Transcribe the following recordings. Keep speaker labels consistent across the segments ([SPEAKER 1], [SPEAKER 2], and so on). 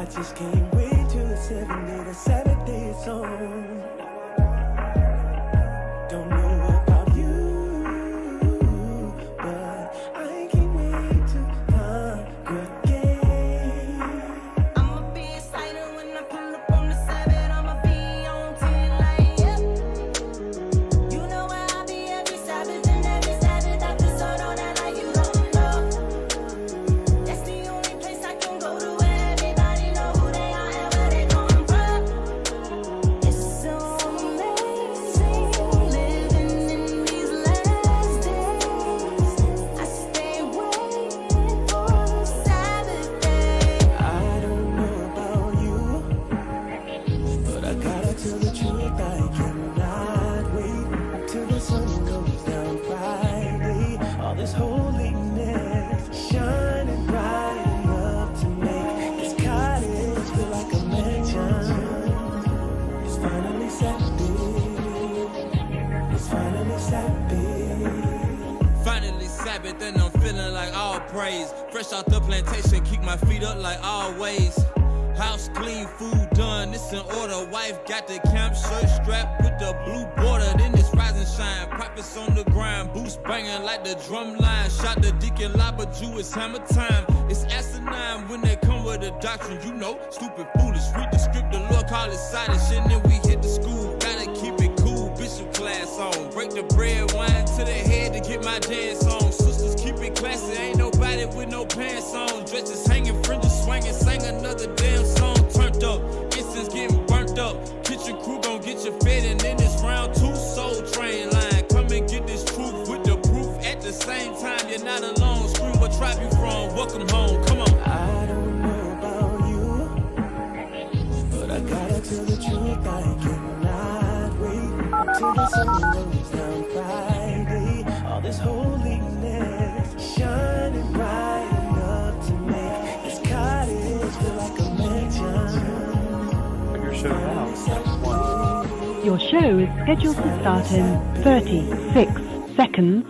[SPEAKER 1] I just can't wait till the 7th day, the Saturday is on. Don't know about you, but I can't wait to congregate.
[SPEAKER 2] I'ma be excited when I pull up on the Sabbath. I'ma be on 10 like, yep. You know where I be every Sabbath, and every Sabbath I feel so on that like you don't know. That's the only place I can go to where everybody know who they are and where they come from. It's so amazing living in these last days. I stay waiting for the Sabbath day.
[SPEAKER 1] I don't know about you, but I gotta tell the truth. I cannot wait till the sun goes down Friday. All this holiness shining bright enough to make this cottage feel like a mansion. It's finally Saturday. It's finally Saturday.
[SPEAKER 3] Finally Sabbath and I'm feeling like all praise. Fresh out the plantation, keep my feet up like always. House clean, food done, it's in order. Wife got the camp shirt strapped with the blue border. Then it's rise and shine, prophets on the grind. Boost banging like the drum line. Shot the deacon lobber Jew, it's hammer time. It's asinine when they come with a doctrine, you know. Stupid, foolish, read the script, the Lord call it silent shit. And then we hit the school, gotta keep it cool. Bishop class on, break the bread, wine to the head to get my dance on. Sisters keep it classy, ain't nobody with no pants on. Dresses hanging, fringes swinging, sang another damn song. Turned up, incense getting burnt up. Kitchen crew gon' get you fed, and then it's round 2 soul train line. Come and get this truth with the proof at the same time. You're not alone. Scream what tribe you from. Welcome home. Come on.
[SPEAKER 1] I don't know about you, but I gotta tell the truth. I cannot wait till the sun goes down Friday. All this holiness shining bright enough to make this cottage feel like a mansion.
[SPEAKER 4] Your show now.
[SPEAKER 5] Your show is scheduled to start in 36 seconds.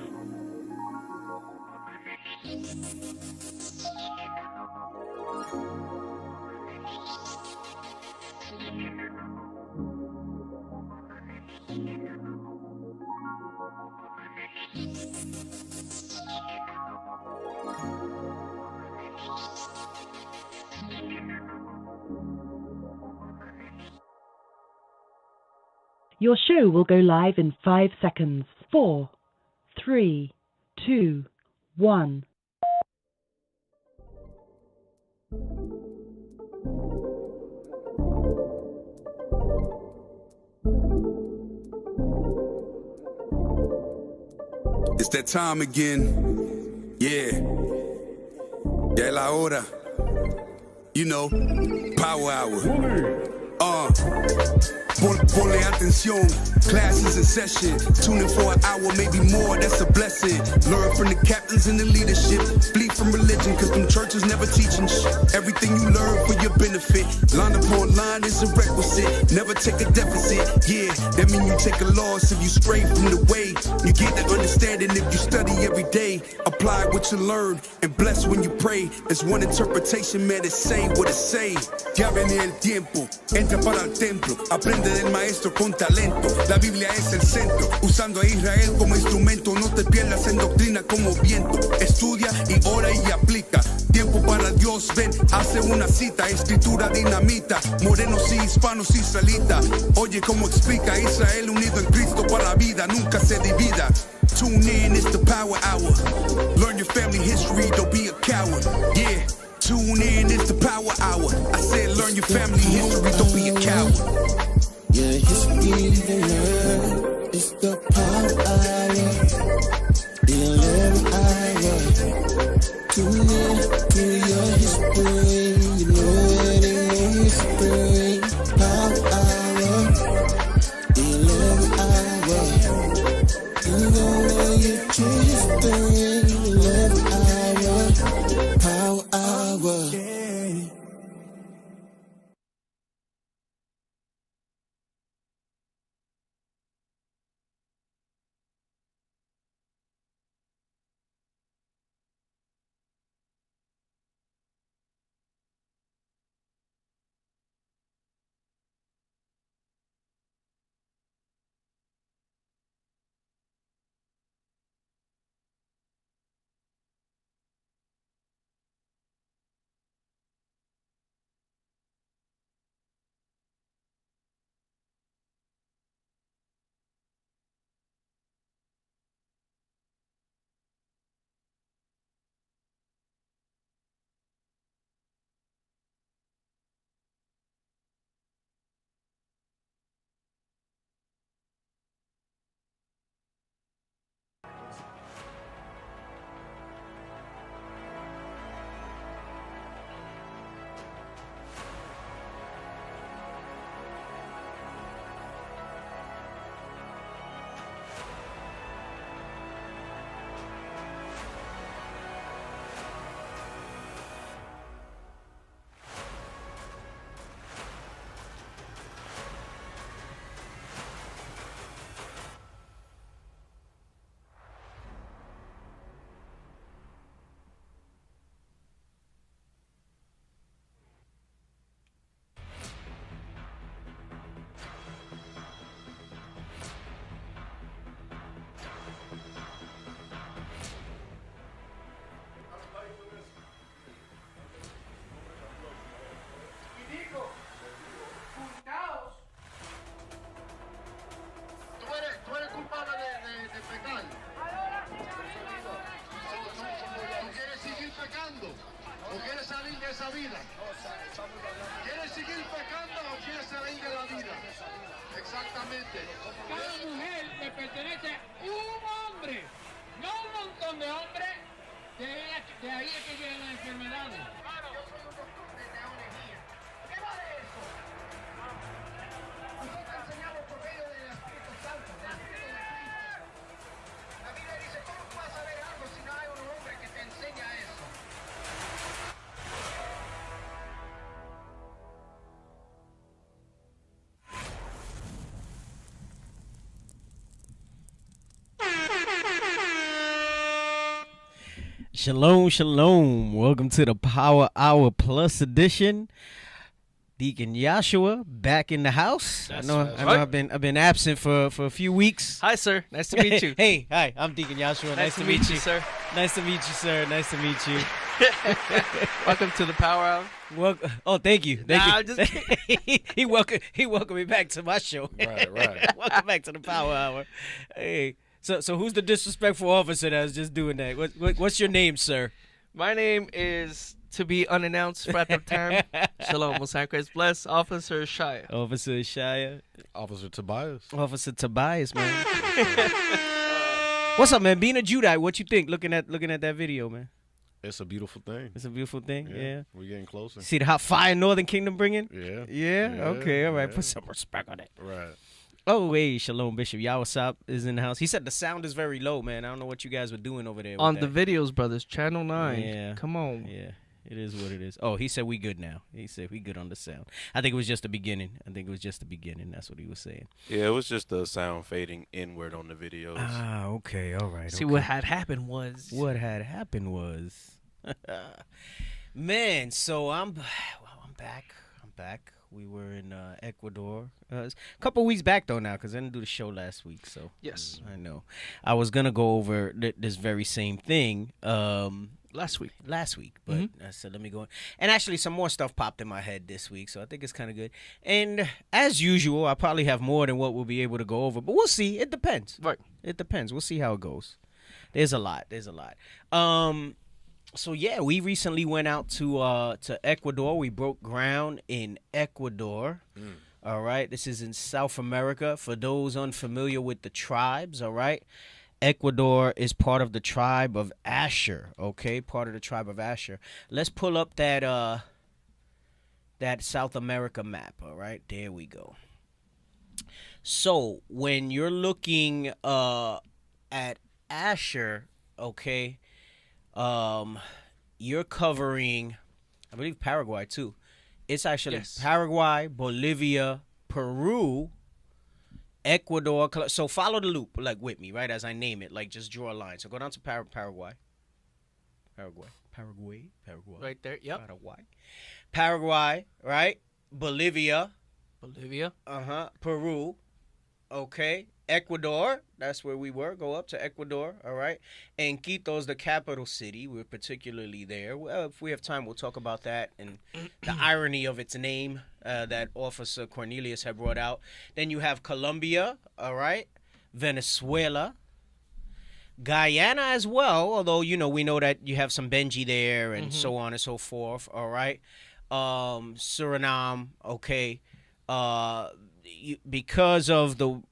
[SPEAKER 5] Your show will go live in 5 seconds. 4, 3, 2, 1.
[SPEAKER 6] It's that time again. Yeah. Ya es la hora. You know, power hour. Ponle atención, class is in session. Tune in for an hour, maybe more, that's a blessing. Learn from the captains and the leadership. Flee from religion, cause them churches never teaching shit. Everything you learn for your benefit. Line upon line is a requisite. Never take a deficit, yeah. That mean you take a loss if you stray from the way. You get the understanding if you study every day. Apply what you learn and bless when you pray. It's one interpretation, man, it's say what it say. Ya viene el tiempo, entra para el templo. Aprende del maestro con talento. La Biblia es el centro, usando a Israel como instrumento. No te pierdas en doctrina como viento. Estudia y ora y aplica. Tiempo para Dios, ven, hace una cita. Escritura dinamita, morenos y hispanos israelitas. Oye cómo explica Israel unido en Cristo para la vida, nunca se divida. Tune in, it's the power hour. Learn your family history, don't be a coward. Yeah. Tune in, it's the power hour. I said learn your family history, don't be a coward.
[SPEAKER 7] Yeah, history to learn. It's the power hour. The 11th hour. Tune in to your history. You know it ain't history. Power hour. The 11th hour. You know your history. 11th hour. Power hour.
[SPEAKER 8] la vida? ¿Quieres seguir pecando o quieres salir de la vida? Exactamente.
[SPEAKER 9] Cada mujer le pertenece a un hombre, no un montón de hombres. De ahí es que llegan las enfermedades.
[SPEAKER 8] Yo soy un doctor de teología. ¿Qué va de eso? Usted te ha enseñado por medio del Espíritu Santo, del Espíritu de Cristo. La Biblia dice, ¿cómo tú vas a saber algo si no hay un hombre que te enseña eso?
[SPEAKER 10] Shalom, shalom. Welcome to the Power Hour Plus edition. Deacon Joshua back in the house. I know I've been absent for a few weeks.
[SPEAKER 11] Hi, sir. Nice to meet you.
[SPEAKER 10] Hey, hi. I'm Deacon Joshua.
[SPEAKER 11] Nice to meet you, sir.
[SPEAKER 10] Nice to meet you, sir. Nice to meet you.
[SPEAKER 11] Welcome to the Power Hour.
[SPEAKER 10] Oh, thank you. Thank you.
[SPEAKER 11] I'm just kidding.
[SPEAKER 10] he welcomed me back to my show.
[SPEAKER 4] Right.
[SPEAKER 10] Welcome back to the Power Hour. Hey. So who's the disrespectful officer that was just doing that? What's your name, sir?
[SPEAKER 11] My name is, to be unannounced for at the time, Shalom, Most High Christ bless, Officer Shia.
[SPEAKER 10] Officer Shia.
[SPEAKER 4] Officer Tobias.
[SPEAKER 10] Officer Tobias, man. What's up, man? Being a Judite, what you think? Looking at that video, man.
[SPEAKER 4] It's a beautiful thing.
[SPEAKER 10] It's a beautiful thing. Yeah.
[SPEAKER 4] We're getting closer.
[SPEAKER 10] See the hot fire Northern Kingdom bringing?
[SPEAKER 4] Yeah.
[SPEAKER 10] Yeah. Okay. All right. Put some respect on it.
[SPEAKER 4] Right.
[SPEAKER 10] Oh, hey, Shalom Bishop Yawasop is in the house. He said the sound is very low, man. I don't know what you guys were doing over there.
[SPEAKER 11] On the videos, brothers, Channel 9.
[SPEAKER 10] Yeah.
[SPEAKER 11] Come on.
[SPEAKER 10] Yeah. It is what it is. Oh, he said we good now. He said we good on the sound. I think it was just the beginning. That's what he was saying.
[SPEAKER 12] Yeah, it was just the sound fading inward on the videos.
[SPEAKER 10] Ah, okay. All right.
[SPEAKER 11] See, what had happened was...
[SPEAKER 10] Man, so I'm back. We were in Ecuador. A couple weeks back, though, now, because I didn't do the show last week. So
[SPEAKER 11] Yes.
[SPEAKER 10] I know. I was going to go over this very same thing
[SPEAKER 11] Last week.
[SPEAKER 10] But I said, let me go. And actually, some more stuff popped in my head this week, so I think it's kind of good. And as usual, I probably have more than what we'll be able to go over, but we'll see. It depends.
[SPEAKER 11] Right.
[SPEAKER 10] It depends. We'll see how it goes. There's a lot. So yeah, we recently went out to Ecuador. We broke ground in Ecuador. All right, this is in South America. For those unfamiliar with the tribes, all right, Ecuador is part of the tribe of Asher. Okay, part of the tribe of Asher. Let's pull up that South America map. All right, there we go. So when you're looking at Asher, okay. You're covering, I believe, Paraguay too. It's actually Paraguay, Bolivia, Peru, Ecuador. So follow the loop, like with me, right? As I name it, like just draw a line. So go down to Paraguay.
[SPEAKER 11] Right there. Yep.
[SPEAKER 10] Paraguay, right? Bolivia. Peru. Okay. Ecuador, that's where we were. Go up to Ecuador, all right? And Quito's the capital city. We're particularly there. Well, if we have time, we'll talk about that and the irony of its name that Officer Cornelius had brought out. Then you have Colombia, all right? Venezuela. Guyana as well, although, you know, we know that you have some Benji there and so on and so forth, all right? Suriname, okay? Because of the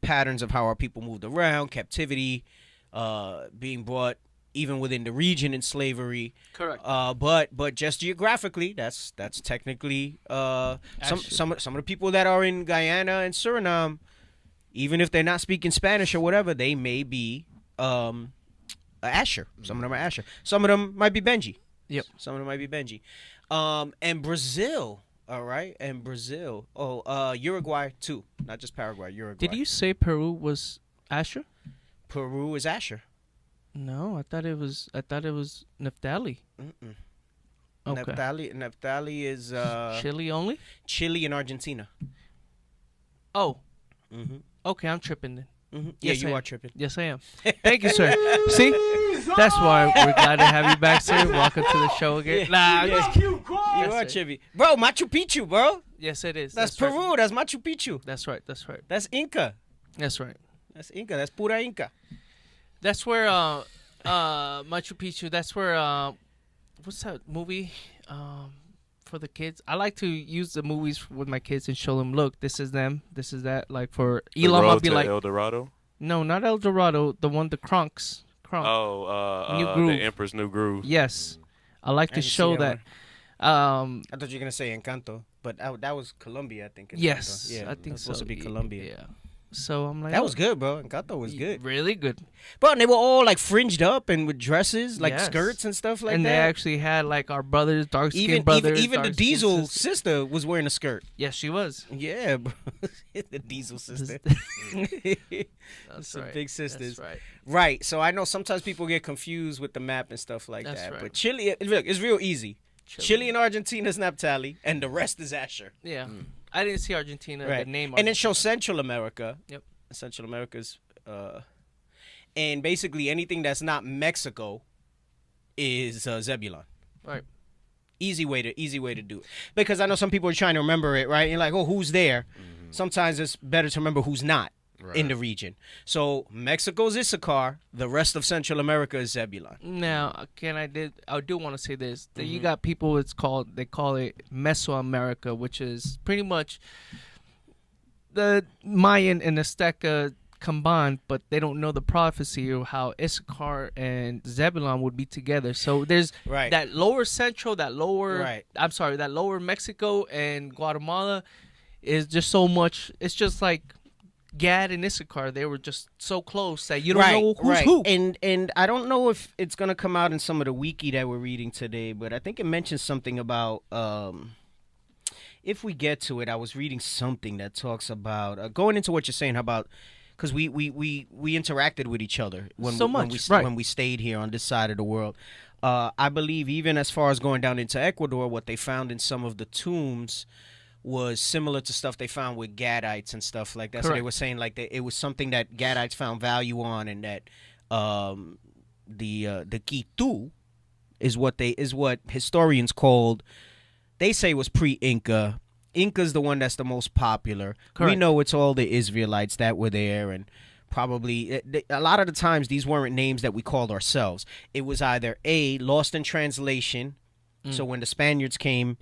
[SPEAKER 10] patterns of how our people moved around, captivity, being brought even within the region in slavery.
[SPEAKER 11] Correct.
[SPEAKER 10] But just geographically, that's technically some of the people that are in Guyana and Suriname, even if they're not speaking Spanish or whatever, they may be Asher. Some of them are Asher. Some of them might be Benji.
[SPEAKER 11] Yep.
[SPEAKER 10] Some of them might be Benji. And Brazil. All right, and Brazil. Uruguay too, not just Paraguay. Uruguay.
[SPEAKER 11] Did you say Peru was Asher?
[SPEAKER 10] Peru is Asher.
[SPEAKER 11] No, I thought it was Naphtali. Okay.
[SPEAKER 10] Naphtali is
[SPEAKER 11] Chile only.
[SPEAKER 10] Chile and Argentina.
[SPEAKER 11] Oh. Okay, I'm tripping then.
[SPEAKER 10] Yes, you are tripping.
[SPEAKER 11] Yes, I am. Thank you, sir. See, that's why we're glad to have you back, sir. Welcome to the show again.
[SPEAKER 10] You are trippy, bro. Machu Picchu, bro.
[SPEAKER 11] Yes, it is.
[SPEAKER 10] That's Peru. Right. That's Machu Picchu.
[SPEAKER 11] That's right.
[SPEAKER 10] That's Inca.
[SPEAKER 11] That's right.
[SPEAKER 10] That's Inca. That's pura Inca.
[SPEAKER 11] That's where Machu Picchu. That's where what's that movie? For the kids, I like to use the movies with my kids and show them, look, this is them, this is that. Like for
[SPEAKER 12] The
[SPEAKER 11] Elam, I'll
[SPEAKER 12] Road
[SPEAKER 11] be
[SPEAKER 12] to
[SPEAKER 11] like,
[SPEAKER 12] El Dorado.
[SPEAKER 11] no, not El Dorado, the one, the Kronks. New Groove.
[SPEAKER 12] The Emperor's New Groove.
[SPEAKER 11] Yes, I like
[SPEAKER 10] I
[SPEAKER 11] to
[SPEAKER 10] didn't see
[SPEAKER 11] show
[SPEAKER 10] that
[SPEAKER 11] that.
[SPEAKER 10] I thought you were gonna say Encanto, but that was Colombia, I think. Encanto.
[SPEAKER 11] Yes,
[SPEAKER 10] yeah,
[SPEAKER 11] I think
[SPEAKER 10] it was
[SPEAKER 11] so.
[SPEAKER 10] supposed to be Colombia.
[SPEAKER 11] Yeah. So I'm like,
[SPEAKER 10] That was good, bro. Encanto was good.
[SPEAKER 11] Really good.
[SPEAKER 10] Bro, and they were all like fringed up and with dresses, like
[SPEAKER 11] Yes.
[SPEAKER 10] skirts and stuff like
[SPEAKER 11] and
[SPEAKER 10] that.
[SPEAKER 11] they actually had like our brothers, dark skinned brothers.
[SPEAKER 10] Even the
[SPEAKER 11] dark-skinned
[SPEAKER 10] Diesel
[SPEAKER 11] sisters.
[SPEAKER 10] sister was wearing a skirt.
[SPEAKER 11] Yes, she was.
[SPEAKER 10] Yeah, bro. The Diesel sister.
[SPEAKER 11] That's
[SPEAKER 10] Some
[SPEAKER 11] right.
[SPEAKER 10] big sisters.
[SPEAKER 11] That's right.
[SPEAKER 10] Right. So I know sometimes people get confused with the map and stuff like
[SPEAKER 11] That's
[SPEAKER 10] that.
[SPEAKER 11] right.
[SPEAKER 10] But Chile, look, it's real easy. Chile and Argentina's Naphtali, and the rest is Asher.
[SPEAKER 11] Yeah. I didn't see Argentina.
[SPEAKER 10] Right.
[SPEAKER 11] The name.
[SPEAKER 10] And then show Central America.
[SPEAKER 11] Yep.
[SPEAKER 10] Central America's, and basically anything that's not Mexico is Zebulon.
[SPEAKER 11] Right.
[SPEAKER 10] Easy way to do it, because I know some people are trying to remember it, right? And like, oh, who's there? Sometimes it's better to remember who's not in the region. So Mexico's Issachar, the rest of Central America is Zebulon.
[SPEAKER 11] Now, I do want to say this. That you got people. They call it Mesoamerica, which is pretty much the Mayan and Azteca combined, but they don't know the prophecy of how Issachar and Zebulon would be together. So there's that lower central, that lower Mexico and Guatemala is just so much. It's just like Gad and Issachar. They were just so close that you don't know who's who.
[SPEAKER 10] And I don't know if it's gonna come out in some of the wiki that we're reading today, but I think it mentions something about if we get to it. I was reading something that talks about going into what you're saying. How about, because we interacted with each other when we stayed here on this side of the world. I believe even as far as going down into Ecuador, what they found in some of the tombs was similar to stuff they found with Gadites and stuff like that.
[SPEAKER 11] Correct.
[SPEAKER 10] So they were saying like that it was something that Gadites found value on, and that the Quito is what historians called. They say was pre-Inca. Inca's the one that's the most popular.
[SPEAKER 11] Correct.
[SPEAKER 10] We know it's all the Israelites that were there, and probably a lot of the times these weren't names that we called ourselves. It was either lost in translation. So when the Spaniards came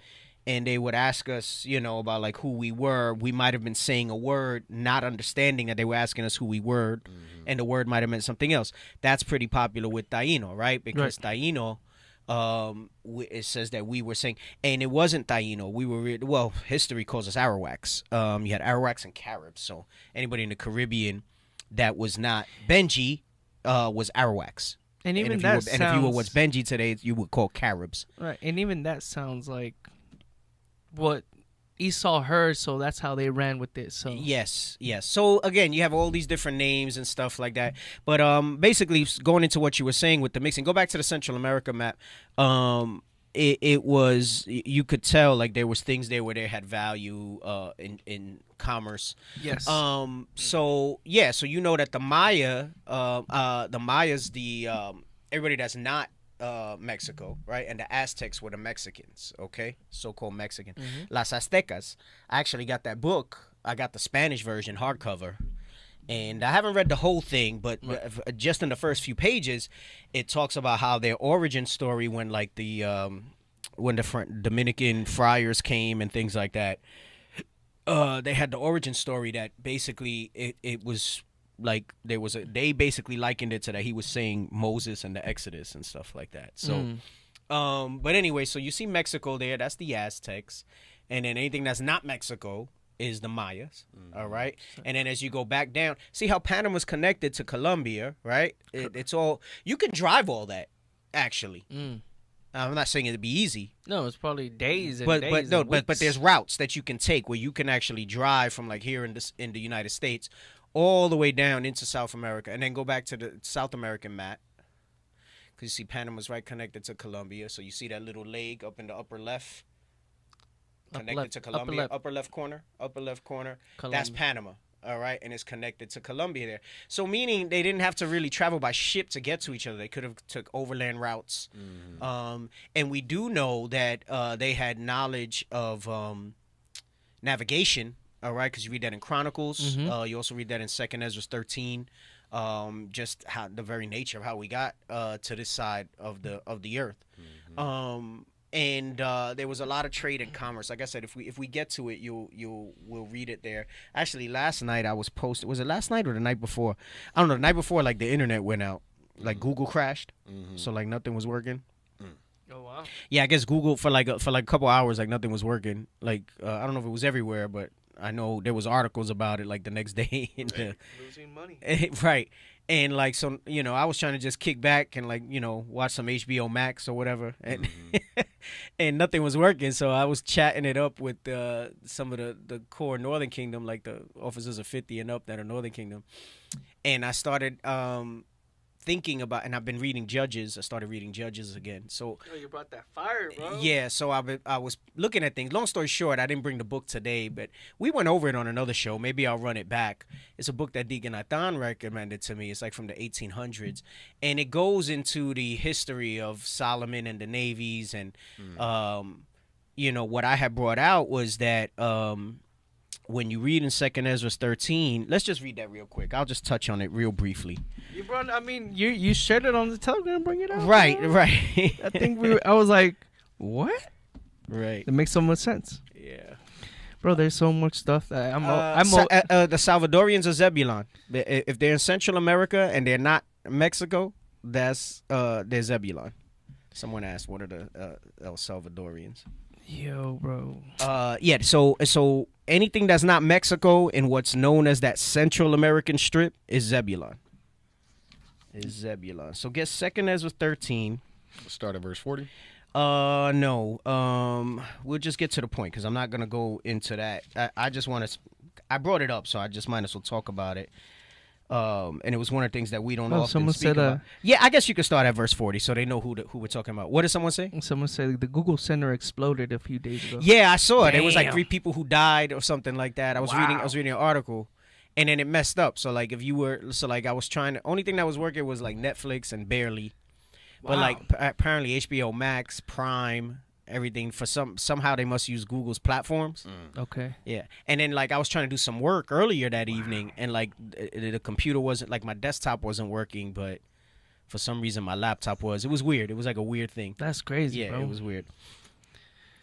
[SPEAKER 10] and they would ask us, about like who we were, we might have been saying a word, not understanding that they were asking us who we were, and the word might have meant something else. That's pretty popular with Taino, right? Because Taino, it says that we were saying, and it wasn't Taino. We were, history calls us Arawaks. You had Arawaks and Caribs. So anybody in the Caribbean that was not Benji was Arawaks.
[SPEAKER 11] And even
[SPEAKER 10] if
[SPEAKER 11] that
[SPEAKER 10] if you were what's Benji today, you would call Caribs.
[SPEAKER 11] Right, and even that sounds like what Esau heard, so that's how they ran with it. So
[SPEAKER 10] yes. So again, you have all these different names and stuff like that. But basically, going into what you were saying with the mixing, go back to the Central America map. It was, you could tell like there was things there where they had value in commerce.
[SPEAKER 11] Yes.
[SPEAKER 10] So that the Mayas, everybody that's not Mexico, right? And the Aztecs were the Mexicans, okay? So-called Mexican. Las Aztecas. I actually got that book. I got the Spanish version hardcover. And I haven't read the whole thing, but just in the first few pages, it talks about how their origin story when like the Dominican friars came and things like that. They had the origin story that basically it was like they basically likened it to that he was saying Moses and the Exodus and stuff like that. So, but anyway, so you see Mexico there. That's the Aztecs, and then anything that's not Mexico is the Mayas. All right, and then as you go back down, see how Panama's connected to Colombia, right? It's all, you can drive all that actually. I'm not saying it'd be easy.
[SPEAKER 11] No, it's probably days and
[SPEAKER 10] but
[SPEAKER 11] days.
[SPEAKER 10] But there's routes that you can take where you can actually drive from like here in the United States all the way down into South America, and then go back to the South American map. Because you see Panama's right connected to Colombia. So you see that little leg up in the upper left, connected to Colombia. Upper left corner. Colombia. That's Panama. All right, and it's connected to Colombia there. So meaning they didn't have to really travel by ship to get to each other. They could have took overland routes. And we do know that they had knowledge of navigation. All right, because you read that in Chronicles. You also read that in 2 Ezra 13. just how the very nature of how we got to this side of the earth. And there was a lot of trade and commerce. Like I said, if we get to it, we'll read it there. Actually, last night I was posted. Was it last night or the night before? I don't know. The night before, like the internet went out, like Google crashed, so like nothing was working.
[SPEAKER 11] Oh wow.
[SPEAKER 10] Yeah, I guess Google for like a couple hours, like nothing was working. Like I don't know if it was everywhere, but I know there was articles about it like the next day.
[SPEAKER 11] Losing money.
[SPEAKER 10] Right. And like, so, you know, I was trying to just kick back and like, you know, watch some HBO Max or whatever, and and nothing was working. So I was chatting it up with some of the core Northern Kingdom, like the officers of 50 and up that are Northern Kingdom. And I started thinking about, and I've been reading Judges. I started reading Judges again. So
[SPEAKER 11] you brought that fire, bro.
[SPEAKER 10] yeah, so I was looking at things. Long story short, I didn't bring the book today, but we went over it on another show. Maybe I'll run it back. It's a book that Deacon Nathan recommended to me. It's like from the 1800s, and it goes into the history of Solomon and the navies. And you know, what I had brought out was that when you read in 2nd Ezra 13, let's just read that real quick. I'll just touch on it real briefly.
[SPEAKER 11] You brought. I mean, you shared it on the Telegram. Bring it out.
[SPEAKER 10] Right,
[SPEAKER 11] bro.
[SPEAKER 10] right.
[SPEAKER 11] I think I was like, what?
[SPEAKER 10] Right.
[SPEAKER 11] It makes so much sense.
[SPEAKER 10] Yeah.
[SPEAKER 11] Bro, there's so much stuff that
[SPEAKER 10] the Salvadorians are Zebulon. If they're in Central America and they're not Mexico, they're Zebulon. Someone asked, what are the El Salvadorians?
[SPEAKER 11] Yo, bro.
[SPEAKER 10] Yeah. So anything that's not Mexico in what's known as that Central American strip is Zebulon. So get 2nd Ezra 13.
[SPEAKER 4] Start at verse 40.
[SPEAKER 10] No. We'll just get to the point because I'm not gonna go into that. I just want to. I brought it up, so I just might as well talk about it. And it was one of the things that we don't often speak about. Yeah, I guess you could start at verse 40, so they know who we're talking about. What did someone say?
[SPEAKER 11] Someone said the Google Center exploded a few days ago.
[SPEAKER 10] Yeah, I saw it.
[SPEAKER 11] Damn.
[SPEAKER 10] It was like 3 people who died or something like that. I was reading an article, and then it messed up. So like I was trying to. Only thing that was working was like Netflix and barely, but like apparently HBO Max, Prime, everything for somehow they must use Google's platforms.
[SPEAKER 11] Okay.
[SPEAKER 10] Yeah, and then like I was trying to do some work earlier that evening, and like the computer wasn't, like my desktop wasn't working, but for some reason my laptop was. It was weird. It was like a weird thing.
[SPEAKER 11] That's crazy.
[SPEAKER 10] Yeah,
[SPEAKER 11] bro.
[SPEAKER 10] It was weird.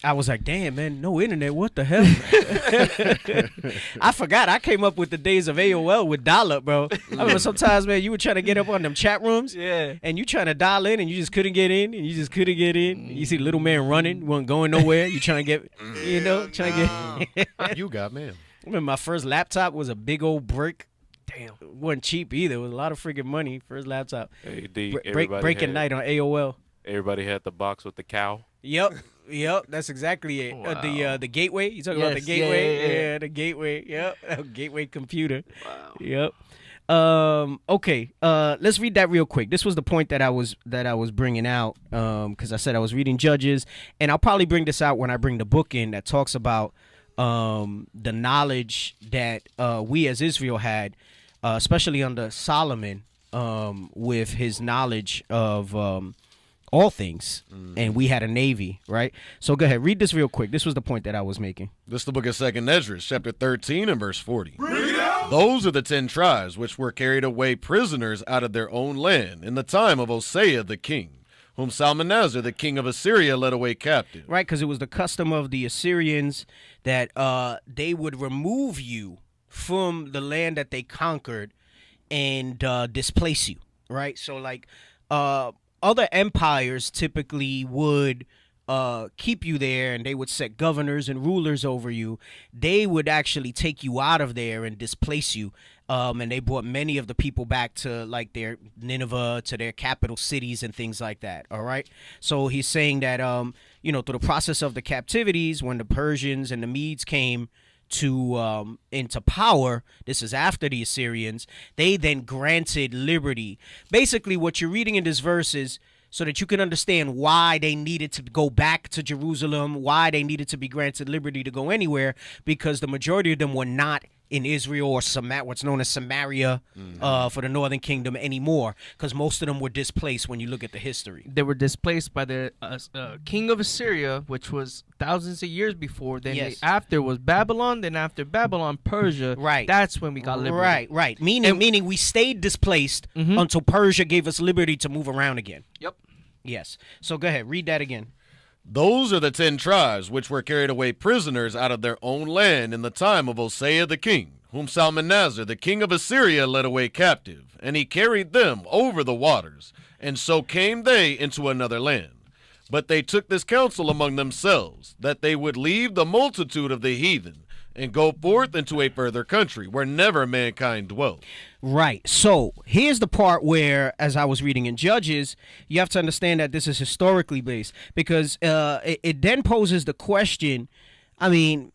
[SPEAKER 10] I was like, damn, man, no internet. What the hell? I forgot. I came up with the days of AOL with dial-up, bro. I remember sometimes, man, you were trying to get up on them chat rooms.
[SPEAKER 11] Yeah.
[SPEAKER 10] And you trying to dial in, and you just couldn't get in, and you just couldn't get in. You see the little man running, wasn't going nowhere. You trying to get, trying to get.
[SPEAKER 4] You got man.
[SPEAKER 10] I remember my first laptop was a big old brick.
[SPEAKER 11] Damn.
[SPEAKER 10] It wasn't cheap either. It was a lot of freaking money. First laptop.
[SPEAKER 12] Hey, D,
[SPEAKER 10] Breaking night on AOL.
[SPEAKER 12] Everybody had the box with the cow.
[SPEAKER 10] Yep, that's exactly it.
[SPEAKER 11] Wow.
[SPEAKER 10] The gateway. You talking about the
[SPEAKER 11] Yes,
[SPEAKER 10] gateway?
[SPEAKER 11] yeah.
[SPEAKER 10] The gateway. Yep, gateway computer.
[SPEAKER 11] Wow.
[SPEAKER 10] Yep. Okay. Let's read that real quick. This was the point that I was bringing out. Because I said I was reading Judges, and I'll probably bring this out when I bring the book in that talks about the knowledge that we as Israel had, especially under Solomon, with his knowledge of all things, and we had a navy, right? So go ahead, read this real quick. This was the point that I was making.
[SPEAKER 4] This is the book of 2nd Ezra, chapter 13 and verse 40. Those are the 10 tribes which were carried away prisoners out of their own land in the time of Hosea the king, whom Salmanasar the king of Assyria led away captive.
[SPEAKER 10] Right, because it was the custom of the Assyrians that they would remove you from the land that they conquered and displace you, right? So like other empires typically would keep you there, and they would set governors and rulers over you. They would actually take you out of there and displace you. And they brought many of the people back to like their Nineveh, to their capital cities and things like that. All right. So he's saying that, through the process of the captivities, when the Persians and the Medes came to into power, this is after the Assyrians, they then granted liberty. Basically what you're reading in this verse is so that you can understand why they needed to go back to Jerusalem, why they needed to be granted liberty to go anywhere, because the majority of them were not in Israel or what's known as Samaria for the northern kingdom anymore, because most of them were displaced when you look at the history.
[SPEAKER 11] They were displaced by the king of Assyria, which was thousands of years before. Then after was Babylon. Then after Babylon, Persia.
[SPEAKER 10] Right.
[SPEAKER 11] That's when we got liberty.
[SPEAKER 10] Right. Meaning we stayed displaced until Persia gave us liberty to move around again.
[SPEAKER 11] Yep.
[SPEAKER 10] Yes. So go ahead. Read that again.
[SPEAKER 4] Those are the 10 tribes which were carried away prisoners out of their own land in the time of Hosea the king, whom Salmanasar the king of Assyria led away captive, and he carried them over the waters, and so came they into another land. But they took this counsel among themselves, that they would leave the multitude of the heathen, and go forth into a further country, where never mankind dwelt.
[SPEAKER 10] Right. So here's the part where, as I was reading in Judges, you have to understand that this is historically based, because it then poses the question, I mean,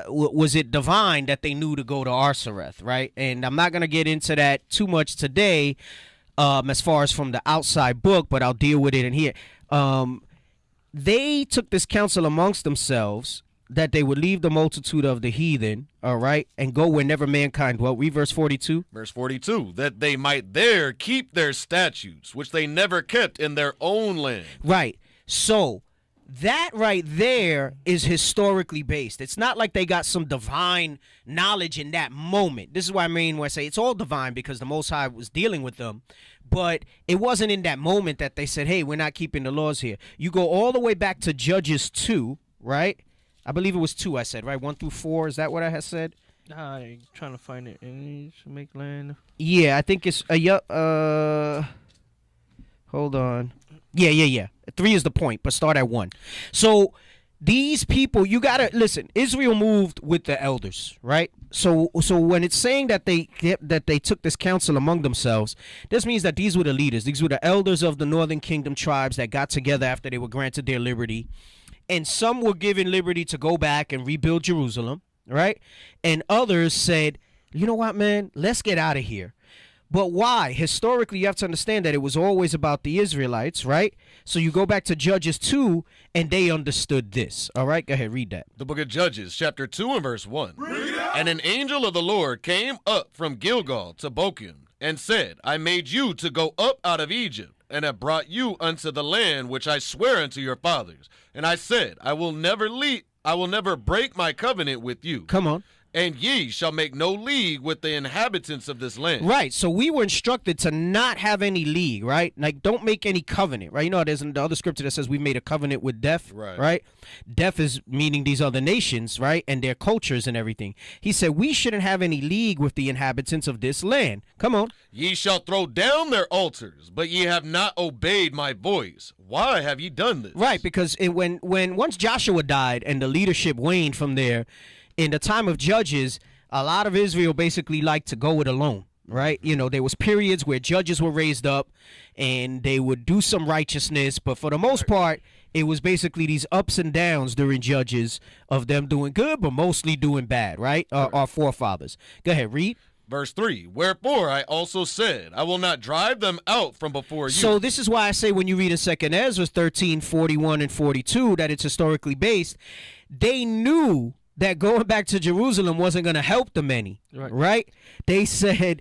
[SPEAKER 10] was it divine that they knew to go to Arsareth, right? And I'm not going to get into that too much today as far as from the outside book, but I'll deal with it in here. They took this counsel amongst themselves, that they would leave the multitude of the heathen, all right, and go wherever mankind dwelt. Read verse 42.
[SPEAKER 4] Verse 42, that they might there keep their statutes, which they never kept in their own land.
[SPEAKER 10] Right. So that right there is historically based. It's not like they got some divine knowledge in that moment. This is what I mean when I say it's all divine, because the Most High was dealing with them. But it wasn't in that moment that they said, hey, we're not keeping the laws here. You go all the way back to Judges 2, right? I believe it was 2 I said, right? 1 through 4. Is that what I had said?
[SPEAKER 11] I'm trying to find it. Make land.
[SPEAKER 10] Yeah, I think it's hold on. Yeah. 3 is the point, but start at 1. So these people, you gotta listen. Israel moved with the elders, right? So when it's saying that they took this counsel among themselves, this means that these were the leaders. These were the elders of the northern kingdom tribes that got together after they were granted their liberty. And some were given liberty to go back and rebuild Jerusalem, right? And others said, you know what, man, let's get out of here. But why? Historically, you have to understand that it was always about the Israelites, right? So you go back to Judges 2, and they understood this. All right, go ahead, read that.
[SPEAKER 4] The book of Judges, chapter 2 and verse 1. And an angel of the Lord came up from Gilgal to Bochim, and said, I made you to go up out of Egypt, and have brought you unto the land which I swear unto your fathers. And I said, I will never break my covenant with you.
[SPEAKER 10] Come on.
[SPEAKER 4] And ye shall make no league with the inhabitants of this land.
[SPEAKER 10] Right. So we were instructed to not have any league, right? Like, don't make any covenant, right? You know, there's the other scripture that says we made a covenant with death, right? Death is meaning these other nations, right? And their cultures and everything. He said we shouldn't have any league with the inhabitants of this land. Come on.
[SPEAKER 4] Ye shall throw down their altars, but ye have not obeyed my voice. Why have ye done this?
[SPEAKER 10] Right, because once Joshua died and the leadership waned from there, in the time of Judges, a lot of Israel basically liked to go it alone, right? You know, there was periods where judges were raised up and they would do some righteousness, but for the most part, it was basically these ups and downs during Judges of them doing good, but mostly doing bad, right? Our forefathers. Go ahead, read.
[SPEAKER 4] Verse 3, wherefore I also said, I will not drive them out from before you.
[SPEAKER 10] So this is why I say when you read in 2nd Ezra 13, 41 and 42, that it's historically based, they knew that going back to Jerusalem wasn't going to help them any, right? He said,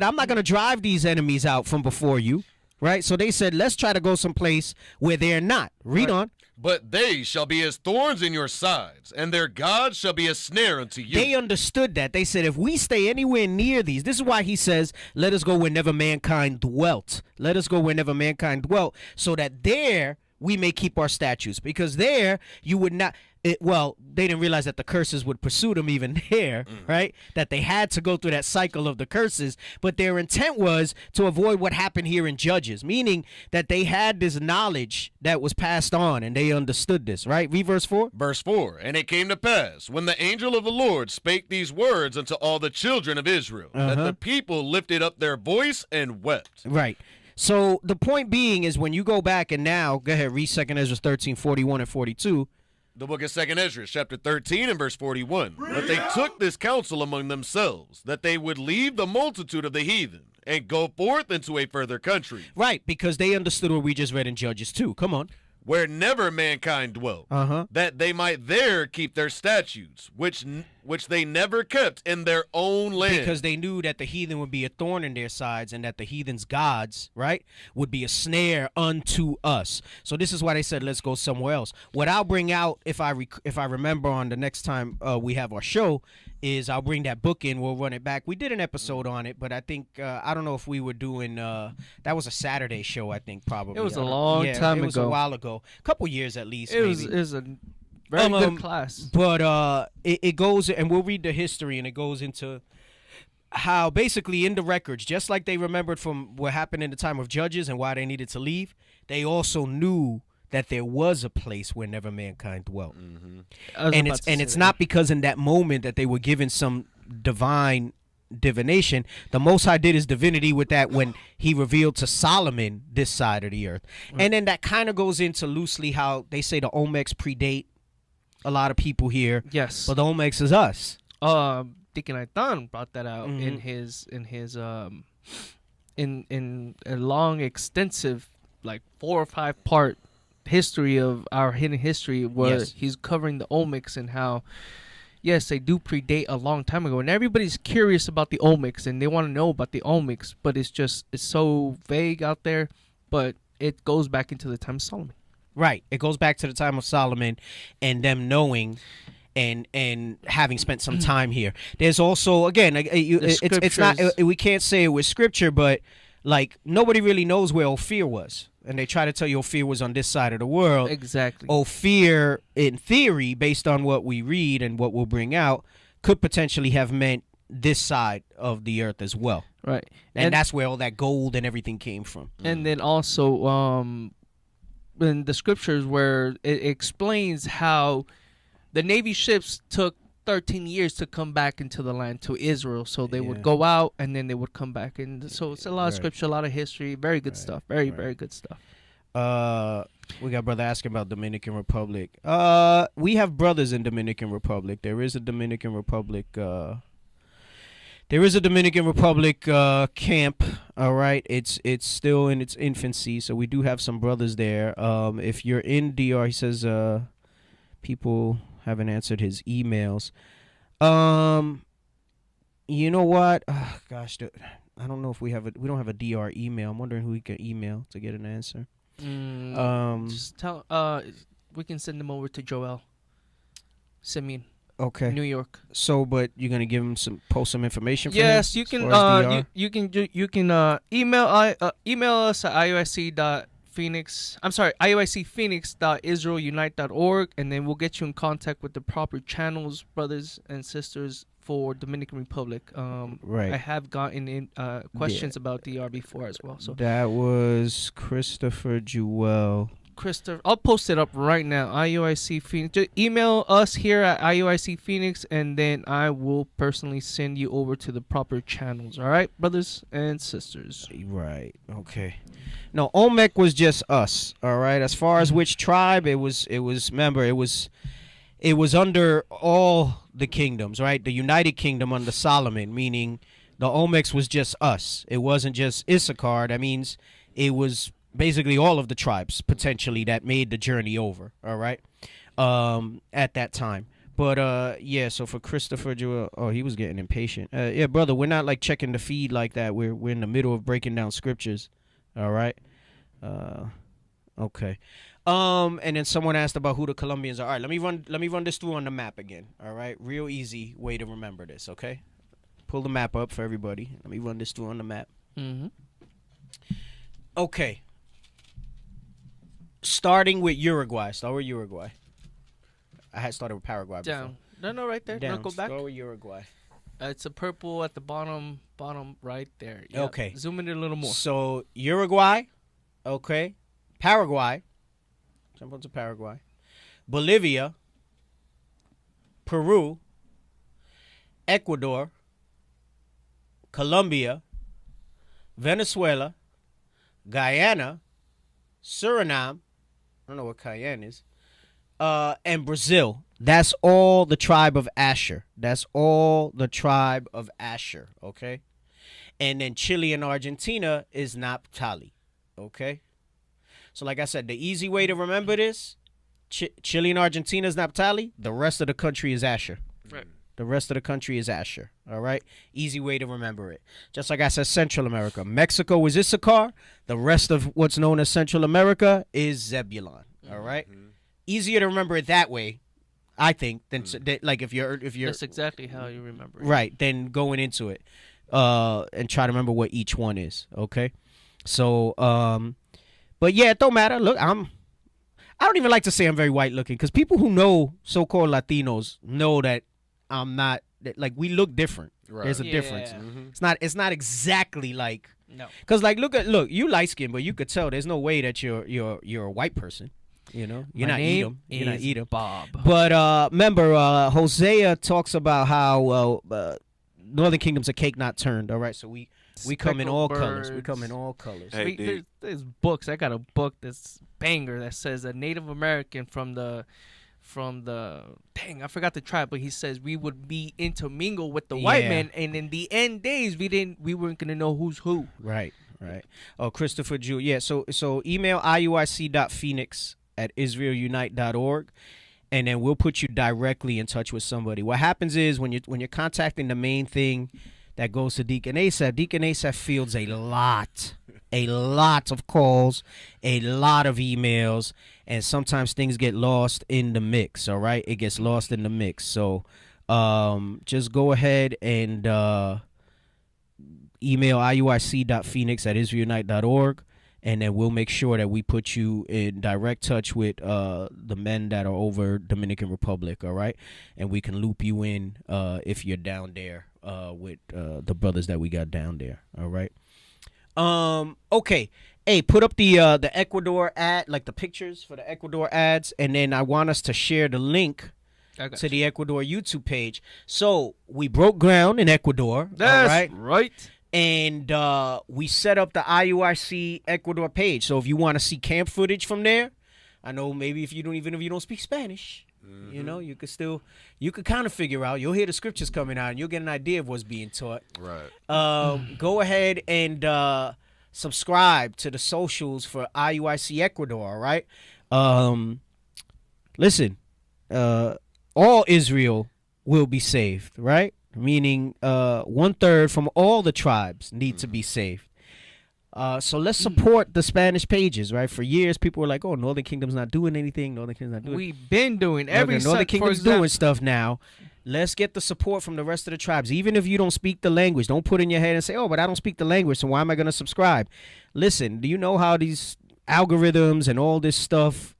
[SPEAKER 10] I'm not going to drive these enemies out from before you, right? So they said, let's try to go someplace where they're not. Read on.
[SPEAKER 4] But they shall be as thorns in your sides, and their God shall be a snare unto you.
[SPEAKER 10] They understood that. They said, if we stay anywhere near these, this is why he says, let us go wherever mankind dwelt. Let us go wherever mankind dwelt, so that there we may keep our statutes. Because there you would not... they didn't realize that the curses would pursue them even there, right? That they had to go through that cycle of the curses. But their intent was to avoid what happened here in Judges, meaning that they had this knowledge that was passed on and they understood this, right? Read verse 4.
[SPEAKER 4] Verse 4, and it came to pass, when the angel of the Lord spake these words unto all the children of Israel, that the people lifted up their voice and wept.
[SPEAKER 10] Right. So the point being is when you go back and now, go ahead, read 2nd Ezra 13, 41 and 42.
[SPEAKER 4] The book of 2nd Ezra, chapter 13 and verse 41. But they took this counsel among themselves, that they would leave the multitude of the heathen, and go forth into a further country.
[SPEAKER 10] Right, because they understood what we just read in Judges 2. Come on.
[SPEAKER 4] Where never mankind dwelt, that they might there keep their statutes, which which they never kept in their own land.
[SPEAKER 10] Because they knew that the heathen would be a thorn in their sides and that the heathen's gods, right, would be a snare unto us. So this is why they said, let's go somewhere else. What I'll bring out, if I remember on the next time we have our show, is I'll bring that book in. We'll run it back. We did an episode on it, but I think, I don't know if we were doing, that was a Saturday show, I think, probably.
[SPEAKER 11] It was a long time ago.
[SPEAKER 10] It was a while ago. A couple years at least,
[SPEAKER 11] It was a very good class.
[SPEAKER 10] But it goes, and we'll read the history, and it goes into how basically in the records, just like they remembered from what happened in the time of Judges and why they needed to leave, they also knew that there was a place where never mankind dwelt. And it's not because in that moment that they were given some divine divination. The Most High did his divinity with that when he revealed to Solomon this side of the earth. And then that kind of goes into loosely how they say the Olmecs predate a lot of people here.
[SPEAKER 11] Yes.
[SPEAKER 10] But the Olmecs is us.
[SPEAKER 11] Deacon Aitan brought that out in a long, extensive, like 4 or 5 part history of our hidden history, where he's covering the Olmecs and how, yes, they do predate a long time ago, and everybody's curious about the Olmecs and they want to know about the Olmecs, but it's so vague out there. But it goes back into the time of Solomon.
[SPEAKER 10] Right. It goes back to the time of Solomon and them knowing and having spent some time here. There's also, again, it's not, we can't say it was scripture, but like nobody really knows where Ophir was. And they try to tell you Ophir was on this side of the world.
[SPEAKER 11] Exactly.
[SPEAKER 10] Ophir, in theory, based on what we read and what we'll bring out, could potentially have meant this side of the earth as well.
[SPEAKER 11] Right.
[SPEAKER 10] And that's where all that gold and everything came from.
[SPEAKER 11] And then also in the scriptures where it explains how the Navy ships took 13 years to come back into the land to Israel. So they would go out and then they would come back. And so it's a lot of scripture, a lot of history. Very good stuff. Very good stuff.
[SPEAKER 10] We got brother asking about Dominican Republic. We have brothers in Dominican Republic. There is a Dominican Republic camp. All right, it's still in its infancy, so we do have some brothers there. If you're in DR, he says people haven't answered his emails. You know what? Gosh, I don't know if we don't have a DR email. I'm wondering who we can email to get an answer.
[SPEAKER 11] Just tell. We can send them over to Joel Simeon.
[SPEAKER 10] Okay.
[SPEAKER 11] New York.
[SPEAKER 10] So, but you're gonna give him post some information for
[SPEAKER 11] yes,
[SPEAKER 10] him?
[SPEAKER 11] You can. You can email us at IOIC.Phoenix. I'm sorry, IOICPhoenix.IsraelUnite.org, and then we'll get you in contact with the proper channels, brothers and sisters, for Dominican Republic.
[SPEAKER 10] Right.
[SPEAKER 11] I have gotten in questions about DR before as well. So
[SPEAKER 10] that was Christopher Jewell.
[SPEAKER 11] Christopher, I'll post it up right now. IOIC Phoenix. Just email us here at IOIC Phoenix, and then I will personally send you over to the proper channels. All right, brothers and sisters.
[SPEAKER 10] Right. Okay. No, Olmec was just us. All right. As far as which tribe, it was. Remember, it was under all the kingdoms. Right. The United Kingdom under Solomon, meaning the Olmecs was just us. It wasn't just Issachar. That means it was basically all of the tribes potentially that made the journey over. All right. At that time. But yeah, so for Christopher Jewell, he was getting impatient. Yeah, brother, we're not like checking the feed like that. We're in the middle of breaking down scriptures. All right. Okay. And then someone asked about who the Colombians are. All right, let me run this through on the map again. All right. Real easy way to remember this, okay? Pull the map up for everybody. Let me run this through on the map. Okay. Starting with Uruguay. Start with Uruguay. I had started with Paraguay
[SPEAKER 11] Down.
[SPEAKER 10] before.
[SPEAKER 11] No, right there.
[SPEAKER 10] Down.
[SPEAKER 11] No, go back.
[SPEAKER 10] Start with Uruguay.
[SPEAKER 11] It's a purple at the bottom right there. Yep.
[SPEAKER 10] Okay.
[SPEAKER 11] Zoom in a little more.
[SPEAKER 10] So Uruguay, okay. Paraguay. Jump onto Paraguay. Bolivia. Peru. Ecuador. Colombia. Venezuela. Guyana. Suriname. I don't know what Cayenne is. And Brazil. That's all the tribe of Asher. That's all the tribe of Asher, okay? And then Chile and Argentina is Naphtali, okay? So like I said, the easy way to remember this, Chile and Argentina is Naphtali. The rest of the country is Asher.
[SPEAKER 11] Right.
[SPEAKER 10] The rest of the country is Asher. All right? Easy way to remember it. Just like I said, Central America. Mexico is Issachar. The rest of what's known as Central America is Zebulon. All right? Easier to remember it that way, I think, than like if you're
[SPEAKER 11] That's exactly how you remember it.
[SPEAKER 10] right, then going into it and try to remember what each one is. Okay? So but yeah, it don't matter. Look, I don't even like to say I'm very white looking, because people who know so-called Latinos know that I'm not, that, like, we look different. Right. There's a difference. It's not exactly like,
[SPEAKER 11] no.
[SPEAKER 10] Because like look, you light skinned, but you could tell there's no way that you're a white person. You know, you're not Edom. You're not Edom.
[SPEAKER 11] Bob.
[SPEAKER 10] But remember, Hosea talks about how Northern Kingdom's a cake not turned. All right, so we come in all colors. We come in all colors.
[SPEAKER 12] Hey,
[SPEAKER 11] there's books. I got a book that's banger that says a Native American from the dang, I forgot the tribe, but he says we would be intermingled with the white man, and in the end days we weren't gonna know who's who.
[SPEAKER 10] Right. Oh, Christopher Jew. Yeah. So email iuic.phoenix@israelunite.org, and then we'll put you directly in touch with somebody. What happens is when you're contacting the main thing that goes to Deacon Asaph fields a lot of calls, a lot of emails, and sometimes things get lost in the mix. All right, it gets lost in the mix. So just go ahead and email iuic.phoenix@israelunite.org, and then we'll make sure that we put you in direct touch with the men that are over Dominican Republic. All right, and we can loop you in if you're down there with the brothers that we got down there. All right. Okay. Hey, put up the Ecuador ad, like the pictures for the Ecuador ads, and then I want us to share the link to the Ecuador YouTube page. So we broke ground in Ecuador.
[SPEAKER 11] That's right.
[SPEAKER 10] And we set up the IUIC Ecuador page. So if you want to see camp footage from there, I know maybe if you don't speak Spanish, you know, you could kind of figure out. You'll hear the scriptures coming out, and you'll get an idea of what's being taught.
[SPEAKER 4] Right.
[SPEAKER 10] Go ahead and subscribe to the socials for IUIC Ecuador. All right. Listen, all Israel will be saved. Right. Meaning 1/3 from all the tribes need to be saved. So let's support the Spanish pages, right? For years, people were like, "Oh, Northern Kingdom's not doing anything. Northern Kingdom's not doing."
[SPEAKER 11] We've been doing
[SPEAKER 10] Northern Kingdom's doing stuff now. Let's get the support from the rest of the tribes. Even if you don't speak the language, don't put in your head and say, "Oh, but I don't speak the language, so why am I going to subscribe?" Listen, do you know how these algorithms and all this stuff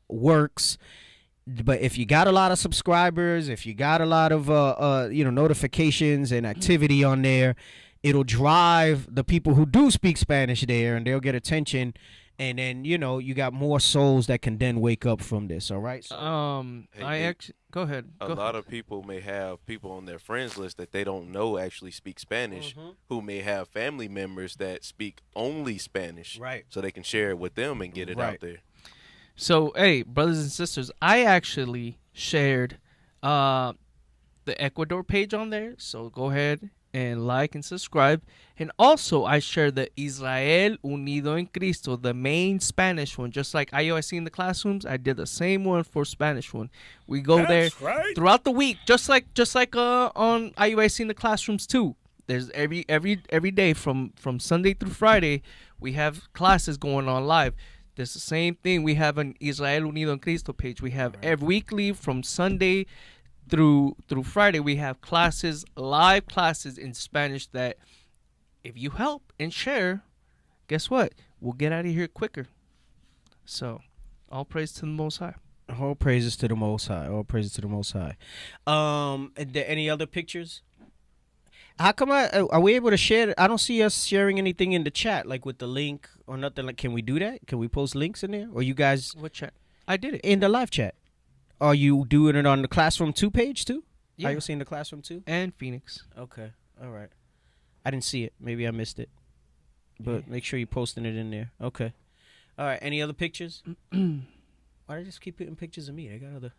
[SPEAKER 10] works? But if you got a lot of subscribers, if you got a lot of notifications and activity on there, it'll drive the people who do speak Spanish there, and they'll get attention, and then you got more souls that can then wake up from this. All right. So,
[SPEAKER 11] go ahead.
[SPEAKER 12] A lot of people may have people on their friends list that they don't know actually speak Spanish, who may have family members that speak only Spanish,
[SPEAKER 10] right?
[SPEAKER 12] So they can share it with them and get it out there.
[SPEAKER 11] So, hey, brothers and sisters, I actually shared the Ecuador page on there. So go ahead and like and subscribe. And also, I shared the Israel Unido en Cristo, the main Spanish one. Just like IOIC in the classrooms, I did the same one for Spanish one. We go there throughout the week, just like on IOIC in the classrooms too. There's every day from Sunday through Friday, we have classes going on live. There's the same thing. We have an Israel Unido en Cristo page. We have every weekly from Sunday through Friday. We have classes, live classes in Spanish that if you help and share, guess what? We'll get out of here quicker. So, all praise to the Most High.
[SPEAKER 10] All praises to the Most High. All praises to the Most High. Any other pictures? How come are we able to share? I don't see us sharing anything in the chat, like with the link or nothing. Like, can we do that? Can we post links in there? Or you guys?
[SPEAKER 11] What chat? I did it
[SPEAKER 10] in the live chat. Are you doing it on the Classroom 2 page too?
[SPEAKER 11] Yeah.
[SPEAKER 10] Are you seeing the Classroom 2?
[SPEAKER 11] And Phoenix.
[SPEAKER 10] Okay. All right. I didn't see it. Maybe I missed it. But make sure you're posting it in there. Okay. All right. Any other pictures? Why do they just keep putting pictures of me? I got other.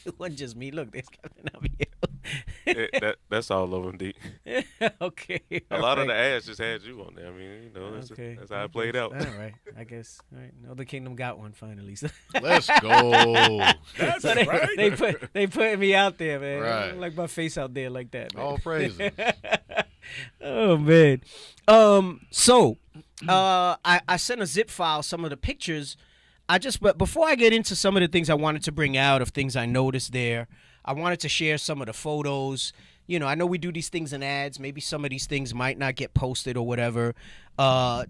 [SPEAKER 10] It wasn't just me. Look, there's Captain Javier.
[SPEAKER 12] That's all of them, D.
[SPEAKER 10] Okay.
[SPEAKER 12] A lot of the ads just had you on there. I mean, that's how it played out.
[SPEAKER 10] All right. I guess. All right. Northern Kingdom got one finally. So.
[SPEAKER 4] Let's go.
[SPEAKER 13] That's
[SPEAKER 10] So
[SPEAKER 13] right.
[SPEAKER 10] they put me out there, man.
[SPEAKER 4] Right.
[SPEAKER 10] I don't like my face out there like that, man.
[SPEAKER 4] All praises.
[SPEAKER 10] Oh man. So I sent a zip file, some of the pictures. But before I get into some of the things I wanted to bring out of things I noticed there, I wanted to share some of the photos. You know, I know we do these things in ads. Maybe some of these things might not get posted or whatever.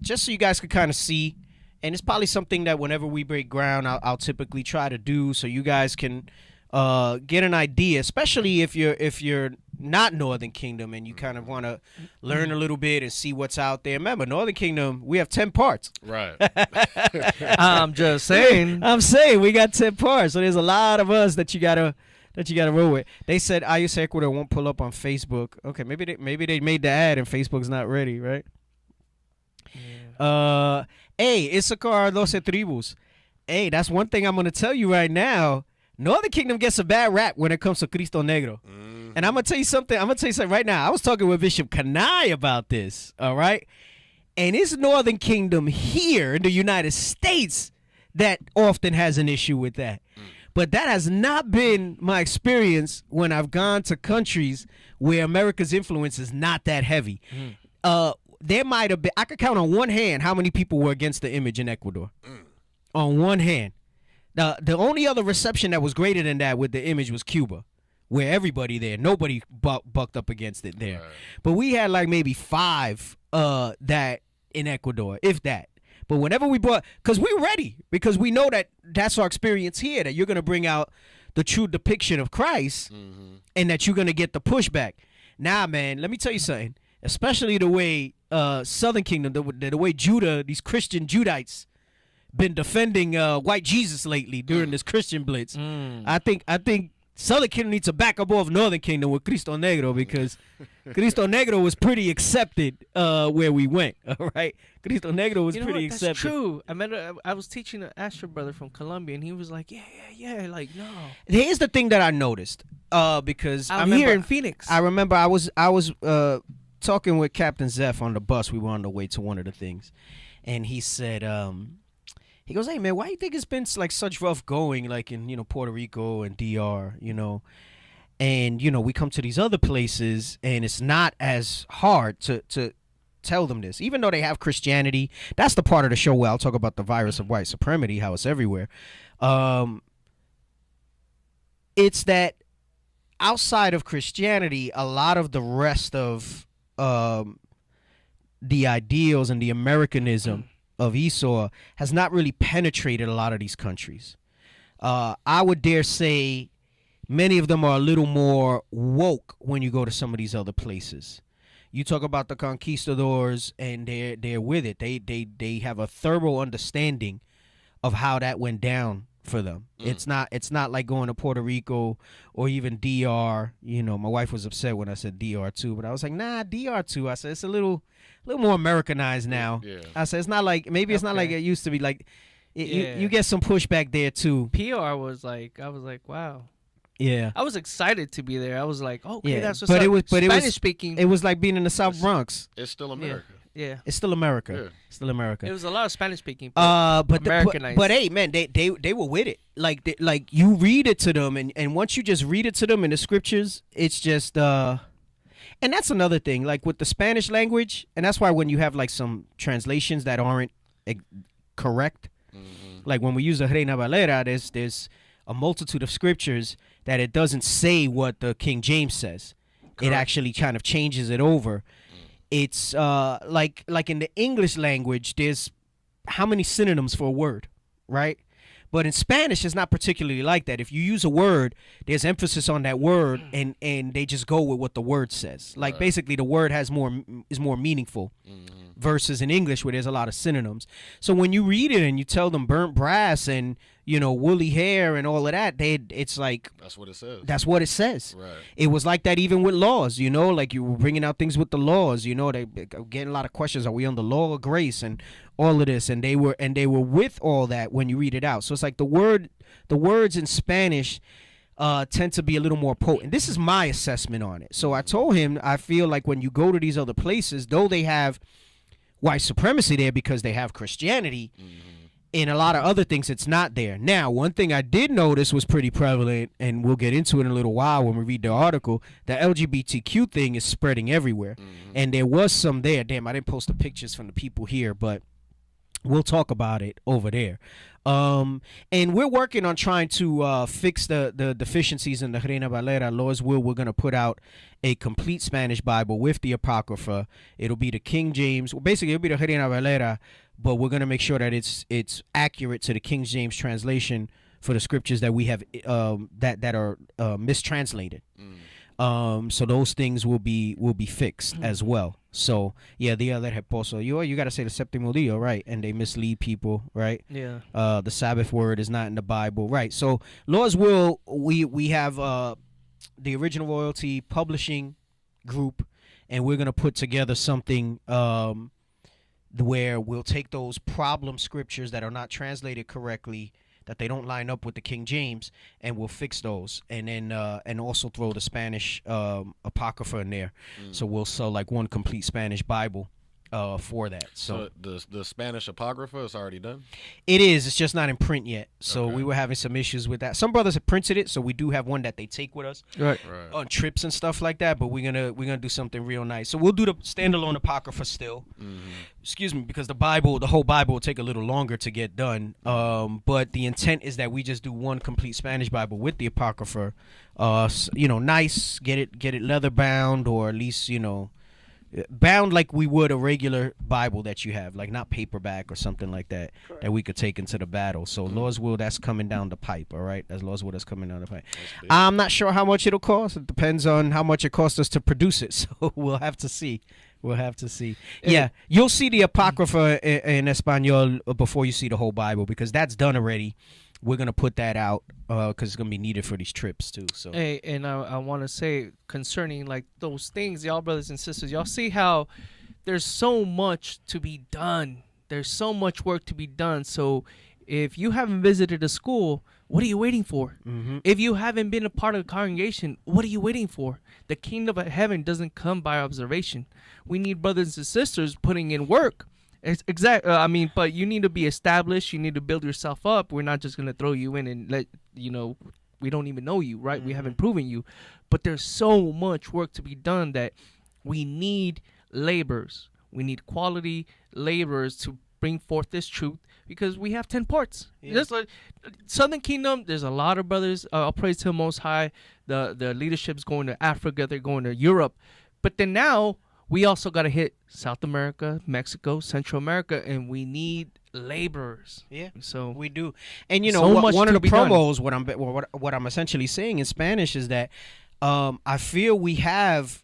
[SPEAKER 10] Just so you guys could kind of see. And it's probably something that whenever we break ground, I'll typically try to do so you guys can get an idea, especially if you're not Northern Kingdom and you kind of want to learn a little bit and see what's out there. Remember, Northern Kingdom, we have 10 parts.
[SPEAKER 4] Right.
[SPEAKER 11] I'm just saying.
[SPEAKER 10] I'm saying we got 10 parts, so there's a lot of us that you gotta roll with. They said IUS Ecuador won't pull up on Facebook. Okay, maybe they made the ad and Facebook's not ready, right? Yeah. Hey, Issachar 12 Tribus. Hey, that's one thing I'm gonna tell you right now. Northern Kingdom gets a bad rap when it comes to Cristo Negro. And I'm gonna tell you something right now. I was talking with Bishop Kanai about this, all right? And it's Northern Kingdom here in the United States that often has an issue with that. But that has not been my experience when I've gone to countries where America's influence is not that heavy. There might have been, I could count on one hand how many people were against the image in Ecuador. On one hand. The only other reception that was greater than that with the image was Cuba, where everybody there, nobody bucked up against it there. Right. But we had like maybe 5 that in Ecuador, if that. But whenever we brought, because we're ready, because we know that that's our experience here, that you're going to bring out the true depiction of Christ and that you're going to get the pushback. Nah, man, let me tell you something, especially the way Southern Kingdom, the way Judah, these Christian Judites, been defending white Jesus lately during this Christian blitz. I think Southern Kingdom needs to back up off Northern Kingdom with Cristo Negro, because Cristo Negro was pretty accepted where we went. All right, Cristo Negro was pretty accepted.
[SPEAKER 11] That's true. I was teaching an Astro brother from Colombia, and he was like, yeah, like no.
[SPEAKER 10] Here's the thing that I noticed, because
[SPEAKER 11] I'm here in Phoenix.
[SPEAKER 10] I remember I was talking with Captain Zeph on the bus. We were on the way to one of the things, and he said, he goes, hey, man, why do you think it's been like such rough going, like in, Puerto Rico and DR, And, we come to these other places and it's not as hard to tell them this, even though they have Christianity. That's the part of the show where I'll talk about the virus of white supremacy, how it's everywhere. It's that outside of Christianity, a lot of the rest of the ideals and the Americanism of Esau has not really penetrated a lot of these countries. I would dare say many of them are a little more woke when you go to some of these other places. You talk about the conquistadors and they're with it. They have a thorough understanding of how that went down for them. It's not like going to Puerto Rico or even DR. My wife was upset when I said DR too, but I was like, nah, DR too. I said it's a little more Americanized now. Yeah. I said it's not like it used to be. Like you get some pushback there too.
[SPEAKER 11] PR was like, I was like, wow.
[SPEAKER 10] Yeah,
[SPEAKER 11] I was excited to be there. I was like, okay, that's what's
[SPEAKER 10] but
[SPEAKER 11] up.
[SPEAKER 10] It was
[SPEAKER 11] Spanish speaking.
[SPEAKER 10] It was like being in the South Bronx.
[SPEAKER 4] It's still America.
[SPEAKER 11] Yeah,
[SPEAKER 10] it's still America.
[SPEAKER 4] Yeah.
[SPEAKER 10] Still America.
[SPEAKER 11] It was a lot of Spanish speaking.
[SPEAKER 10] But hey, man, they were with it. Like you read it to them, and once you just read it to them in the scriptures, it's just and that's another thing. Like with the Spanish language, and that's why when you have like some translations that aren't correct, like when we use the Reina Valera, there's a multitude of scriptures that it doesn't say what the King James says. Correct. It actually kind of changes it over. It's like in the English language, there's how many synonyms for a word, right? But in Spanish, it's not particularly like that. If you use a word, there's emphasis on that word, and they just go with what the word says. Like basically, the word is more meaningful, versus in English where there's a lot of synonyms. So when you read it and you tell them burnt brass and woolly hair and all of that, it's like
[SPEAKER 4] that's what it says.
[SPEAKER 10] That's what it says.
[SPEAKER 4] Right.
[SPEAKER 10] It was like that even with laws. Like you were bringing out things with the laws. They getting a lot of questions. Are we on the law of grace and all of this? And they were with all that when you read it out. So it's like the words in Spanish. tend to be a little more potent. This is my assessment on it. So I told him I feel like when you go to these other places, though they have white supremacy there because they have Christianity, and a lot of other things, it's not there. Now, one thing I did notice was pretty prevalent, and we'll get into it in a little while when we read the article, the LGBTQ thing is spreading everywhere. And there was some there. Damn, I didn't post the pictures from the people here, but we'll talk about it over there. And we're working on trying to fix the deficiencies in the Reina Valera. Lord's will, we're going to put out a complete Spanish Bible with the Apocrypha. It'll be the King James. Well, basically, it'll be the Reina Valera, but we're going to make sure that it's accurate to the King James translation for the scriptures that we have that are mistranslated. So those things will be fixed as well. So yeah, the other reposo, you got to say the séptimo día, right? And they mislead people, right?
[SPEAKER 11] Yeah.
[SPEAKER 10] The Sabbath word is not in the Bible, right? So Lord's will, we have the Original Royalty Publishing Group, and we're gonna put together something where we'll take those problem scriptures that are not translated correctly, that they don't line up with the King James, and we'll fix those, and then and also throw the Spanish Apocrypha in there. So we'll sell like one complete Spanish Bible for that. So
[SPEAKER 4] the Spanish Apocrypha is already done?
[SPEAKER 10] It is. It's just not in print yet. So
[SPEAKER 4] Okay.
[SPEAKER 10] we were having some issues with that. Some brothers have printed it, so we do have one that they take with us on trips and stuff like that. But we're gonna do something real nice. So we'll do the standalone Apocrypha still. Excuse me, because the whole Bible will take a little longer to get done. But the intent is that we just do one complete Spanish Bible with the Apocrypha. Nice, get it leather bound, or at least bound like we would a regular Bible that you have, like not paperback or something like that, that we could take into the battle. So Lord's will, that's coming down the pipe. All right, that's Lord's will, that's coming down the pipe. I'm not sure how much it'll cost. It depends on how much it costs us to produce it. So we'll have to see. Yeah, you'll see the Apocrypha in Espanol before you see the whole Bible, because that's done already. We're going to put that out because it's going to be needed for these trips too. So,
[SPEAKER 11] hey, and I want to say concerning like those things, y'all brothers and sisters, y'all see how there's so much to be done. There's so much work to be done. So if you haven't visited a school, what are you waiting for? If you haven't been a part of the congregation, what are you waiting for? The kingdom of heaven doesn't come by observation. We need brothers and sisters putting in work. Exactly. But you need to be established. You need to build yourself up. We're not just gonna throw you in and let we don't even know you, right? We haven't proven you, but there's so much work to be done that we need laborers. We need quality laborers to bring forth this truth, because we have 10 parts. Just like Southern Kingdom, there's a lot of brothers. I'll praise to the Most High. The leadership's going to Africa. They're going to Europe, but then now we also got to hit South America, Mexico, Central America, and we need laborers.
[SPEAKER 10] Yeah,
[SPEAKER 11] so
[SPEAKER 10] we do. And one of the promos, what I'm essentially saying in Spanish is that I feel we have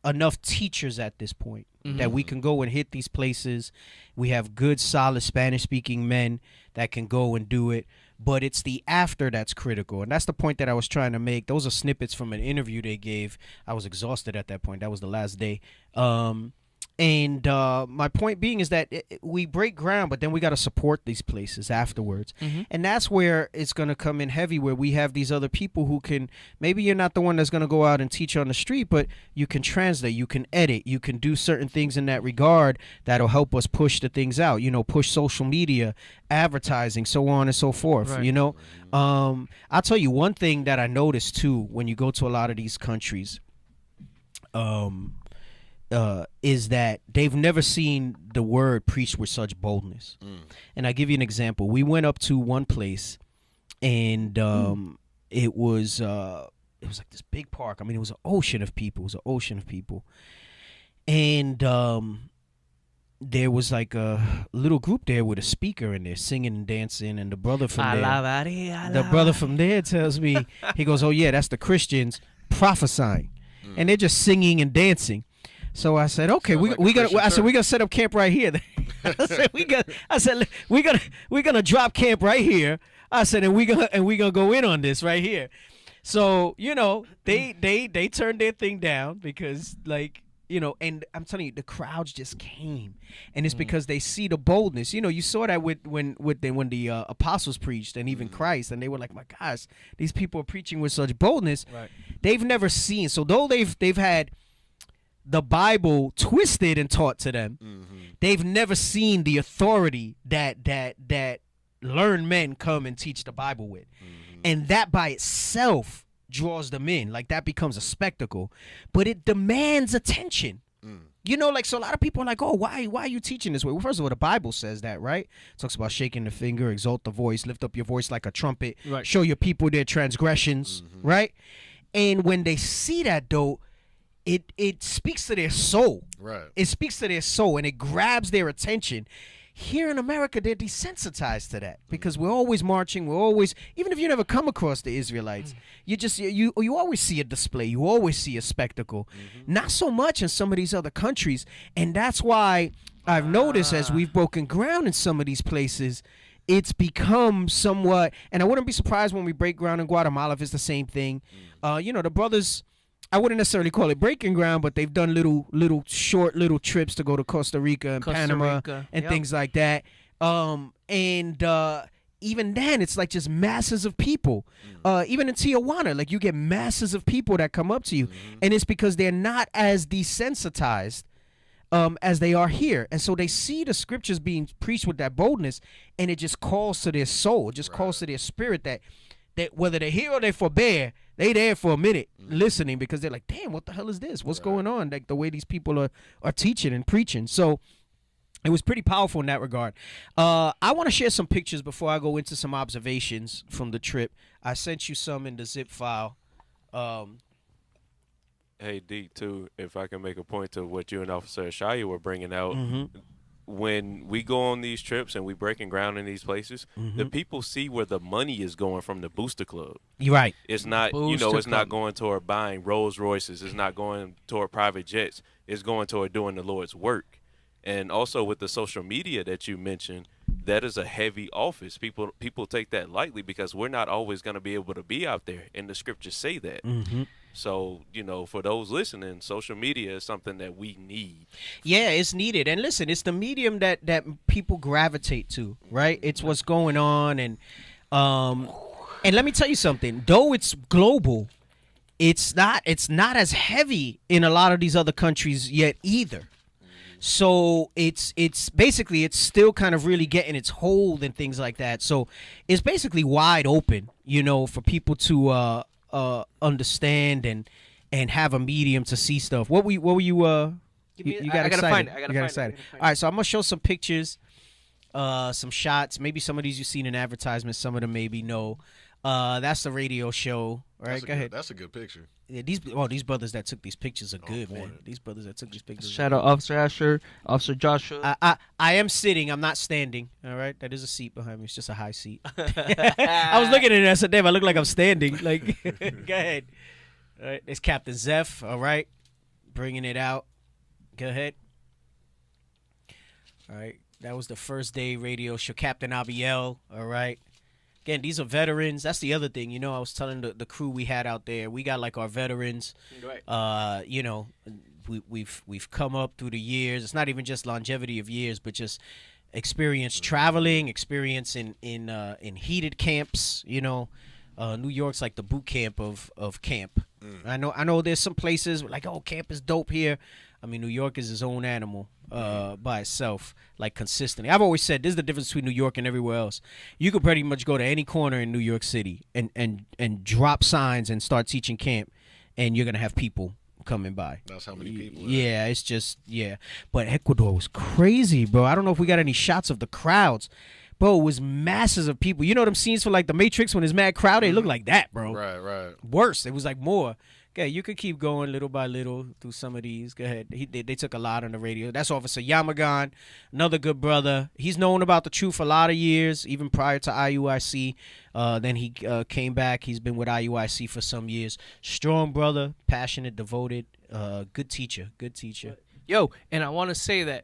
[SPEAKER 10] enough teachers at this point that we can go and hit these places. We have good, solid Spanish-speaking men that can go and do it. But it's the after that's critical. And that's the point that I was trying to make. Those are snippets from an interview they gave. I was exhausted at that point. That was the last day. And my point being is that we break ground, but then we got to support these places afterwards. And that's where it's going to come in heavy, where we have these other people who can, maybe you're not the one that's going to go out and teach on the street, but you can translate, you can edit, you can do certain things in that regard that'll help us push the things out, push social media, advertising, so on and so forth,
[SPEAKER 11] right.
[SPEAKER 10] I'll tell you one thing that I noticed too when you go to a lot of these countries, is that they've never seen the word preached with such boldness. And I give you an example. We went up to one place, and it was like this big park. I mean, it was an ocean of people. And there was like a little group there with a speaker in there singing and dancing, and the brother from there tells me, he goes, "Oh yeah, that's the Christians prophesying," and they're just singing and dancing. So I said, okay, we gotta set up camp right here. I said we're gonna drop camp right here. I said, and we gonna go in on this right here. So they turned their thing down because and I'm telling you, the crowds just came, and it's because they see the boldness. You saw that when the apostles preached, and even Christ, and they were like, my gosh, these people are preaching with such boldness.
[SPEAKER 11] Right.
[SPEAKER 10] They've never seen. So though they've had the Bible twisted and taught to them, they've never seen the authority that learned men come and teach the Bible with, and that by itself draws them in. Like, that becomes a spectacle, but it demands attention. So a lot of people are like, oh, why are you teaching this way? Well, first of all, the Bible says that, right? It talks about shaking the finger, exalt the voice, lift up your voice like a trumpet,
[SPEAKER 11] Right.
[SPEAKER 10] show your people their transgressions, right? And when they see that, though, it speaks to their soul.
[SPEAKER 4] Right.
[SPEAKER 10] It speaks to their soul, and it grabs their attention. Here in America, they're desensitized to that because we're always marching. We're always, even if you never come across the Israelites, you always see a display. You always see a spectacle. Not so much in some of these other countries, and that's why I've noticed as we've broken ground in some of these places, it's become somewhat. And I wouldn't be surprised when we break ground in Guatemala if it's the same thing. The brothers, I wouldn't necessarily call it breaking ground, but they've done short trips to go to Costa Rica and Panama and things like that. Even then, it's like just masses of people. Even in Tijuana, like, you get masses of people that come up to you, and it's because they're not as desensitized as they are here, and so they see the scriptures being preached with that boldness, and it just calls to their soul, it just calls to their spirit that whether they hear or they forbear, they there for a minute listening, because they're like, damn, what the hell is this? What's going on? Like, the way these people are teaching and preaching. So it was pretty powerful in that regard. I want to share some pictures before I go into some observations from the trip. I sent you some in the zip file.
[SPEAKER 12] Hey, D, too, if I can make a point to what you and Officer Shaya were bringing out, when we go on these trips and we breaking ground in these places, the people see where the money is going from the booster club.
[SPEAKER 10] You're right.
[SPEAKER 12] It's not, it's not going toward buying Rolls Royces. It's not going toward private jets. It's going toward doing the Lord's work. And also with the social media that you mentioned, that is a heavy office. People take that lightly because we're not always going to be able to be out there, and the scriptures say that. So, for those listening, social media is something that we need. Yeah,
[SPEAKER 10] it's needed. And listen, it's the medium that people gravitate to, right? It's what's going on. And let me tell you something. Though it's global, it's not as heavy in a lot of these other countries yet either. So it's basically, it's still kind of really getting its hold and things like that. So it's basically wide open, for people to understand and have a medium to see stuff. What were you
[SPEAKER 11] I gotta find it.
[SPEAKER 10] You got excited. All right, so I'm gonna show some pictures, some shots. Maybe some of these you've seen in advertisements. Some of them maybe no. That's the radio show. All right, go ahead.
[SPEAKER 4] That's a good picture.
[SPEAKER 10] Yeah, these brothers that took these pictures are good, man. These brothers that took these pictures.
[SPEAKER 11] Shout out Officer Asher, Officer Joshua.
[SPEAKER 10] I am sitting. I'm not standing. All right, that is a seat behind me. It's just a high seat. I was looking at it and I said, damn, I look like I'm standing. Like, go ahead. All right, it's Captain Zeph. All right, bringing it out. Go ahead. All right, that was the first day radio show. Captain Abiel. All right. Again, these are veterans. That's the other thing. I was telling the crew we had out there, we got like our veterans. Right. We've come up through the years. It's not even just longevity of years, but just experience traveling, experience in heated camps. New York's like the boot camp of camp. I know there's some places like, oh, camp is dope here. I mean, New York is its own animal by itself, like consistently. I've always said this is the difference between New York and everywhere else. You could pretty much go to any corner in New York City and drop signs and start teaching camp, and you're going to have people coming by.
[SPEAKER 4] That's how many people.
[SPEAKER 10] Yeah, it's just, yeah. But Ecuador was crazy, bro. I don't know if we got any shots of the crowds. Bro, it was masses of people. You know them scenes for like The Matrix when it's mad crowd? They look like that, bro.
[SPEAKER 4] Right.
[SPEAKER 10] Worse. It was like more. Okay, you could keep going little by little through some of these. Go ahead. They took a lot on the radio. That's Officer Yamagan, another good brother. He's known about the truth a lot of years, even prior to IUIC. Then he came back. He's been with IUIC for some years. Strong brother, passionate, devoted, good teacher.
[SPEAKER 11] Yo, and I want to say that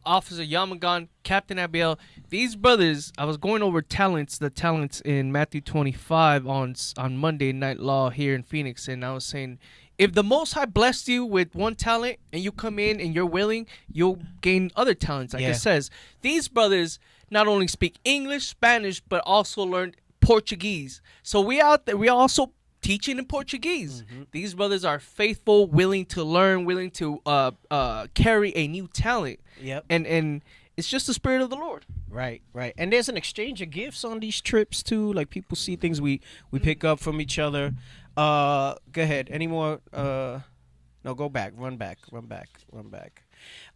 [SPEAKER 11] Officer Yamagan, Captain Abiel. These brothers, I was going over the talents in Matthew 25 on Monday Night Law here in Phoenix, and I was saying, if the Most High blessed you with one talent and you come in and you're willing, you'll gain other talents. Like it says, these brothers not only speak English, Spanish, but also learned Portuguese. So we also teaching in Portuguese. These brothers are faithful, willing to learn, willing to carry a new talent.
[SPEAKER 10] Yep.
[SPEAKER 11] And it's just the spirit of the Lord.
[SPEAKER 10] Right. And there's an exchange of gifts on these trips too. Like people see things we pick up from each other. Go ahead. Any more? No, go back. Run back.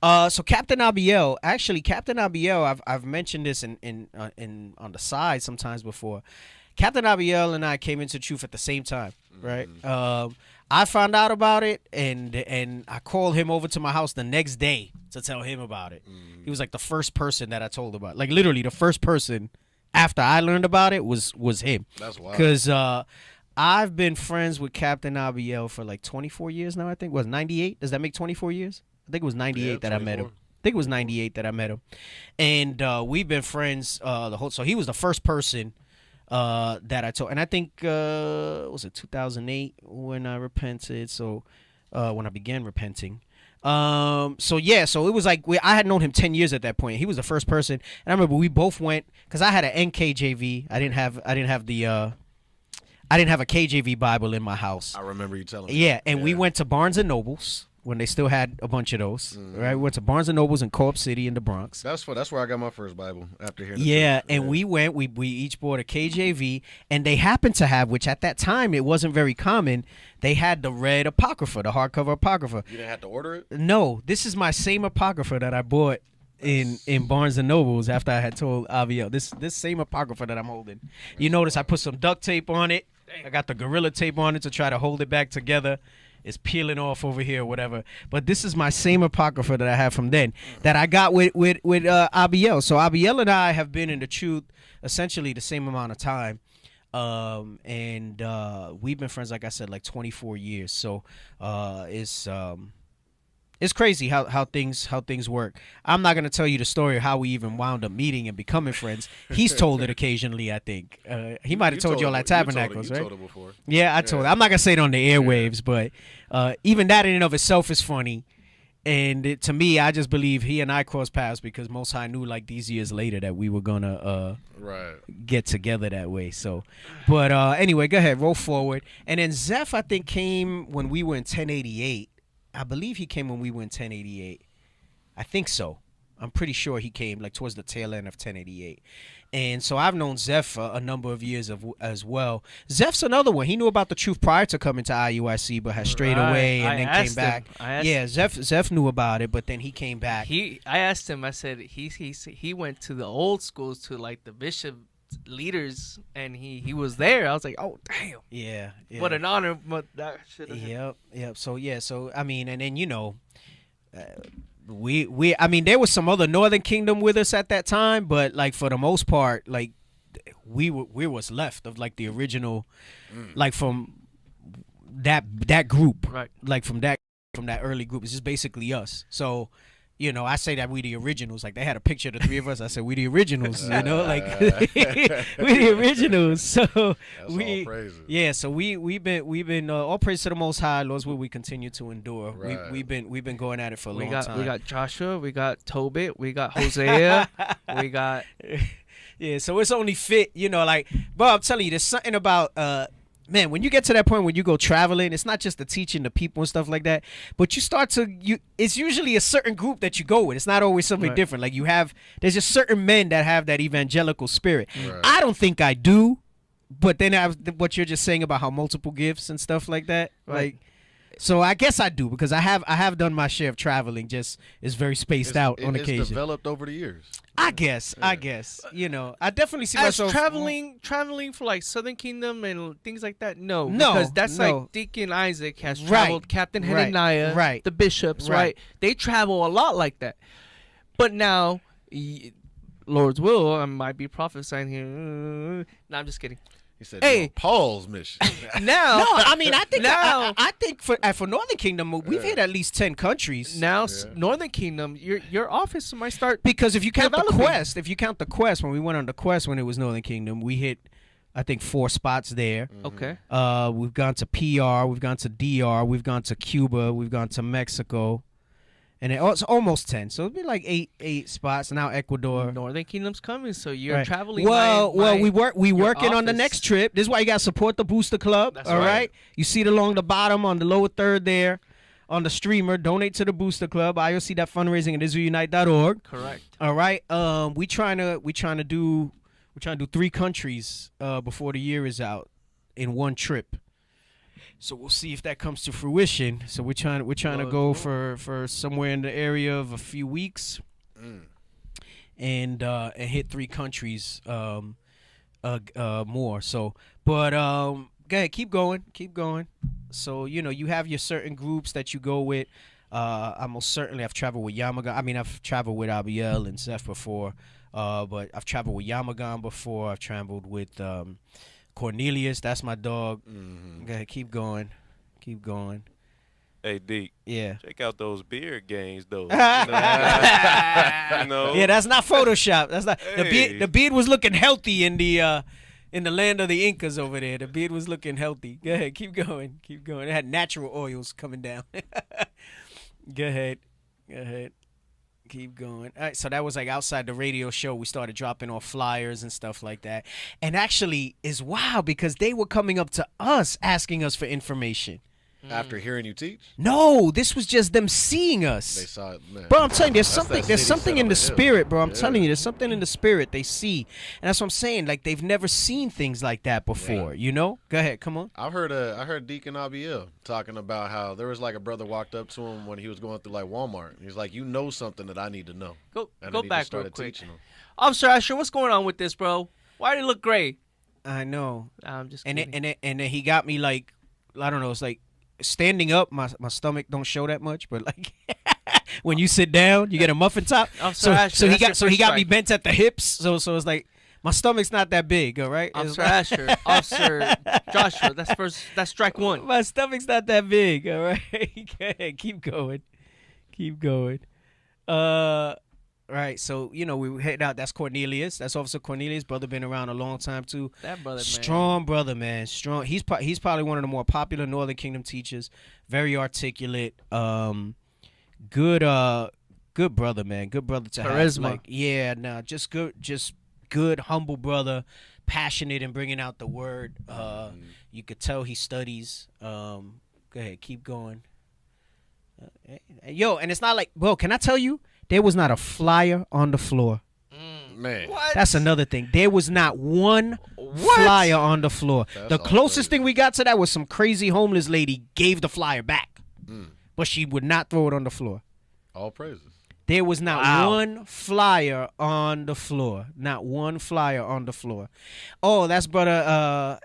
[SPEAKER 10] So Captain Abiel, I've mentioned this in on the side sometimes before. Captain Abiel and I came into truth at the same time, right? I found out about it, and I called him over to my house the next day to tell him about it. He was like the first person that I told about. Like literally the first person after I learned about it was him.
[SPEAKER 4] That's wild.
[SPEAKER 10] Because I've been friends with Captain Abiel for like 24 years now, I think. Was 98? Does that make 24 years? I think it was 98 that I met him. And we've been friends so he was the first person that I told, and I think was it 2008 when I repented. So when I began repenting. So it was like I had known him 10 years at that point. He was the first person, and I remember we both went because I had an NKJV. I didn't have a KJV Bible in my house.
[SPEAKER 4] I remember you telling me.
[SPEAKER 10] Yeah, and we went to Barnes and Nobles when they still had a bunch of those. Right, we went to Barnes and Nobles in Co-op City in the Bronx.
[SPEAKER 4] That's where I got my first Bible after hearing.
[SPEAKER 10] We went. We each bought a KJV, and they happened to have, which at that time it wasn't very common. They had the red Apocrypha, the hardcover Apocrypha.
[SPEAKER 4] You didn't have to order it?
[SPEAKER 10] No, this is my same Apocrypha that I bought in Barnes and Nobles after I had told Abiel. This same Apocrypha that I'm holding. You notice I put some duct tape on it. I got the Gorilla Tape on it to try to hold it back together. It's peeling off over here or whatever. But this is my same Apocrypha that I have from then that I got with Abiel. So Abiel and I have been in the truth essentially the same amount of time. And we've been friends, like I said, like 24 years. So it's crazy how things work. I'm not gonna tell you the story of how we even wound up meeting and becoming friends. He's told it occasionally, I think. He might have told you all at Tabernacles, right?
[SPEAKER 4] You told it before.
[SPEAKER 10] Yeah, I told it. I'm not gonna say it on the airwaves, but even that in and of itself is funny. And to me, I just believe he and I crossed paths because Most High knew like these years later that we were gonna get together that way. So, but anyway, go ahead, roll forward. And then Zeph, I think, came when we were in 1088. I believe he came when we were in 1088. I think so. I'm pretty sure he came like towards the tail end of 1088. And so I've known Zeph for a number of years as well. Zeph's another one. He knew about the truth prior to coming to IUIC, but had strayed away and then came back. Zeph knew about it, but then he came back.
[SPEAKER 11] I asked him. I said he went to the old schools, to like the bishop leaders, and he was there. I was like, oh damn.
[SPEAKER 10] Yeah.
[SPEAKER 11] What an honor. But that shit.
[SPEAKER 10] Yep. So I mean, and then I mean, there was some other Northern Kingdom with us at that time, but like for the most part, like we was left of like the original, like from that group,
[SPEAKER 11] right?
[SPEAKER 10] Like from that early group. It's just basically us. So, I say that we the originals. Like they had a picture of the three of us. I said we the originals. Like we the originals. So
[SPEAKER 4] that's all praises.
[SPEAKER 10] Yeah. So we've been all praise to the Most High. Lord's will we continue to endure.
[SPEAKER 4] Right.
[SPEAKER 10] We've been going at it for a long time.
[SPEAKER 11] We got Joshua. We got Tobit. We got Hosea. We got.
[SPEAKER 10] Yeah. So it's only fit. Like, bro, I'm telling you, there's something about man, when you get to that point when you go traveling, it's not just the teaching the people and stuff like that, but you start to it's usually a certain group that you go with. It's not always something different. Like there's just certain men that have that evangelical spirit.
[SPEAKER 4] Right.
[SPEAKER 10] I don't think I do, but then what you're just saying about how multiple gifts and stuff like that, like. So I guess I do because I have done my share of traveling. Just it's very spaced out on occasion.
[SPEAKER 4] It's developed over the years.
[SPEAKER 10] I guess. I definitely see myself
[SPEAKER 11] traveling for like Southern Kingdom and things like that. No, because that's like Deacon Isaac has traveled, Captain Hananiah, the bishops, right? They travel a lot like that. But now, Lord's will, I might be prophesying here. No, I'm just kidding.
[SPEAKER 4] He said,
[SPEAKER 11] Hey.
[SPEAKER 4] "No, Paul's mission."
[SPEAKER 11] Now,
[SPEAKER 10] No, I mean, I think
[SPEAKER 11] Now-
[SPEAKER 10] I think for Northern Kingdom, we've hit at least 10 countries.
[SPEAKER 11] now Northern Kingdom, your office might start
[SPEAKER 10] Because if you count
[SPEAKER 11] developing.
[SPEAKER 10] the quest, when we went on the quest when it was Northern Kingdom, we hit, I think, 4 spots there.
[SPEAKER 11] Okay.
[SPEAKER 10] We've gone to PR, we've gone to DR, we've gone to Cuba, we've gone to Mexico, and it's almost 10. So it'd be like eight spots. Now Ecuador.
[SPEAKER 11] Northern Kingdom's coming, so you're
[SPEAKER 10] Right.
[SPEAKER 11] traveling.
[SPEAKER 10] Well, we
[SPEAKER 11] your
[SPEAKER 10] working on the
[SPEAKER 11] office.
[SPEAKER 10] next trip. This is why you got to support the Booster Club.
[SPEAKER 11] That's
[SPEAKER 10] all
[SPEAKER 11] right.
[SPEAKER 10] right. You see it along the bottom on the lower third there, on the streamer. Donate to the Booster Club. I see that fundraising at IsraelUnite.org.
[SPEAKER 11] Correct.
[SPEAKER 10] All right. We trying to do 3 countries before the year is out in one trip. So we'll see if that comes to fruition. So we're trying to go for somewhere in the area of a few weeks, and hit 3 countries more. So, but go ahead, keep going. So you have your certain groups that you go with. I've traveled with Yamagan. I mean, I've traveled with Abiel and Seth before, but I've traveled with Yamagan before. I've traveled with Cornelius, that's my dog. Go ahead, keep going.
[SPEAKER 12] Hey, D.
[SPEAKER 10] Yeah.
[SPEAKER 12] Check out those beard gains, though. You know?
[SPEAKER 10] Yeah, that's not Photoshop. That's not
[SPEAKER 12] Hey.
[SPEAKER 10] the beard was looking healthy in the land of the Incas over there. The beard was looking healthy. Go ahead, keep going. It had natural oils coming down. Go ahead. Keep going. All right, so that was like outside the radio show. We started dropping off flyers and stuff like that. And actually, it's wild because they were coming up to us asking us for information.
[SPEAKER 4] After hearing you teach,
[SPEAKER 10] No, this was just them seeing us.
[SPEAKER 4] they saw it. Man.
[SPEAKER 10] Bro, I'm telling you,
[SPEAKER 4] That's that
[SPEAKER 10] there's
[SPEAKER 4] city
[SPEAKER 10] something
[SPEAKER 4] set
[SPEAKER 10] in
[SPEAKER 4] on
[SPEAKER 10] the
[SPEAKER 4] hill.
[SPEAKER 10] spirit, bro. I'm
[SPEAKER 4] Yeah.
[SPEAKER 10] telling you, there's something in the spirit they see. And that's what I'm saying. Like, they've never seen things like that before, you know? Go ahead, come on.
[SPEAKER 4] I heard Deacon Abiel talking about how there was like a brother walked up to him when he was going through like Walmart. He's like, "You know something that I need to know."
[SPEAKER 11] Go
[SPEAKER 4] And
[SPEAKER 11] go
[SPEAKER 4] then he
[SPEAKER 11] back
[SPEAKER 4] just
[SPEAKER 11] real
[SPEAKER 4] started
[SPEAKER 11] quick.
[SPEAKER 4] teaching him.
[SPEAKER 11] Officer Asher, what's going on with this, bro? Why do you look gray?
[SPEAKER 10] I know.
[SPEAKER 11] I'm just
[SPEAKER 10] And
[SPEAKER 11] kidding.
[SPEAKER 10] then he got me like, I don't know, it's like standing up, my stomach don't show that much, but like when you sit down, you get a muffin top.
[SPEAKER 11] Officer Asher,
[SPEAKER 10] he
[SPEAKER 11] that's your
[SPEAKER 10] got
[SPEAKER 11] first
[SPEAKER 10] me
[SPEAKER 11] strike.
[SPEAKER 10] bent at the hips. So it's like my stomach's not that big, all right? It's
[SPEAKER 11] Officer Asher, Officer Joshua, that's strike 1.
[SPEAKER 10] My stomach's not that big, all right? Go ahead, keep going. Right, so we head out. That's Cornelius. That's Officer Cornelius. Brother been around a long time too.
[SPEAKER 11] That brother, man.
[SPEAKER 10] Strong brother, man. Strong. He's probably one of the more popular Northern Kingdom teachers. Very articulate. Good brother, man. Good brother to have.
[SPEAKER 11] Charisma.
[SPEAKER 10] Like, yeah, nah, just good, humble brother. Passionate in bringing out the word. You could tell he studies. Go ahead, keep going. Yo, and it's not like, bro, can I tell you? There was not a flyer on the floor.
[SPEAKER 4] Man,
[SPEAKER 11] What?
[SPEAKER 10] That's another thing. There was not one flyer on the floor.
[SPEAKER 4] That's
[SPEAKER 10] The
[SPEAKER 4] all
[SPEAKER 10] closest
[SPEAKER 4] crazy.
[SPEAKER 10] thing we got to that was some crazy homeless lady gave the flyer back, but she would not throw it on the floor.
[SPEAKER 4] all praises.
[SPEAKER 10] There was not
[SPEAKER 11] Wow.
[SPEAKER 10] one flyer on the floor. Not one flyer on the floor. Oh, that's brother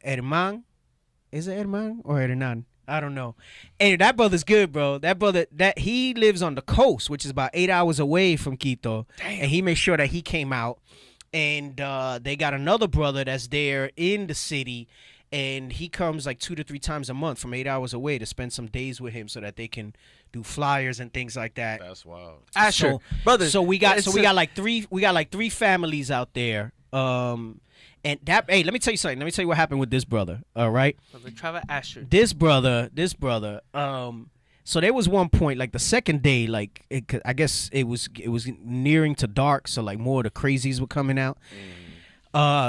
[SPEAKER 10] Herman. Is it Herman or Hernan? I don't know. And that brother's good, bro. That brother, he lives on the coast, which is about 8 hours away from Quito. Damn. And he made sure that he came out. And they got another brother that's there in the city, and he comes like 2 to 3 times a month from 8 hours away to spend some days with him so that they can do flyers and things like that.
[SPEAKER 4] That's wild.
[SPEAKER 11] Asher,
[SPEAKER 10] So,
[SPEAKER 11] brother.
[SPEAKER 10] So we got like three families out there. And that, hey, let me tell you something. Let me tell you what happened with this brother. All right.
[SPEAKER 11] Brother Trevor Asher.
[SPEAKER 10] This brother. So there was one point, like the second day, like I guess it was nearing to dark, so like more of the crazies were coming out.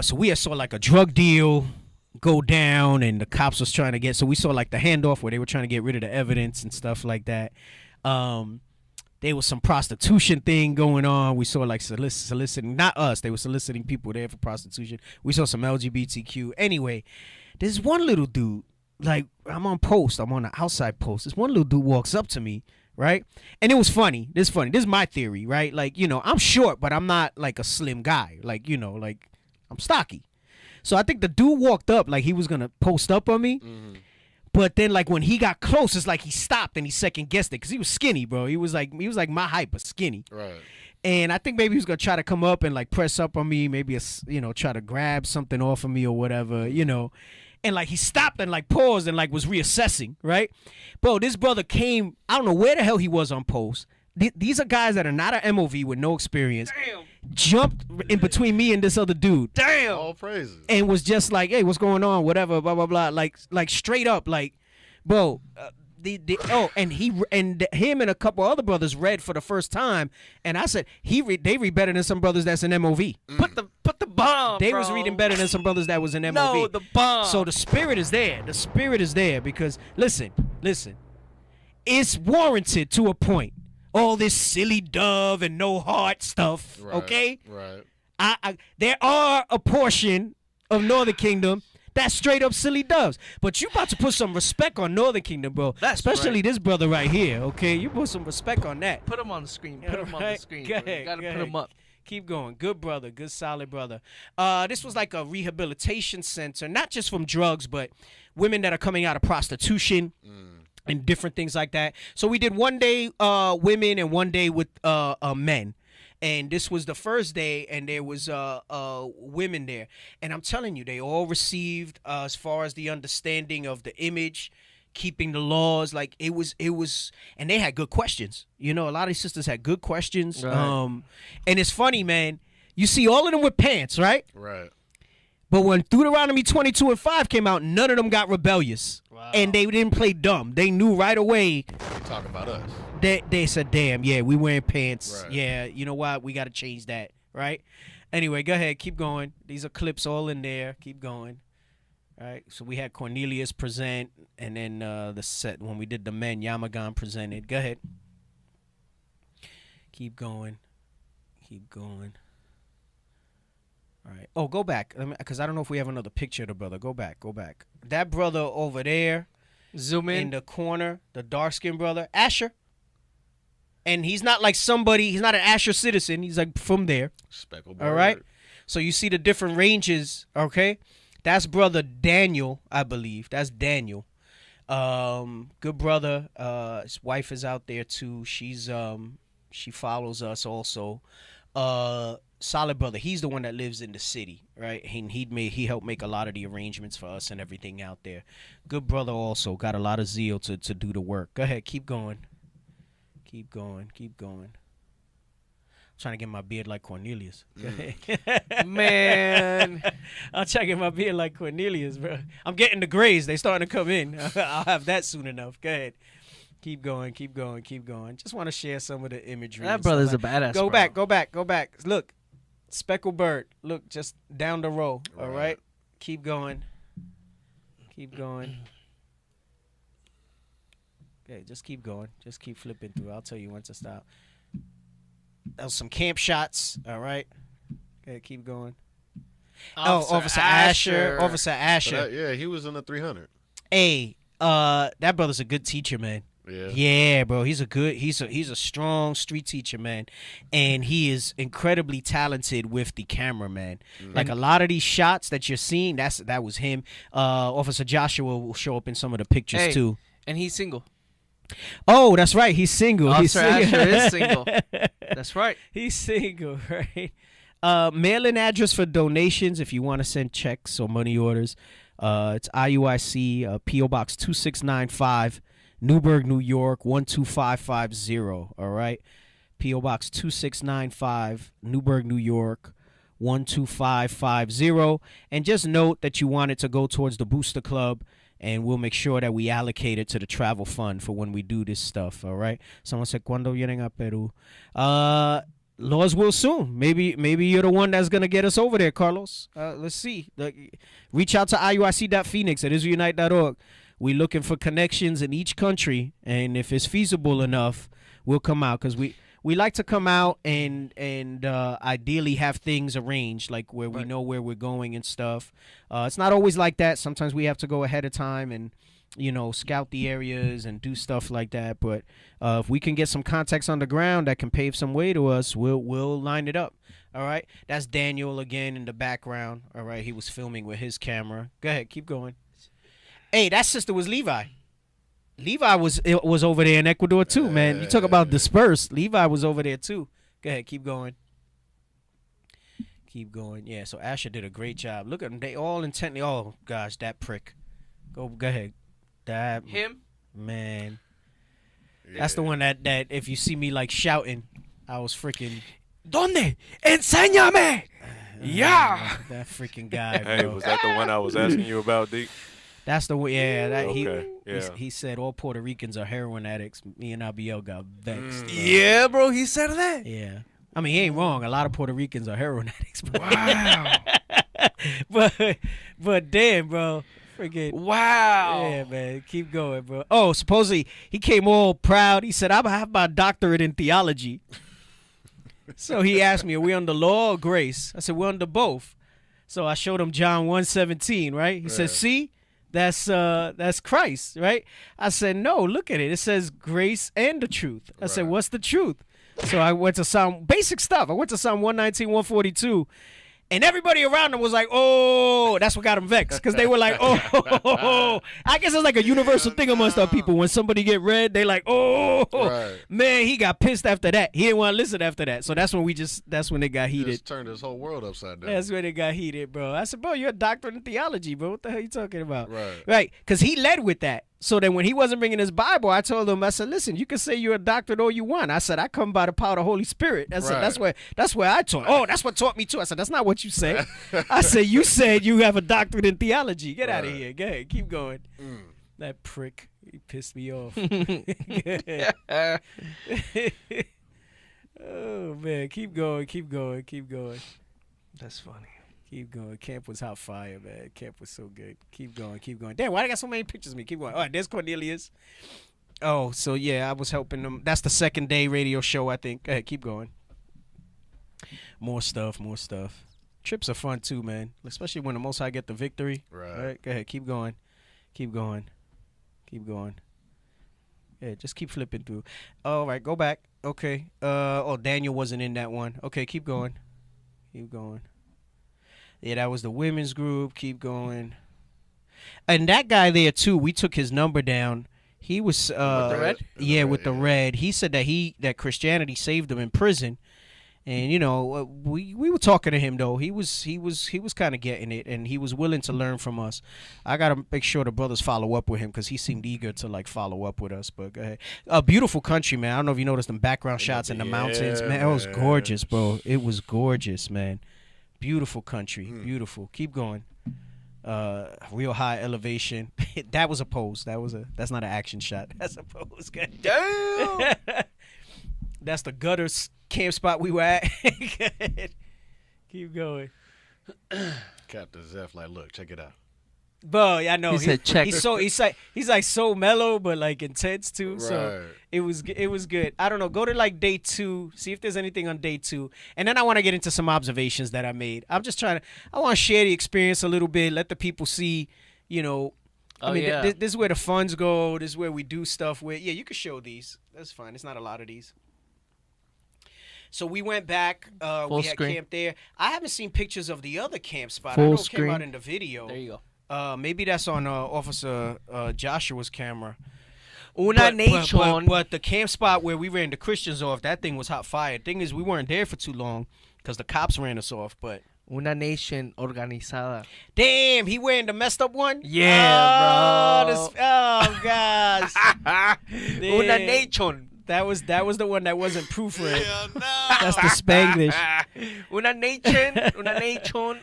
[SPEAKER 10] So we had saw like a drug deal go down, and the cops was trying to get. So we saw like the handoff where they were trying to get rid of the evidence and stuff like that. There was some prostitution thing going on. We saw like soliciting, not us. They were soliciting people there for prostitution. We saw some LGBTQ. Anyway, there's one little dude, like I'm on the outside post. This one little dude walks up to me, right? And it was funny. This is my theory, right? Like, I'm short, but I'm not like a slim guy. Like, like I'm stocky. So I think the dude walked up like he was going to post up on me. But then, like, when he got close, it's like he stopped and he second guessed it because he was skinny, bro. He was like my height, but skinny.
[SPEAKER 4] Right.
[SPEAKER 13] And I think maybe he was gonna try to come up and like press up on me, maybe try to grab something off of me or whatever, And like he stopped and like paused and like was reassessing, right? Bro, this brother came. I don't know where the hell he was on post. These are guys that are not an MOV with no experience.
[SPEAKER 11] Damn.
[SPEAKER 13] Jumped in between me and this other dude.
[SPEAKER 11] Damn.
[SPEAKER 4] All praises.
[SPEAKER 13] And was just like, hey, what's going on? Whatever, blah blah blah. Like straight up, like, bro. And him and a couple other brothers read for the first time, and I said they read better than some brothers that's an MOV.
[SPEAKER 11] Put the bomb.
[SPEAKER 13] They
[SPEAKER 11] bro.
[SPEAKER 13] was reading better than some brothers that was an MOV.
[SPEAKER 11] No, the bomb.
[SPEAKER 13] So the spirit is there. The spirit is there because listen, it's warranted to a point. All this silly dove and no heart stuff.
[SPEAKER 4] Right,
[SPEAKER 13] okay,
[SPEAKER 4] right.
[SPEAKER 13] There are a portion of Northern Kingdom that's straight up silly doves. But you about to put some respect on Northern Kingdom, bro.
[SPEAKER 11] That's
[SPEAKER 13] especially
[SPEAKER 11] right.
[SPEAKER 13] this brother right here. Okay, you put some respect on that.
[SPEAKER 11] Put him on the screen. Put him on the screen.
[SPEAKER 13] Go
[SPEAKER 11] bro.
[SPEAKER 13] ahead,
[SPEAKER 11] You gotta
[SPEAKER 13] go
[SPEAKER 11] put
[SPEAKER 13] ahead.
[SPEAKER 11] him up.
[SPEAKER 13] Keep going. Good brother. Good solid brother. This was like a rehabilitation center, not just from drugs, but women that are coming out of prostitution and different things like that. So we did one day women and one day with men. And this was the first day, and there was women there. And I'm telling you, they all received as far as the understanding of the image, keeping the laws. Like it was, and they had good questions. A lot of these sisters had good questions.
[SPEAKER 11] Right.
[SPEAKER 13] And it's funny, man. You see all of them with pants, right?
[SPEAKER 4] Right.
[SPEAKER 13] But when Deuteronomy 22:5 came out, none of them got rebellious.
[SPEAKER 11] Wow.
[SPEAKER 13] And they didn't play dumb. They knew right away.
[SPEAKER 4] You're talking about us.
[SPEAKER 13] They said, damn, yeah, we wearing pants.
[SPEAKER 4] Right.
[SPEAKER 13] Yeah, you know what? We got to change that, right? Anyway, go ahead. Keep going. These are clips all in there. Keep going. All right, so we had Cornelius present, and then the set when we did the men, Yamagan presented. Go ahead. Keep going. Keep going. All right. Oh, go back, because I don't know if we have another picture of the brother. Go back. Go back. That brother over there.
[SPEAKER 11] Zoom in
[SPEAKER 13] the corner, the dark-skinned brother, Asher. And he's not like somebody, he's not an Asher citizen. He's like from there.
[SPEAKER 4] Speckled
[SPEAKER 13] All right. So you see the different ranges, okay? That's brother Daniel, I believe. That's Daniel. Good brother. His wife is out there too. She's she follows us also. Solid brother. He's the one that lives in the city, right? He helped make a lot of the arrangements for us and everything out there. Good brother also. Got a lot of zeal to do the work. Go ahead, keep going. Keep going. Keep going. I'm trying to get my beard like Cornelius. Go ahead.
[SPEAKER 11] man.
[SPEAKER 13] I'm trying to get my beard like Cornelius, bro. I'm getting the grays. They starting to come in. I'll have that soon enough. Go ahead. Keep going, keep going, keep going. Just want to share some of the imagery.
[SPEAKER 11] That brother's a badass.
[SPEAKER 13] Go
[SPEAKER 11] bro.
[SPEAKER 13] back, go back, go back. Look, speckled bird. Look, just down the row. All right. Keep going. Keep going. Okay, just keep going. Just keep flipping through. I'll tell you when to stop. That was some camp shots. All right. Okay, keep going. Officer Asher. Officer Asher.
[SPEAKER 4] Yeah, he was in the 300.
[SPEAKER 13] Hey, that brother's a good teacher, man. Yeah, bro. He's a strong street teacher, man. And he is incredibly talented with the camera, man. Like a lot of these shots that you're seeing, that was him. Officer Joshua will show up in some of the pictures too.
[SPEAKER 11] And he's single.
[SPEAKER 13] Oh, that's right. He's single.
[SPEAKER 11] Officer Asher is single. That's right.
[SPEAKER 13] He's single, right? Mail-in address for donations if you want to send checks or money orders. It's IUIC, P.O. Box 2695, Newburgh, New York, 12550. All right? P.O. Box 2695, Newburgh, New York, 12550. And just note that you want it to go towards the Booster Club, and we'll make sure that we allocate it to the travel fund for when we do this stuff. All right? Someone said, ¿Cuándo vienen a Peru? Laws will soon. Maybe you're the one that's going to get us over there, Carlos. Let's see. Reach out to IUIC.Phoenix at IsraelUnite.org. We're looking for connections in each country, and if it's feasible enough, we'll come out, because we like to come out and ideally have things arranged, like where we know where we're going and stuff. It's not always like that. Sometimes we have to go ahead of time and scout the areas and do stuff like that. But if we can get some contacts on the ground that can pave some way to us, we'll line it up. All right. That's Daniel again in the background. All right. He was filming with his camera. Go ahead. Keep going. Hey, that sister was Levi. Levi was over there in Ecuador too, man. You talk about dispersed. Levi was over there too. Go ahead, keep going. Keep going. Yeah, so Asher did a great job. Look at them. They all intently. Oh, gosh, that prick. Go ahead. That.
[SPEAKER 11] Him?
[SPEAKER 13] Man. That's the one that if you see me like shouting, I was freaking.
[SPEAKER 11] ¿Dónde? Enséñame! Yeah!
[SPEAKER 13] That freaking guy, bro.
[SPEAKER 12] Hey, was that the one I was asking you about, D?
[SPEAKER 13] That's the one. Yeah,
[SPEAKER 12] Okay,
[SPEAKER 13] he said all Puerto Ricans are heroin addicts. Me and Abiel got vexed.
[SPEAKER 11] Yeah, bro, he said that.
[SPEAKER 13] Yeah. I mean, he ain't wrong. A lot of Puerto Ricans are heroin addicts. But
[SPEAKER 11] Wow.
[SPEAKER 13] but damn, bro. Freaking.
[SPEAKER 11] Wow.
[SPEAKER 13] Yeah, man. Keep going, bro. Oh, supposedly he came all proud. He said, I have my doctorate in theology. So he asked me, are we under law or grace? I said, we're under both. So I showed him John 1:17, right? He said, see, that's Christ, right? I said, no, look at it. It says grace and the truth. I said, what's the truth? So I went to basic stuff. I went to Psalm 119, 142. And everybody around him was like, oh, that's what got him vexed. Because they were like, oh. I guess it's like a universal thing amongst our people. When somebody get read, they like, oh.
[SPEAKER 4] Right.
[SPEAKER 13] Man, he got pissed after that. He didn't want to listen after that. So that's when they got
[SPEAKER 4] He
[SPEAKER 13] heated.
[SPEAKER 4] just turned his whole world upside down.
[SPEAKER 13] That's when it got heated, bro. I said, bro, you're a doctorate in theology, bro. What the hell are you talking about?
[SPEAKER 4] Right.
[SPEAKER 13] Right. Because he led with that. So then when he wasn't bringing his Bible, I told him, I said, listen, you can say you're a doctorate all you want. I said, I come by the power of the Holy Spirit. I said, that's where I taught. Oh, that's what taught me too. I said, that's not what you said. I said, you said you have a doctorate in theology. Get out of here. Go ahead. Keep going. That prick. He pissed me off. Oh, man. Keep going.
[SPEAKER 11] That's funny.
[SPEAKER 13] Keep going. Camp was hot fire, man. Camp was so good. Keep going. Damn, why I got so many pictures of me? Keep going. All right, there's Cornelius. Oh, so yeah, I was helping them. That's the second day radio show, I think. Go ahead, keep going. More stuff. Trips are fun too, man. Especially when the Most High get the victory.
[SPEAKER 4] Right.
[SPEAKER 13] All right, go ahead, keep going. Yeah, just keep flipping through. All right, go back. Okay. Daniel wasn't in that one. Okay, keep going. Yeah, that was the women's group. Keep going. And that guy there too, we took his number down. He was
[SPEAKER 11] with the red?
[SPEAKER 13] Yeah, with the red. He said that Christianity saved him in prison. And we were talking to him though. He was kind of getting it, and he was willing to learn from us. I gotta make sure the brothers follow up with him because he seemed eager to like follow up with us. But go ahead. A beautiful country, man. I don't know if you noticed them background shots in the mountains, man. It was gorgeous, bro. It was gorgeous, man. Beautiful country, beautiful. Keep going. Real high elevation. That was a pose. That's not an action shot. That's a pose.
[SPEAKER 11] Damn.
[SPEAKER 13] That's the gutter camp spot we were at. Keep going.
[SPEAKER 4] Captain Zeph, like, look, check it out.
[SPEAKER 13] Bro, I know.
[SPEAKER 11] He said check.
[SPEAKER 13] He's like so mellow but like intense too.
[SPEAKER 4] Right.
[SPEAKER 13] So it was good. I don't know. Go to like day 2. See if there's anything on day 2, and then I want to get into some observations that I made. I want to share the experience a little bit. Let the people see. This is where the funds go. This is where we do stuff with. Yeah, you can show these. That's fine. It's not a lot of these. So we went back. We had camp there. I haven't seen pictures of the other camp spot. I know it came out in the video.
[SPEAKER 11] There you go.
[SPEAKER 13] Maybe that's on Officer Joshua's camera.
[SPEAKER 11] Una nation.
[SPEAKER 13] But the camp spot where we ran the Christians off, that thing was hot fire. Thing is, we weren't there for too long because the cops ran us off. But
[SPEAKER 11] Una nation organizada.
[SPEAKER 13] Damn, he wearing the messed up one?
[SPEAKER 11] Yeah, bro.
[SPEAKER 13] Oh, gosh.
[SPEAKER 11] Una nation.
[SPEAKER 13] That was the one that wasn't proofread. That's the Spanglish.
[SPEAKER 11] Una nation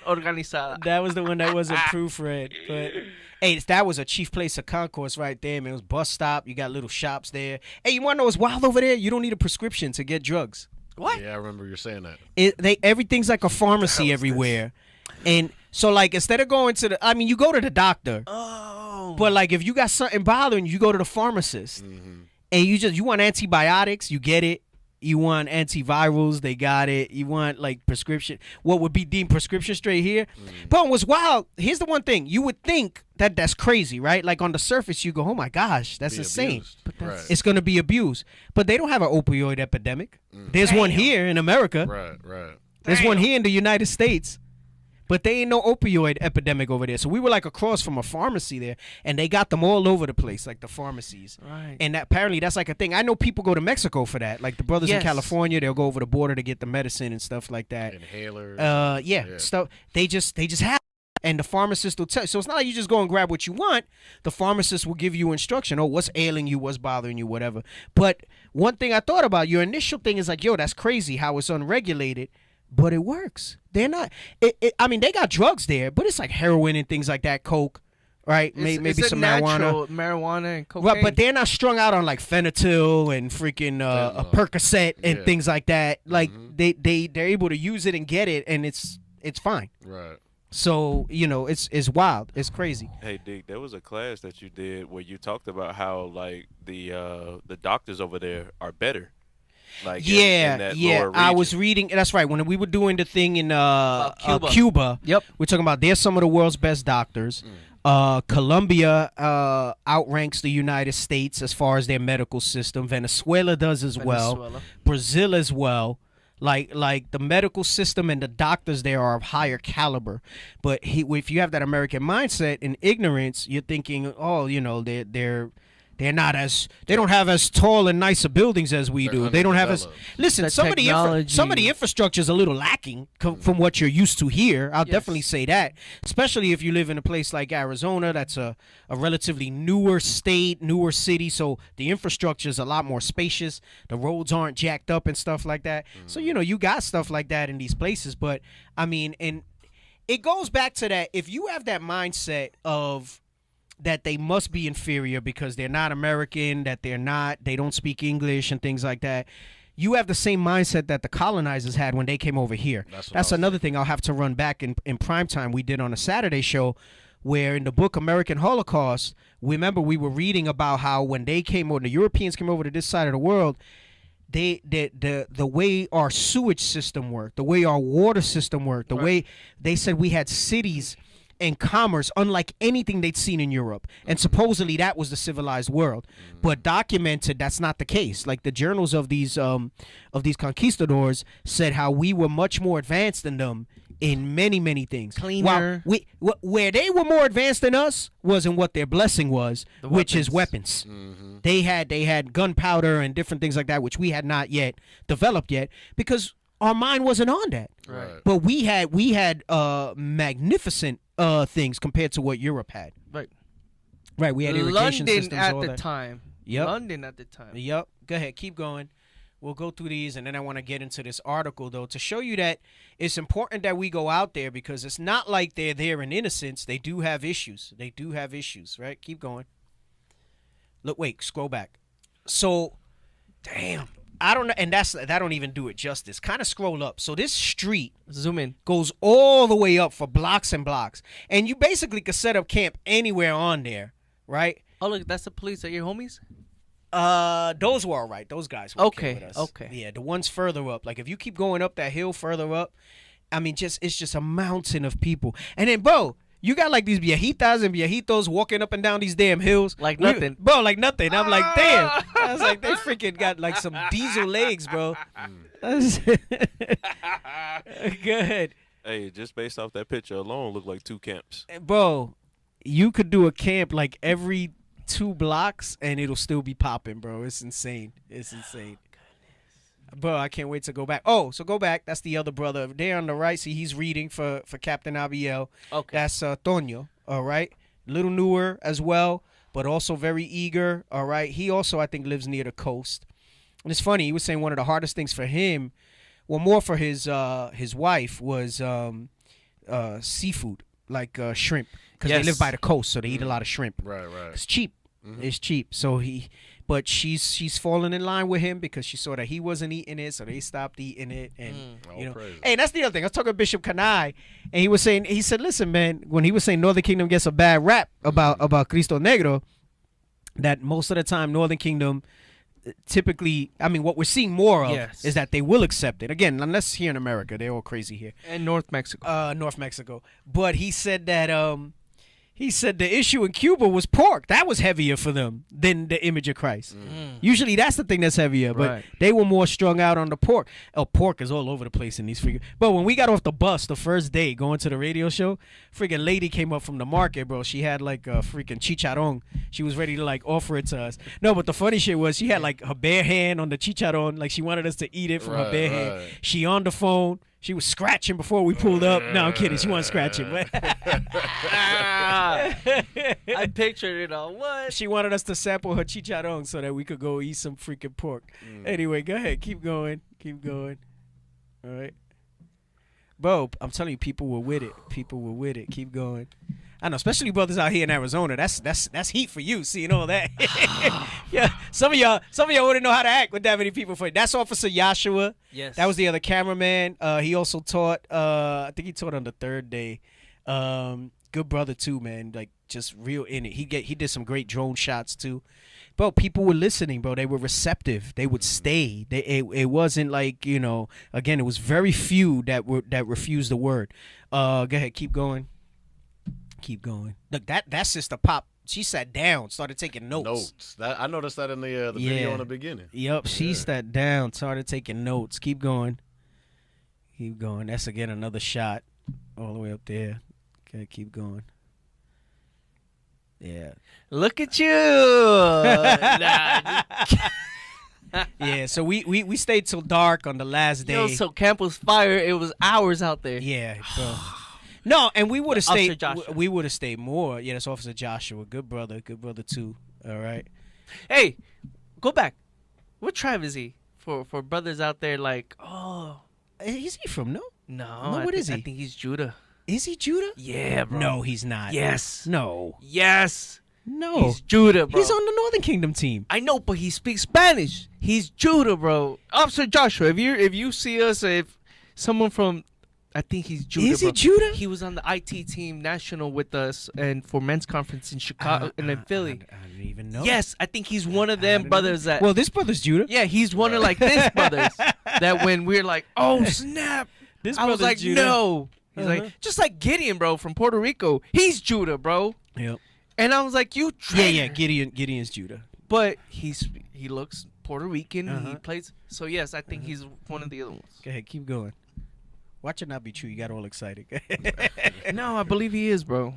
[SPEAKER 11] organizada.
[SPEAKER 13] That was the one that wasn't proofread. But hey, that was a chief place of concourse right there, man. It was bus stop. You got little shops there. Hey, you want to know what's wild over there? You don't need a prescription to get drugs.
[SPEAKER 11] What?
[SPEAKER 4] Yeah, I remember you saying that.
[SPEAKER 13] Everything's like a pharmacy everywhere. And so like instead of going to you go to the doctor.
[SPEAKER 11] Oh.
[SPEAKER 13] But like if you got something bothering you, go to the pharmacist.
[SPEAKER 4] Mm-hmm.
[SPEAKER 13] And you want antibiotics, you get it. You want antivirals, they got it. You want like prescription, what would be deemed prescription straight here. But what's wild, here's the one thing. You would think that's crazy, right? Like on the surface, you go, oh my gosh, that's insane.
[SPEAKER 4] But
[SPEAKER 13] it's going to be abused. But they don't have an opioid epidemic. There's one here in America.
[SPEAKER 4] Right.
[SPEAKER 13] There's one here in the United States. But they ain't no opioid epidemic over there. So we were like across from a pharmacy there, and they got them all over the place, like the pharmacies.
[SPEAKER 11] Right.
[SPEAKER 13] And apparently that's like a thing. I know people go to Mexico for that. Like the brothers in California, they'll go over the border to get the medicine and stuff like that.
[SPEAKER 4] Inhalers.
[SPEAKER 13] Yeah, stuff. They just have. And the pharmacist will tell you. So it's not like you just go and grab what you want. The pharmacist will give you instruction. Oh, what's ailing you? What's bothering you? Whatever. But one thing I thought about, your initial thing is like, yo, that's crazy how it's unregulated. But it works. They're not. I mean, they got drugs there, but it's like heroin and things like that, coke, right? Maybe some
[SPEAKER 11] marijuana and cocaine.
[SPEAKER 13] Right, but they're not strung out on like phenanyl and freaking a Percocet and things like that. Like they're able to use it and get it, and it's fine.
[SPEAKER 4] Right.
[SPEAKER 13] So it's wild. It's crazy.
[SPEAKER 12] Hey, Dick, there was a class that you did where you talked about how like the doctors over there are better. Like in that lower
[SPEAKER 13] I
[SPEAKER 12] region.
[SPEAKER 13] was reading. That's right. When we were doing the thing in
[SPEAKER 11] Cuba.
[SPEAKER 13] Cuba,
[SPEAKER 11] Yep.
[SPEAKER 13] we're talking about they're some of the world's best doctors. Colombia outranks the United States as far as their medical system. Venezuela does as well. Brazil as well. Like the medical system and the doctors there are of higher caliber. But if you have that American mindset and ignorance, you're thinking, oh, they're not as, they don't have as tall and nicer buildings as we do. They don't have as, listen,
[SPEAKER 11] The
[SPEAKER 13] some of the infrastructure is a little lacking from what you're used to here. I'll definitely say that, especially if you live in a place like Arizona. That's a relatively newer state, newer city, so the infrastructure is a lot more spacious. The roads aren't jacked up and stuff like that. So you got stuff like that in these places. But I mean, and it goes back to that, if you have that mindset of that they must be inferior because they're not American, that they don't speak English and things like that, you have the same mindset that the colonizers had when they came over here. That's another thing I'll have to run back in prime time. We did on a Saturday show where in the book American Holocaust, remember we were reading about how when the Europeans came over to this side of the world, the way our sewage system worked, the way our water system worked, the way they said we had cities and commerce unlike anything they'd seen in Europe, and supposedly that was the civilized world. But documented, that's not the case. Like the journals of these conquistadors said how we were much more advanced than them in many things.
[SPEAKER 11] Cleaner.
[SPEAKER 13] Where they were more advanced than us was in what their blessing was, which is weapons. They had gunpowder and different things like that, which we had not yet developed yet because our mind wasn't on that.
[SPEAKER 11] Right.
[SPEAKER 13] But we had magnificent things compared to what Europe had. Right. We had irrigation systems.
[SPEAKER 11] London at the time.
[SPEAKER 13] Yep.
[SPEAKER 11] London at the time.
[SPEAKER 13] Yep. Go ahead. Keep going. We'll go through these, and then I want to get into this article, though, to show you that it's important that we go out there because it's not like they're there in innocence. They do have issues. Right? Keep going. Look, wait, scroll back. So, damn. I don't know, and that don't even do it justice. Kind of scroll up. So this street,
[SPEAKER 11] zoom in,
[SPEAKER 13] goes all the way up for blocks and blocks, and you basically could set up camp anywhere on there, right?
[SPEAKER 11] Oh look, that's the police. Are your homies?
[SPEAKER 13] Those were all right. Those guys were okay with us.
[SPEAKER 11] Okay.
[SPEAKER 13] Yeah, the ones further up. Like if you keep going up that hill further up, I mean, it's just a mountain of people, and then bro. You got like these viejitas and viejitos walking up and down these damn hills.
[SPEAKER 11] Like nothing.
[SPEAKER 13] Bro, like nothing. I'm like, damn. I was like, they freaking got like some diesel legs, bro. Good.
[SPEAKER 12] Hey, just based off that picture alone, look like 2 camps.
[SPEAKER 13] Bro, you could do a camp like every 2 blocks and it'll still be popping, bro. It's insane. Bro, I can't wait to go back. Oh, so go back. That's the other brother. There on the right, see, he's reading for Captain Abiel.
[SPEAKER 11] Okay.
[SPEAKER 13] That's Toño, all right? A little newer as well, but also very eager, all right? He also, I think, lives near the coast. And it's funny, he was saying one of the hardest things for him, well, more for his wife, was seafood, like shrimp. Because they live by the coast, so they eat a lot of shrimp.
[SPEAKER 4] Right.
[SPEAKER 13] It's cheap. It's cheap. So but she's falling in line with him because she saw that he wasn't eating it, so they stopped eating it. And
[SPEAKER 4] crazy.
[SPEAKER 13] Hey, that's the other thing. I was talking to Bishop Kanai, and he said, listen, man, when he was saying Northern Kingdom gets a bad rap about Cristo Negro, that most of the time Northern Kingdom typically, I mean, what we're seeing more of is that they will accept it. Again, unless here in America, they're all crazy here.
[SPEAKER 11] And North Mexico.
[SPEAKER 13] North Mexico. But he said that He said the issue in Cuba was pork. That was heavier for them than the image of Christ. Usually that's the thing that's heavier, but
[SPEAKER 11] Right.
[SPEAKER 13] they were more strung out on the pork. Oh, pork is all over the place in these freaking. But when we got off the bus the first day going to the radio show, freaking lady came up from the market, bro. She had like a freaking chicharron. She was ready to like offer it to us. No, but the funny shit was she had like her bare hand on the chicharron, like she wanted us to eat it from her bare hand. She on the phone. She was scratching before we pulled up. No, I'm kidding. She wasn't scratching, but
[SPEAKER 11] I pictured it all. What?
[SPEAKER 13] she wanted us to sample her chicharron so that we could go eat some freaking pork. Anyway, go ahead. Keep going. Keep going. All right. Bro, I'm telling you, people were with it. People were with it. Keep going. I know, especially brothers out here in Arizona. That's heat for you, seeing all that. Yeah, some of y'all wouldn't know how to act with that many people. For that's Officer Joshua.
[SPEAKER 11] Yes.
[SPEAKER 13] That was the other cameraman. He also taught. I think he taught on the third day. Good brother too, man. Like just real in it. He did some great drone shots too. Bro, people were listening, bro. They were receptive. They would stay. It wasn't like, you know. Again, it was very few that refused the word. Go ahead, keep going. Keep going. Look, that sister Pop, she sat down, started taking notes.
[SPEAKER 4] I noticed that in the video in the beginning.
[SPEAKER 13] Yep, she sat down, started taking notes. Keep going. Keep going. That's again another shot all the way up there. Okay, keep going. Yeah.
[SPEAKER 11] Look at you.
[SPEAKER 13] Yeah, so we stayed till dark on the last day.
[SPEAKER 11] Yo, so camp was fire. It was hours out there.
[SPEAKER 13] Yeah, bro. No, and we would have
[SPEAKER 11] Officer
[SPEAKER 13] stayed.
[SPEAKER 11] Joshua.
[SPEAKER 13] We would have stayed more. Yeah, that's Officer Joshua. Good brother too. All right.
[SPEAKER 11] Hey, go back. What tribe is he? For brothers out there, like, oh,
[SPEAKER 13] Is he from
[SPEAKER 11] no,
[SPEAKER 13] what is he?
[SPEAKER 11] I think he's Judah.
[SPEAKER 13] Is he Judah?
[SPEAKER 11] Yeah, bro.
[SPEAKER 13] No, he's not.
[SPEAKER 11] Yes.
[SPEAKER 13] No.
[SPEAKER 11] Yes.
[SPEAKER 13] No.
[SPEAKER 11] He's Judah, bro.
[SPEAKER 13] He's on the Northern Kingdom team.
[SPEAKER 11] I know, but he speaks Spanish. He's Judah, bro. Officer Joshua, if you see us, if someone from, I think he's Judah.
[SPEAKER 13] Is he
[SPEAKER 11] bro.
[SPEAKER 13] Judah?
[SPEAKER 11] He was on the IT team national with us and for men's conference in Chicago and in Philly.
[SPEAKER 13] I didn't even know.
[SPEAKER 11] Yes, I think he's one of them brothers that.
[SPEAKER 13] Well, this brother's Judah.
[SPEAKER 11] Yeah, he's one of like this brothers that when we're like, oh snap,
[SPEAKER 13] This
[SPEAKER 11] I was
[SPEAKER 13] brother's
[SPEAKER 11] like,
[SPEAKER 13] Judah.
[SPEAKER 11] no. He's like, just like Gideon, bro, from Puerto Rico. He's Judah, bro.
[SPEAKER 13] Yep.
[SPEAKER 11] And I was like, you
[SPEAKER 13] Yeah. Gideon's Judah.
[SPEAKER 11] But he looks Puerto Rican.
[SPEAKER 13] Uh-huh.
[SPEAKER 11] He plays. So yes, I think he's one of the other ones.
[SPEAKER 13] Go ahead, keep going. Watch it not be true. You got all excited.
[SPEAKER 11] No, I believe he is, bro.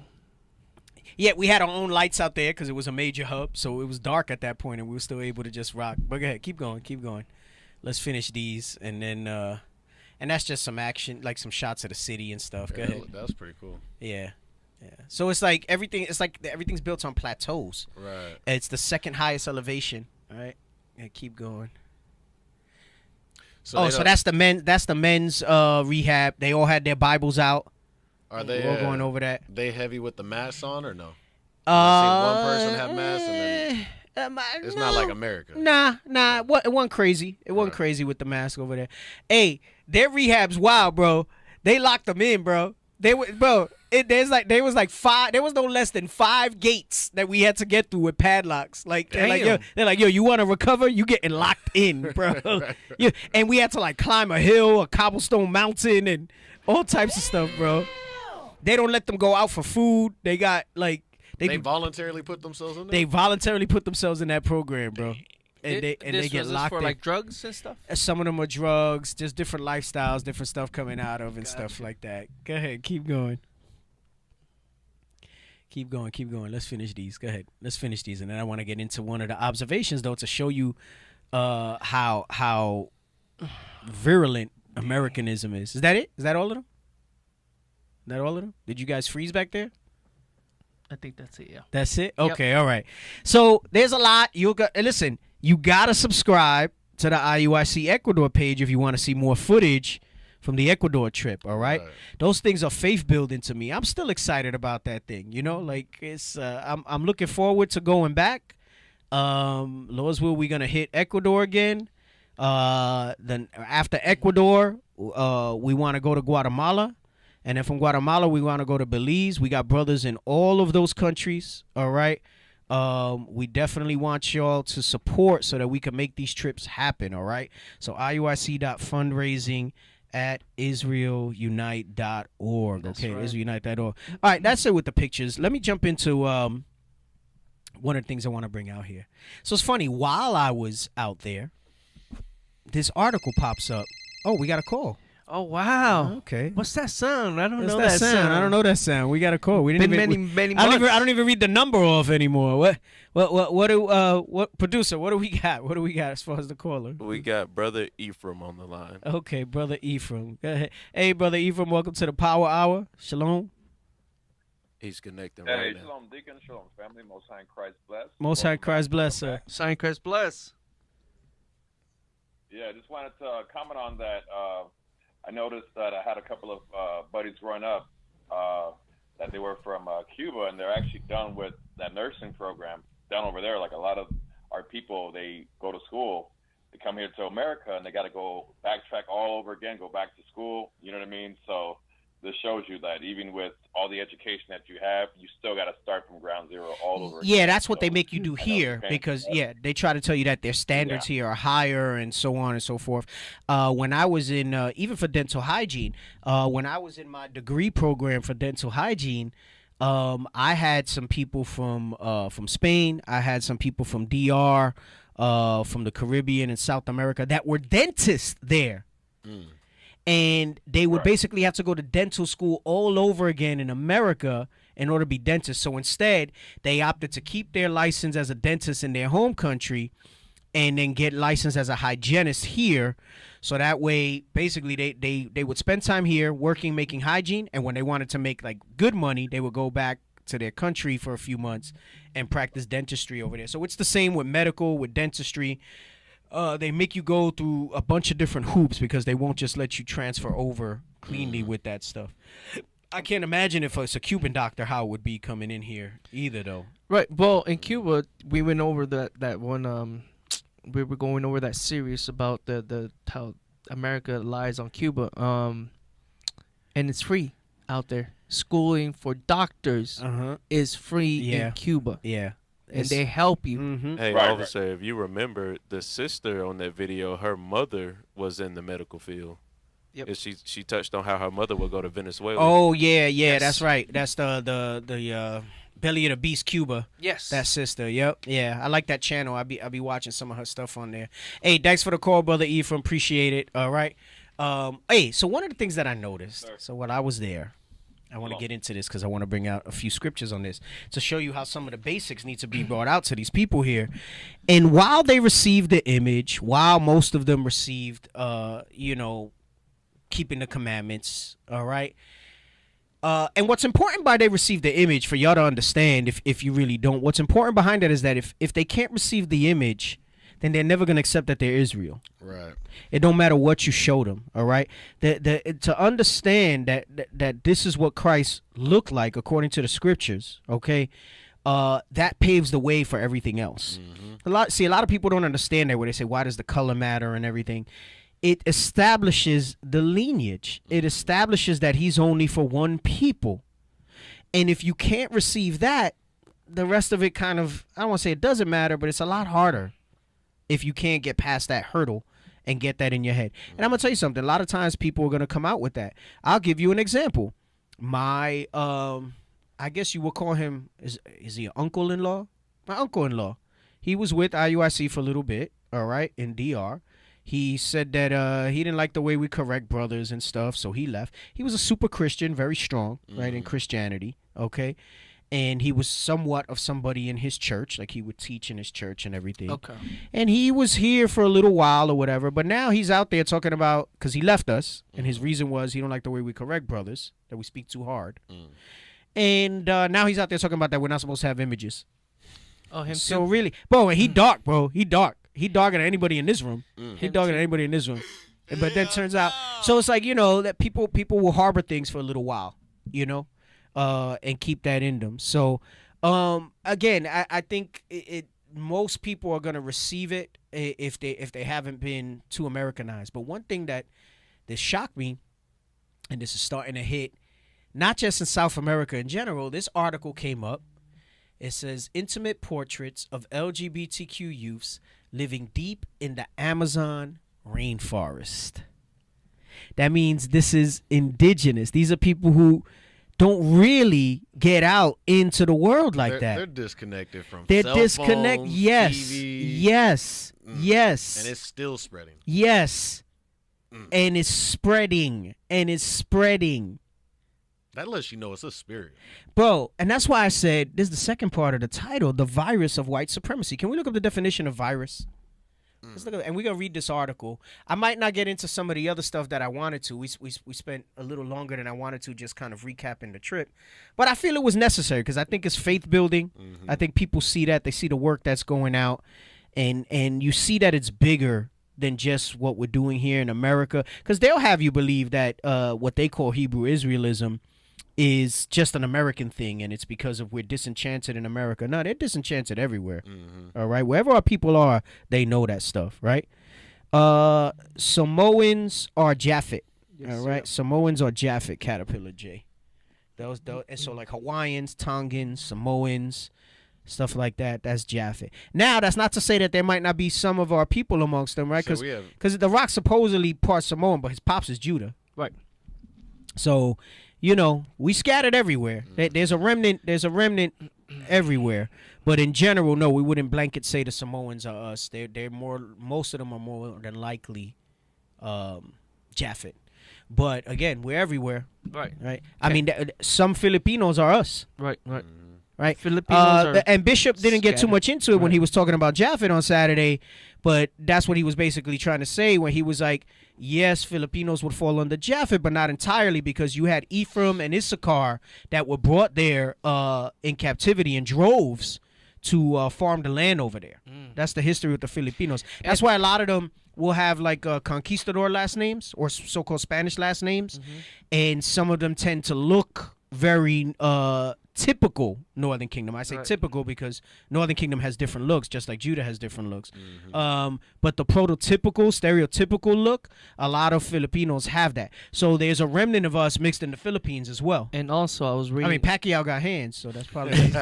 [SPEAKER 13] Yeah, we had our own lights out there because it was a major hub, so it was dark at that point, and we were still able to just rock. But go ahead, keep going. Let's finish these, and then and that's just some action, like some shots of the city and stuff. Go ahead.
[SPEAKER 4] That's pretty cool.
[SPEAKER 13] Yeah. So it's like everything's built on plateaus.
[SPEAKER 4] Right.
[SPEAKER 13] It's the second highest elevation. All right. Yeah, keep going.
[SPEAKER 4] So
[SPEAKER 13] So that's the men's rehab. They all had their Bibles out.
[SPEAKER 4] Are they
[SPEAKER 13] We're all going over that.
[SPEAKER 4] They heavy with the masks on or no? I see one person have masks and then it's not like America.
[SPEAKER 13] Nah. It wasn't crazy. It wasn't crazy with the mask over there. Hey, their rehab's wild, bro. They locked them in, bro. There was no less than 5 gates that we had to get through with padlocks. Like they're like, yo, you want to recover? You getting locked in, bro. Yeah, and we had to like climb a hill, a cobblestone mountain, and all types of stuff, bro. They don't let them go out for food. They got like
[SPEAKER 4] They voluntarily put themselves in there?
[SPEAKER 13] They voluntarily put themselves in that program, bro. And they get locked
[SPEAKER 11] for
[SPEAKER 13] in.
[SPEAKER 11] like drugs and stuff.
[SPEAKER 13] Some of them are drugs, just different lifestyles, different stuff coming out of and stuff like that. Go ahead, keep going. Keep going. Let's finish these. Go ahead. Let's finish these, and then I want to get into one of the observations though to show you how virulent Americanism is. Is that it? Is that all of them? Is that all of them? Did you guys freeze back there?
[SPEAKER 11] I think that's it. Yeah.
[SPEAKER 13] That's it?
[SPEAKER 11] Yep.
[SPEAKER 13] Okay, all right. So there's a lot. Listen, you got to subscribe to the IUIC Ecuador page if you want to see more footage from the Ecuador trip, all right? Those things are faith building to me. I'm still excited about that thing, you know? Like it's I'm looking forward to going back. Lord's will, we're going to hit Ecuador again. Then after Ecuador, we want to go to Guatemala. And then from Guatemala, we want to go to Belize. We got brothers in all of those countries, all right? We definitely want y'all to support so that we can make these trips happen, all right? So IUIC.fundraising, at israelunite.org.
[SPEAKER 11] That's
[SPEAKER 13] Okay,
[SPEAKER 11] right.
[SPEAKER 13] israelunite.org. All right, that's it with the pictures. Let me jump into one of the things I want to bring out here. So it's funny, while I was out there, this article pops up. Oh, we got a call.
[SPEAKER 11] Oh wow.
[SPEAKER 13] Okay.
[SPEAKER 11] What's that sound? I don't
[SPEAKER 13] What's
[SPEAKER 11] know
[SPEAKER 13] that sound? I don't know that sound. We got a call. We didn't
[SPEAKER 11] Been
[SPEAKER 13] even,
[SPEAKER 11] many
[SPEAKER 13] I don't
[SPEAKER 11] months.
[SPEAKER 13] even read the number off anymore. What producer? What do we got? What do we got as far as the caller?
[SPEAKER 12] We got Brother Ephraim on the line.
[SPEAKER 13] Okay, brother Ephraim. Go ahead. Hey, brother Ephraim, welcome to the Power Hour. Shalom.
[SPEAKER 12] He's connecting
[SPEAKER 14] Hey,
[SPEAKER 12] right now.
[SPEAKER 14] shalom, deacon, shalom, family. Most High in Christ bless.
[SPEAKER 13] Most High Christ bless, sir.
[SPEAKER 11] Sign Christ bless.
[SPEAKER 14] Yeah, I just wanted to comment on that. I noticed that I had a couple of buddies growing up that they were from Cuba, and they're actually done with that nursing program down over there. Like a lot of our people, they go to school, they come here to America, and they got to go backtrack all over again, go back to school. You know what I mean? So this shows you that even with all the education that you have, you still got to start from ground zero all over
[SPEAKER 13] Yeah,
[SPEAKER 14] again.
[SPEAKER 13] that's what
[SPEAKER 14] So,
[SPEAKER 13] they make you do
[SPEAKER 14] I know
[SPEAKER 13] here
[SPEAKER 14] you can't-
[SPEAKER 13] because, they try to tell you that their standards here are higher and so on and so forth. When I was in, even for dental hygiene, when I was in my degree program for dental hygiene, I had some people from Spain. I had some people from DR, from the Caribbean and South America that were dentists there. And they would basically have to go to dental school all over again in America in order to be dentists. So instead, they opted to keep their license as a dentist in their home country and then get licensed as a hygienist here. So that way, basically, they would spend time here working, making hygiene. And when they wanted to make like good money, they would go back to their country for a few months and practice dentistry over there. So it's the same with medical, with dentistry. They make you go through a bunch of different hoops because they won't just let you transfer over cleanly with that stuff. I can't imagine if it's a Cuban doctor how it would be coming in here either, though.
[SPEAKER 11] Right. Well, in Cuba, we went over that one. We were going over that series about the how America lies on Cuba. And it's free out there. Schooling for doctors is free in Cuba.
[SPEAKER 13] Yeah.
[SPEAKER 11] And they help you.
[SPEAKER 12] Hey, officer, if you remember, the sister on that video, her mother was in the medical field.
[SPEAKER 11] Yep.
[SPEAKER 12] And she touched on how her mother would go to Venezuela.
[SPEAKER 13] Oh yeah, that's right. That's the Belly of the Beast Cuba.
[SPEAKER 11] Yes.
[SPEAKER 13] That sister. Yep. Yeah, I like that channel. I be watching some of her stuff on there. Hey, thanks for the call, brother Ephraim. Appreciate it. All right. Hey, so one of the things that I noticed, so while I was there, I want to get into this because I want to bring out a few scriptures on this to show you how some of the basics need to be brought out to these people here. And while they received the image, while most of them received, keeping the commandments, all right. And what's important by they received the image, for y'all to understand, if you really don't, what's important behind that is that if they can't receive the image, then they're never going to accept that they're Israel.
[SPEAKER 4] Right.
[SPEAKER 13] It don't matter what you show them, all right? To understand that this is what Christ looked like according to the scriptures, okay? That paves the way for everything else. A lot of people don't understand that, where they say, why does the color matter and everything? It establishes the lineage. It establishes that he's only for one people. And if you can't receive that, the rest of it kind of, I don't want to say it doesn't matter, but it's a lot harder if you can't get past that hurdle and get that in your head. And I'm going to tell you something. A lot of times people are going to come out with that. I'll give you an example. My, I guess you would call him, is he an uncle-in-law? My uncle-in-law. He was with IUIC for a little bit, all right, in DR. He said that he didn't like the way we correct brothers and stuff, so he left. He was a super Christian, very strong, right, in Christianity, okay? And he was somewhat of somebody in his church, like he would teach in his church and everything.
[SPEAKER 11] Okay.
[SPEAKER 13] And he was here for a little while or whatever, but now he's out there talking about, because he left us, and his reason was he don't like the way we correct brothers, that we speak too hard. And now he's out there talking about that we're not supposed to have images.
[SPEAKER 11] Oh, him
[SPEAKER 13] So
[SPEAKER 11] too?
[SPEAKER 13] really, bro, and he dark, bro. He dark. He dogging at anybody in this room. He dogging at anybody in this room. But then turns out, so it's like, that people will harbor things for a little while, and keep that in them. So, again, I think most people are gonna receive it if they haven't been too Americanized. But one thing that shocked me, and this is starting to hit, not just in South America in general. This article came up. It says intimate portraits of LGBTQ youths living deep in the Amazon rainforest. that means this is indigenous. These are people who don't really get out into the world like that.
[SPEAKER 4] They're disconnected from
[SPEAKER 13] They're
[SPEAKER 4] cell
[SPEAKER 13] disconnected.
[SPEAKER 4] phones,
[SPEAKER 13] Yes.
[SPEAKER 4] TV.
[SPEAKER 13] Yes. Yes.
[SPEAKER 4] And it's still spreading.
[SPEAKER 13] Yes. And it's spreading. And it's spreading.
[SPEAKER 4] That lets you know it's a spirit.
[SPEAKER 13] Bro, and that's why I said this is the second part of the title, the virus of white supremacy. Can we look up the definition of virus? Let's look at, and we're going to read this article. I might not get into some of the other stuff that I wanted to. We spent a little longer than I wanted to just kind of recapping the trip. But I feel it was necessary because I think it's faith building. I think people see that. They see the work that's going out. And you see that it's bigger than just what we're doing here in America. Because they'll have you believe that what they call Hebrew Israelism is just an American thing, and it's because of we're disenchanted in America. No, they're disenchanted everywhere. All right, wherever our people are, they know that stuff, right? Samoans are Japhet. All right, Samoans are Japhet, Caterpillar J. Those, and so like Hawaiians, Tongans, Samoans, stuff like that. That's Japhet. Now, that's not to say that there might not be some of our people amongst them, right? Because The Rock supposedly part Samoan, but his pops is Judah,
[SPEAKER 11] right?
[SPEAKER 13] So, you know, we scattered everywhere. There's a remnant. There's a remnant everywhere. But in general, no, we wouldn't blanket say the Samoans are us. They're more. Most of them are more than likely Japhet. But again, we're everywhere.
[SPEAKER 11] Right.
[SPEAKER 13] Right. I mean, some Filipinos are us.
[SPEAKER 11] Right.
[SPEAKER 13] Right.
[SPEAKER 11] Filipinos are
[SPEAKER 13] and Bishop didn't get too
[SPEAKER 11] scattered.
[SPEAKER 13] much into it when he was talking about Japhet on Saturday, but that's what he was basically trying to say when he was like, yes, Filipinos would fall under Japhet, but not entirely, because you had Ephraim and Issachar that were brought there in captivity in droves to farm the land over there. That's the history with the Filipinos. That's why a lot of them will have like conquistador last names or so-called Spanish last names, and some of them tend to look very typical Northern Kingdom. I say typical because Northern Kingdom has different looks, just like Judah has different looks. But the prototypical, stereotypical look, a lot of Filipinos have that. So there's a remnant of us mixed in the Philippines as well.
[SPEAKER 11] And also, I was reading.
[SPEAKER 13] I mean, Pacquiao got hands, so that's probably.
[SPEAKER 11] He's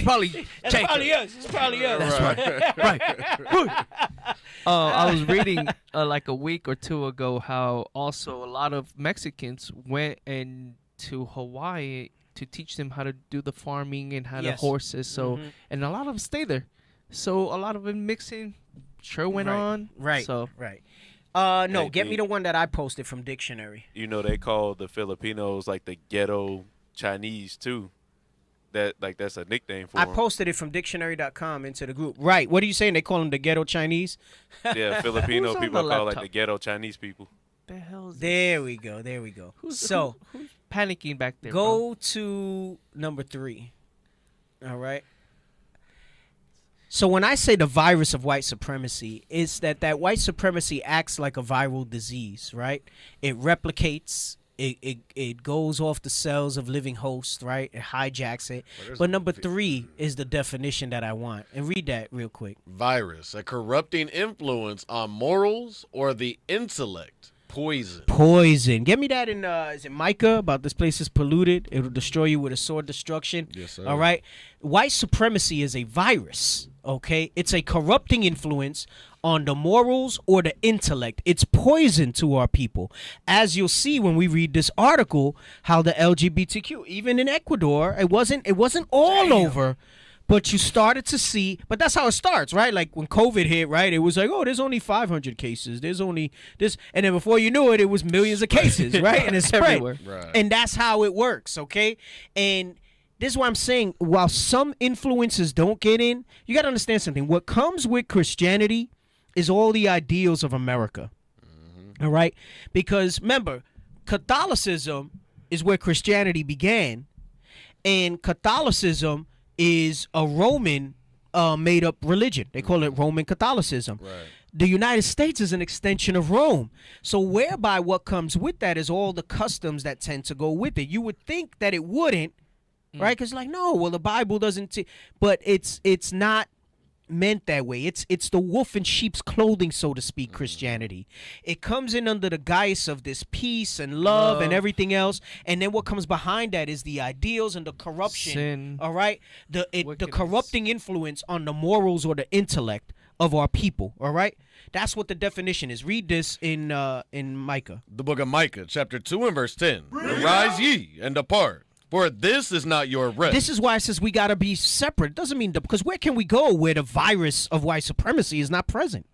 [SPEAKER 11] probably.
[SPEAKER 13] That's probably us. It's probably us.
[SPEAKER 11] That's right. I was reading like a week or two ago how also a lot of Mexicans went to Hawaii to teach them how to do the farming and how to horses. So and a lot of them stay there. So a lot of them mixing went on.
[SPEAKER 13] Right.
[SPEAKER 11] So
[SPEAKER 13] no, get me the one that I posted from Dictionary.
[SPEAKER 12] You know, they call the Filipinos like the ghetto Chinese too. That's a nickname for them.
[SPEAKER 13] I posted it from dictionary.com into the group. Right. What are you saying? They call them the ghetto Chinese?
[SPEAKER 12] Yeah, Filipino people call like the ghetto Chinese people.
[SPEAKER 11] The hell is
[SPEAKER 13] there we go. There we go.
[SPEAKER 11] Who's panicking back there?
[SPEAKER 13] Go to number 3. All right. So when I say the virus of white supremacy, it's that white supremacy acts like a viral disease, right? It replicates. It goes off the cells of living hosts, right? It hijacks it. But number 3 is the definition that I want. And read that real quick.
[SPEAKER 4] Virus, a corrupting influence on morals or the intellect. Poison.
[SPEAKER 13] Poison. Get me that in, is it Micah? About this place is polluted. It will destroy you with a sword destruction.
[SPEAKER 4] Yes, sir.
[SPEAKER 13] All right. White supremacy is a virus, okay? It's a corrupting influence on the morals or the intellect. It's poison to our people. As you'll see when we read this article, how the LGBTQ, even in Ecuador, it wasn't all over. But you started to see, but that's how it starts, right? Like when COVID hit, right? It was like, oh, there's only 500 cases. There's only this. And then before you knew it, it was millions of cases, right? And it spread.
[SPEAKER 11] Everywhere.
[SPEAKER 4] Right.
[SPEAKER 13] And that's how it works, okay? And this is what I'm saying. While some influences don't get in, you got to understand something. What comes with Christianity is all the ideals of America, all right? Because remember, Catholicism is where Christianity began, and Catholicism is a Roman made up religion. They call it Roman Catholicism.
[SPEAKER 4] Right.
[SPEAKER 13] The United States is an extension of Rome. So whereby what comes with that is all the customs that tend to go with it. You would think that it wouldn't, right? Because like, no, well, the Bible doesn't. But it's not meant that way. It's the wolf in sheep's clothing, so to speak, Christianity. It comes in under the guise of this peace and love and everything else, and then what comes behind that is the ideals and the corruption.
[SPEAKER 11] Sin,
[SPEAKER 13] all right, the corrupting influence on the morals or the intellect of our people. All right, that's what the definition is. Read this in Micah.
[SPEAKER 4] The book of Micah, chapter 2 and verse 10. Arise ye and depart, for this is not your rest.
[SPEAKER 13] This is why it says we got to be separate. It doesn't mean because where can we go where the virus of white supremacy is not present?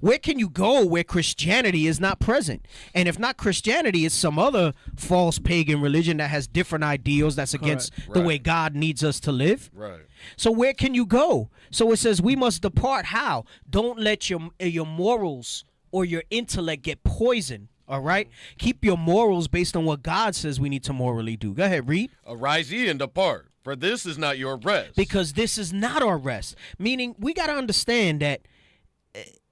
[SPEAKER 13] Where can you go where Christianity is not present? And if not Christianity, it's some other false pagan religion that has different ideals that's against the way God needs us to live.
[SPEAKER 4] Right.
[SPEAKER 13] So where can you go? So it says we must depart. How? Don't let your morals or your intellect get poisoned. All right? Keep your morals based on what God says we need to morally do. Go ahead, read.
[SPEAKER 4] Arise ye and depart, for this is not your rest.
[SPEAKER 13] Because this is not our rest. Meaning, we got to understand that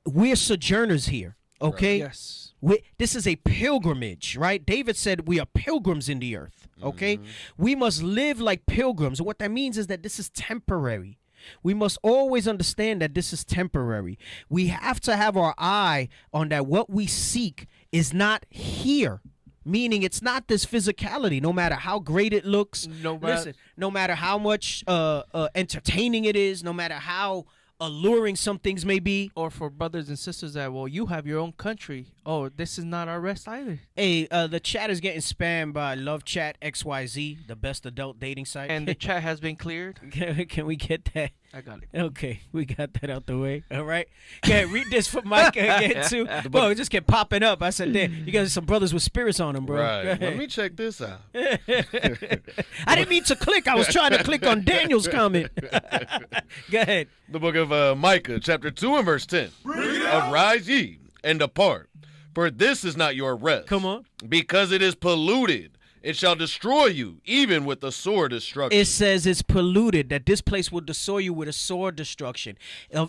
[SPEAKER 13] we're sojourners here, okay?
[SPEAKER 11] Right. Yes.
[SPEAKER 13] This is a pilgrimage, right? David said we are pilgrims in the earth, okay? We must live like pilgrims. What that means is that this is temporary. We must always understand that this is temporary. We have to have our eye on that what we seek is not here. Meaning it's not this physicality, no matter how great it looks. No matter how much entertaining it is, no matter how alluring some things may be.
[SPEAKER 11] Or for brothers and sisters that, well, you have your own country. Oh, this is not our rest either.
[SPEAKER 13] Hey, the chat is getting spammed by Love Chat XYZ, the best adult dating site.
[SPEAKER 11] And the chat has been cleared.
[SPEAKER 13] Can we get that?
[SPEAKER 11] I got it.
[SPEAKER 13] Okay, we got that out the way. All right. Okay, read this for Micah again, too. Bro, it just kept popping up. I said, damn, you got some brothers with spirits on them, bro.
[SPEAKER 4] Right. Let me check this out.
[SPEAKER 13] I didn't mean to click. I was trying to click on Daniel's comment. Go ahead.
[SPEAKER 4] The book of Micah, chapter 2 and verse 10. Arise ye and depart, for this is not your rest.
[SPEAKER 13] Come on.
[SPEAKER 4] Because it is polluted. It shall destroy you, even with the sword destruction.
[SPEAKER 13] It says it's polluted, that this place will destroy you with a sword destruction.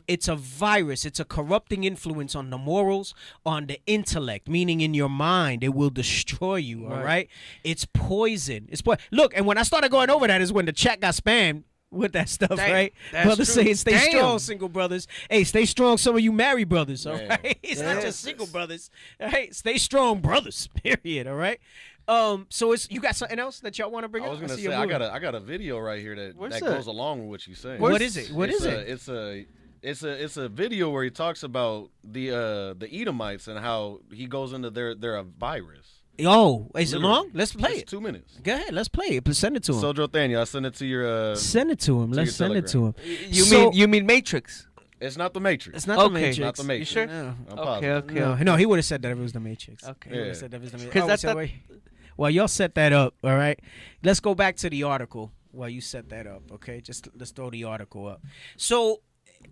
[SPEAKER 13] It's a virus. It's a corrupting influence on the morals, on the intellect, meaning in your mind. It will destroy you, all right? It's poison. Look, and when I started going over that is when the chat got spammed with that stuff, right? Brothers saying stay strong, single brothers. Hey, stay strong, some of you married brothers, all right? It's not just single brothers, all right? Stay strong, brothers, period, all right? So you got something else that y'all want to bring up?
[SPEAKER 4] I was gonna say I got a video right here that goes along with what you're saying.
[SPEAKER 13] What is it? What is it?
[SPEAKER 4] It's a video where he talks about the Edomites and how he goes into they're a virus.
[SPEAKER 13] Oh, is it long? Let's play it.
[SPEAKER 4] 2 minutes.
[SPEAKER 13] Go ahead, let's play it. Send it to him.
[SPEAKER 4] Sojo Thania, I send it to your.
[SPEAKER 13] Send it to him. Let's send it to him.
[SPEAKER 11] You mean Matrix?
[SPEAKER 4] It's not the Matrix.
[SPEAKER 13] It's not the Matrix.
[SPEAKER 4] Not the Matrix.
[SPEAKER 11] You sure?
[SPEAKER 4] I'm
[SPEAKER 11] Okay.
[SPEAKER 13] No, he would have said that if it was the Matrix.
[SPEAKER 11] Okay.
[SPEAKER 13] He would have said that if it was the Matrix.
[SPEAKER 11] Because that's
[SPEAKER 13] well, y'all set that up, all right? Let's go back to the article while you set that up, okay? Just let's throw the article up. So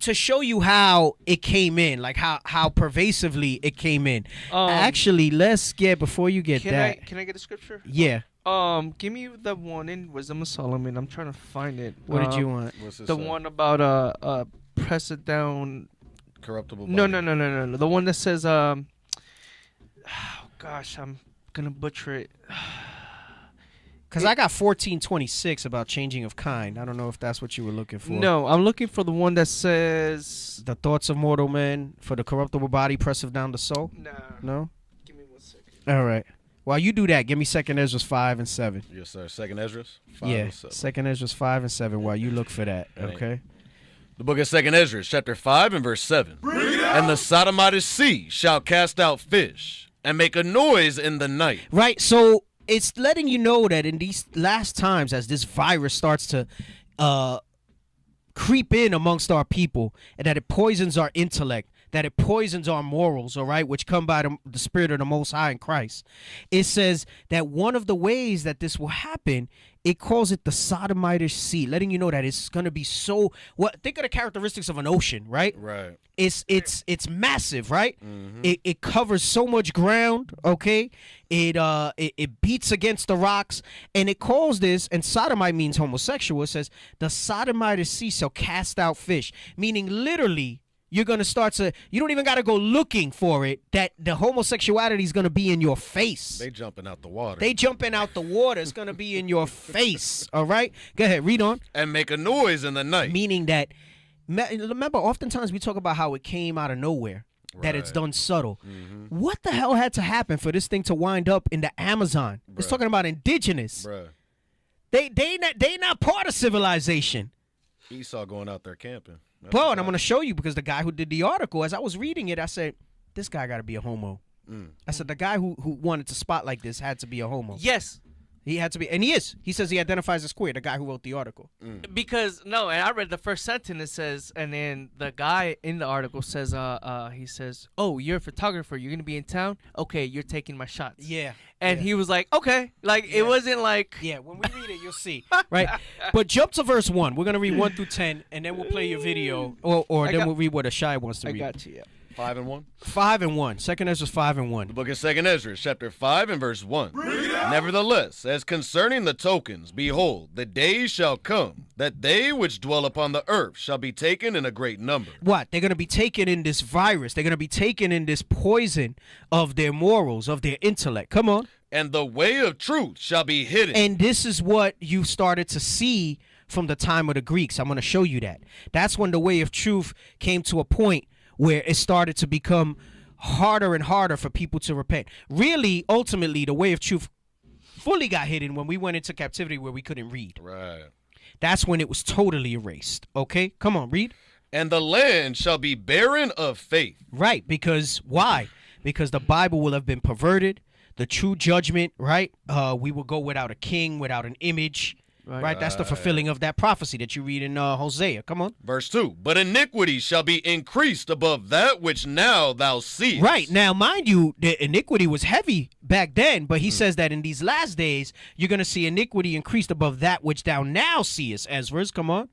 [SPEAKER 13] to show you how it came in, like how pervasively it came in. Actually, let's get, before you get that.
[SPEAKER 11] Can I get a scripture?
[SPEAKER 13] Yeah.
[SPEAKER 11] Give me the one in Wisdom of Solomon. I'm trying to find it.
[SPEAKER 13] What did you want?
[SPEAKER 11] The one about press it down.
[SPEAKER 4] Corruptible body.
[SPEAKER 11] No. The one that says oh gosh, I'm gonna butcher it.
[SPEAKER 13] Because I got 1426 about changing of kind. I don't know if that's what you were looking for.
[SPEAKER 11] No, I'm looking for the one that says
[SPEAKER 13] the thoughts of mortal men, for the corruptible body presseth down the soul. No.
[SPEAKER 11] Give me 1 second.
[SPEAKER 13] All right. While you do that, give me 2nd Ezra 5 and 7.
[SPEAKER 4] Yes, sir. 2nd Ezra 5
[SPEAKER 13] yeah,
[SPEAKER 4] and 7.
[SPEAKER 13] 2nd Ezra 5 and 7. While you look for that, okay.
[SPEAKER 4] The book of 2nd Ezra, chapter 5 and verse 7. And the Sodomite sea shall cast out fish and make a noise in the night.
[SPEAKER 13] Right. So it's letting you know that in these last times, as this virus starts to creep in amongst our people, and that it poisons our intellect, that it poisons our morals, all right, which come by the Spirit of the Most High in Christ. It says that one of the ways that this will happen, it calls it the Sodomitish sea, letting you know that it's going to be so. Think of the characteristics of an ocean, right?
[SPEAKER 4] Right.
[SPEAKER 13] It's massive, right? Mm-hmm. It covers so much ground, okay? It beats against the rocks, and it calls this, and sodomite means homosexual. It says the Sodomitish sea shall cast out fish, meaning literally. You're going to start to, you don't even got to go looking for it, that the homosexuality is going to be in your face.
[SPEAKER 4] They jumping out the water.
[SPEAKER 13] It's going to be in your face, all right? Go ahead, read on.
[SPEAKER 4] And make a noise in the night.
[SPEAKER 13] Meaning that, remember, oftentimes we talk about how it came out of nowhere, that it's done subtle. Mm-hmm. What the hell had to happen for this thing to wind up in the Amazon? Bruh. It's talking about indigenous.
[SPEAKER 4] Bruh.
[SPEAKER 13] They not part of civilization.
[SPEAKER 4] Esau going out there camping.
[SPEAKER 13] Bro, and I'm going to show you because the guy who did the article, as I was reading it, I said, this guy got to be a homo. I said, the guy who wanted to spot like this had to be a homo.
[SPEAKER 11] Yes.
[SPEAKER 13] He had to be, and he is. He says he identifies as queer, the guy who wrote the article.
[SPEAKER 11] Because, no, and I read the first sentence, it says, and then the guy in the article says, he says, oh, you're a photographer, you're going to be in town? Okay, you're taking my shots.
[SPEAKER 13] Yeah.
[SPEAKER 11] And he was like, okay. Like, it wasn't like.
[SPEAKER 13] Yeah, when we read it, you'll see. Right? But jump to verse 1. We're going to read 1 through 10, and then we'll play your video, or then we'll read what Ashai wants to read.
[SPEAKER 11] I got you, yeah.
[SPEAKER 4] 5 and 1?
[SPEAKER 13] 5 and 1. 2nd Ezra 5 and 1.
[SPEAKER 4] The book of 2nd Ezra, chapter 5 and verse 1. Nevertheless, as concerning the tokens, behold, the days shall come, that they which dwell upon the earth shall be taken in a great number.
[SPEAKER 13] What? They're going to be taken in this virus. They're going to be taken in this poison of their morals, of their intellect. Come on.
[SPEAKER 4] And the way of truth shall be hidden.
[SPEAKER 13] And this is what you started to see from the time of the Greeks. I'm going to show you that. That's when the way of truth came to a point where it started to become harder and harder for people to repent. Really, ultimately, the way of truth fully got hidden when we went into captivity where we couldn't read.
[SPEAKER 4] Right.
[SPEAKER 13] That's when it was totally erased. Okay? Come on, read.
[SPEAKER 4] And the land shall be barren of faith.
[SPEAKER 13] Right, because why? Because the Bible will have been perverted. The true judgment, right? We will go without a king, without an image. Right. That's the fulfilling of that prophecy that you read in Hosea. Come on.
[SPEAKER 4] Verse 2. But iniquity shall be increased above that which now thou seest.
[SPEAKER 13] Right. Now, mind you, the iniquity was heavy back then, but he says that in these last days, you're going to see iniquity increased above that which thou now seest. Ezra's, come on.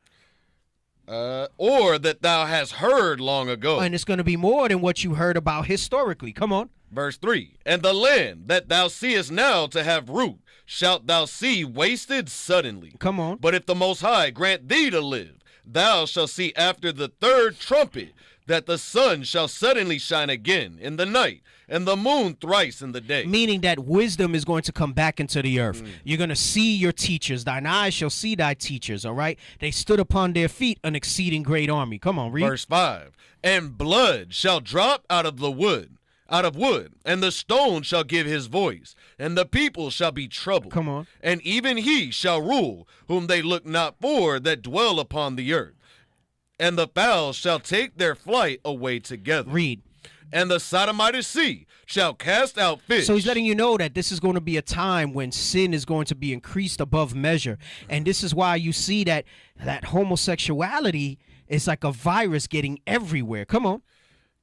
[SPEAKER 4] Or that thou hast heard long ago.
[SPEAKER 13] And it's going to be more than what you heard about historically. Come on.
[SPEAKER 4] Verse 3. And the land that thou seest now to have root, shalt thou see wasted suddenly.
[SPEAKER 13] Come on.
[SPEAKER 4] But if the Most High grant thee to live, thou shalt see after the third trumpet that the sun shall suddenly shine again in the night, and the moon thrice in the day.
[SPEAKER 13] Meaning that wisdom is going to come back into the earth. You're going to see your teachers. Thine eyes shall see thy teachers, all right? They stood upon their feet, an exceeding great army. Come on, read.
[SPEAKER 4] Verse 5. And blood shall drop out of wood, and the stone shall give his voice, and the people shall be troubled.
[SPEAKER 13] Come on.
[SPEAKER 4] And even he shall rule, whom they look not for that dwell upon the earth. And the fowls shall take their flight away together.
[SPEAKER 13] Read.
[SPEAKER 4] And the Sodomite sea shall cast out fish.
[SPEAKER 13] So he's letting you know that this is going to be a time when sin is going to be increased above measure. And this is why you see that homosexuality is like a virus getting everywhere. Come on.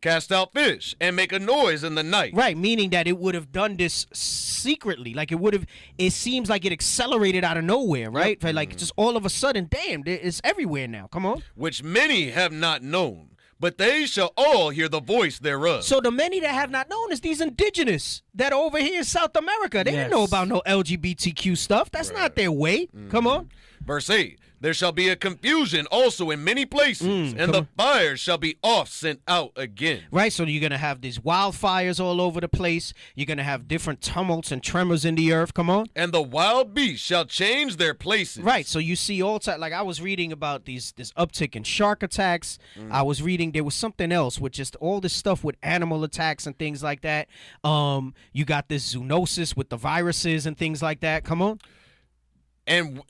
[SPEAKER 4] Cast out fish and make a noise in the night.
[SPEAKER 13] Right, meaning that it would have done this secretly. Like it seems like it accelerated out of nowhere, right? Yep. Like just all of a sudden, damn, it's everywhere now. Come on.
[SPEAKER 4] Which many have not known, but they shall all hear the voice thereof.
[SPEAKER 13] So the many that have not known is these indigenous that are over here in South America. They didn't know about no LGBTQ stuff. That's not their way. Come on.
[SPEAKER 4] Verse 8. There shall be a confusion also in many places, and the fires shall be oft sent out again.
[SPEAKER 13] Right, so you're going to have these wildfires all over the place. You're going to have different tumults and tremors in the earth. Come on.
[SPEAKER 4] And the wild beasts shall change their places.
[SPEAKER 13] Right, so you see all time. Like I was reading about this uptick in shark attacks. I was reading there was something else with just all this stuff with animal attacks and things like that. You got this zoonosis with the viruses and things like that. Come on.
[SPEAKER 4] And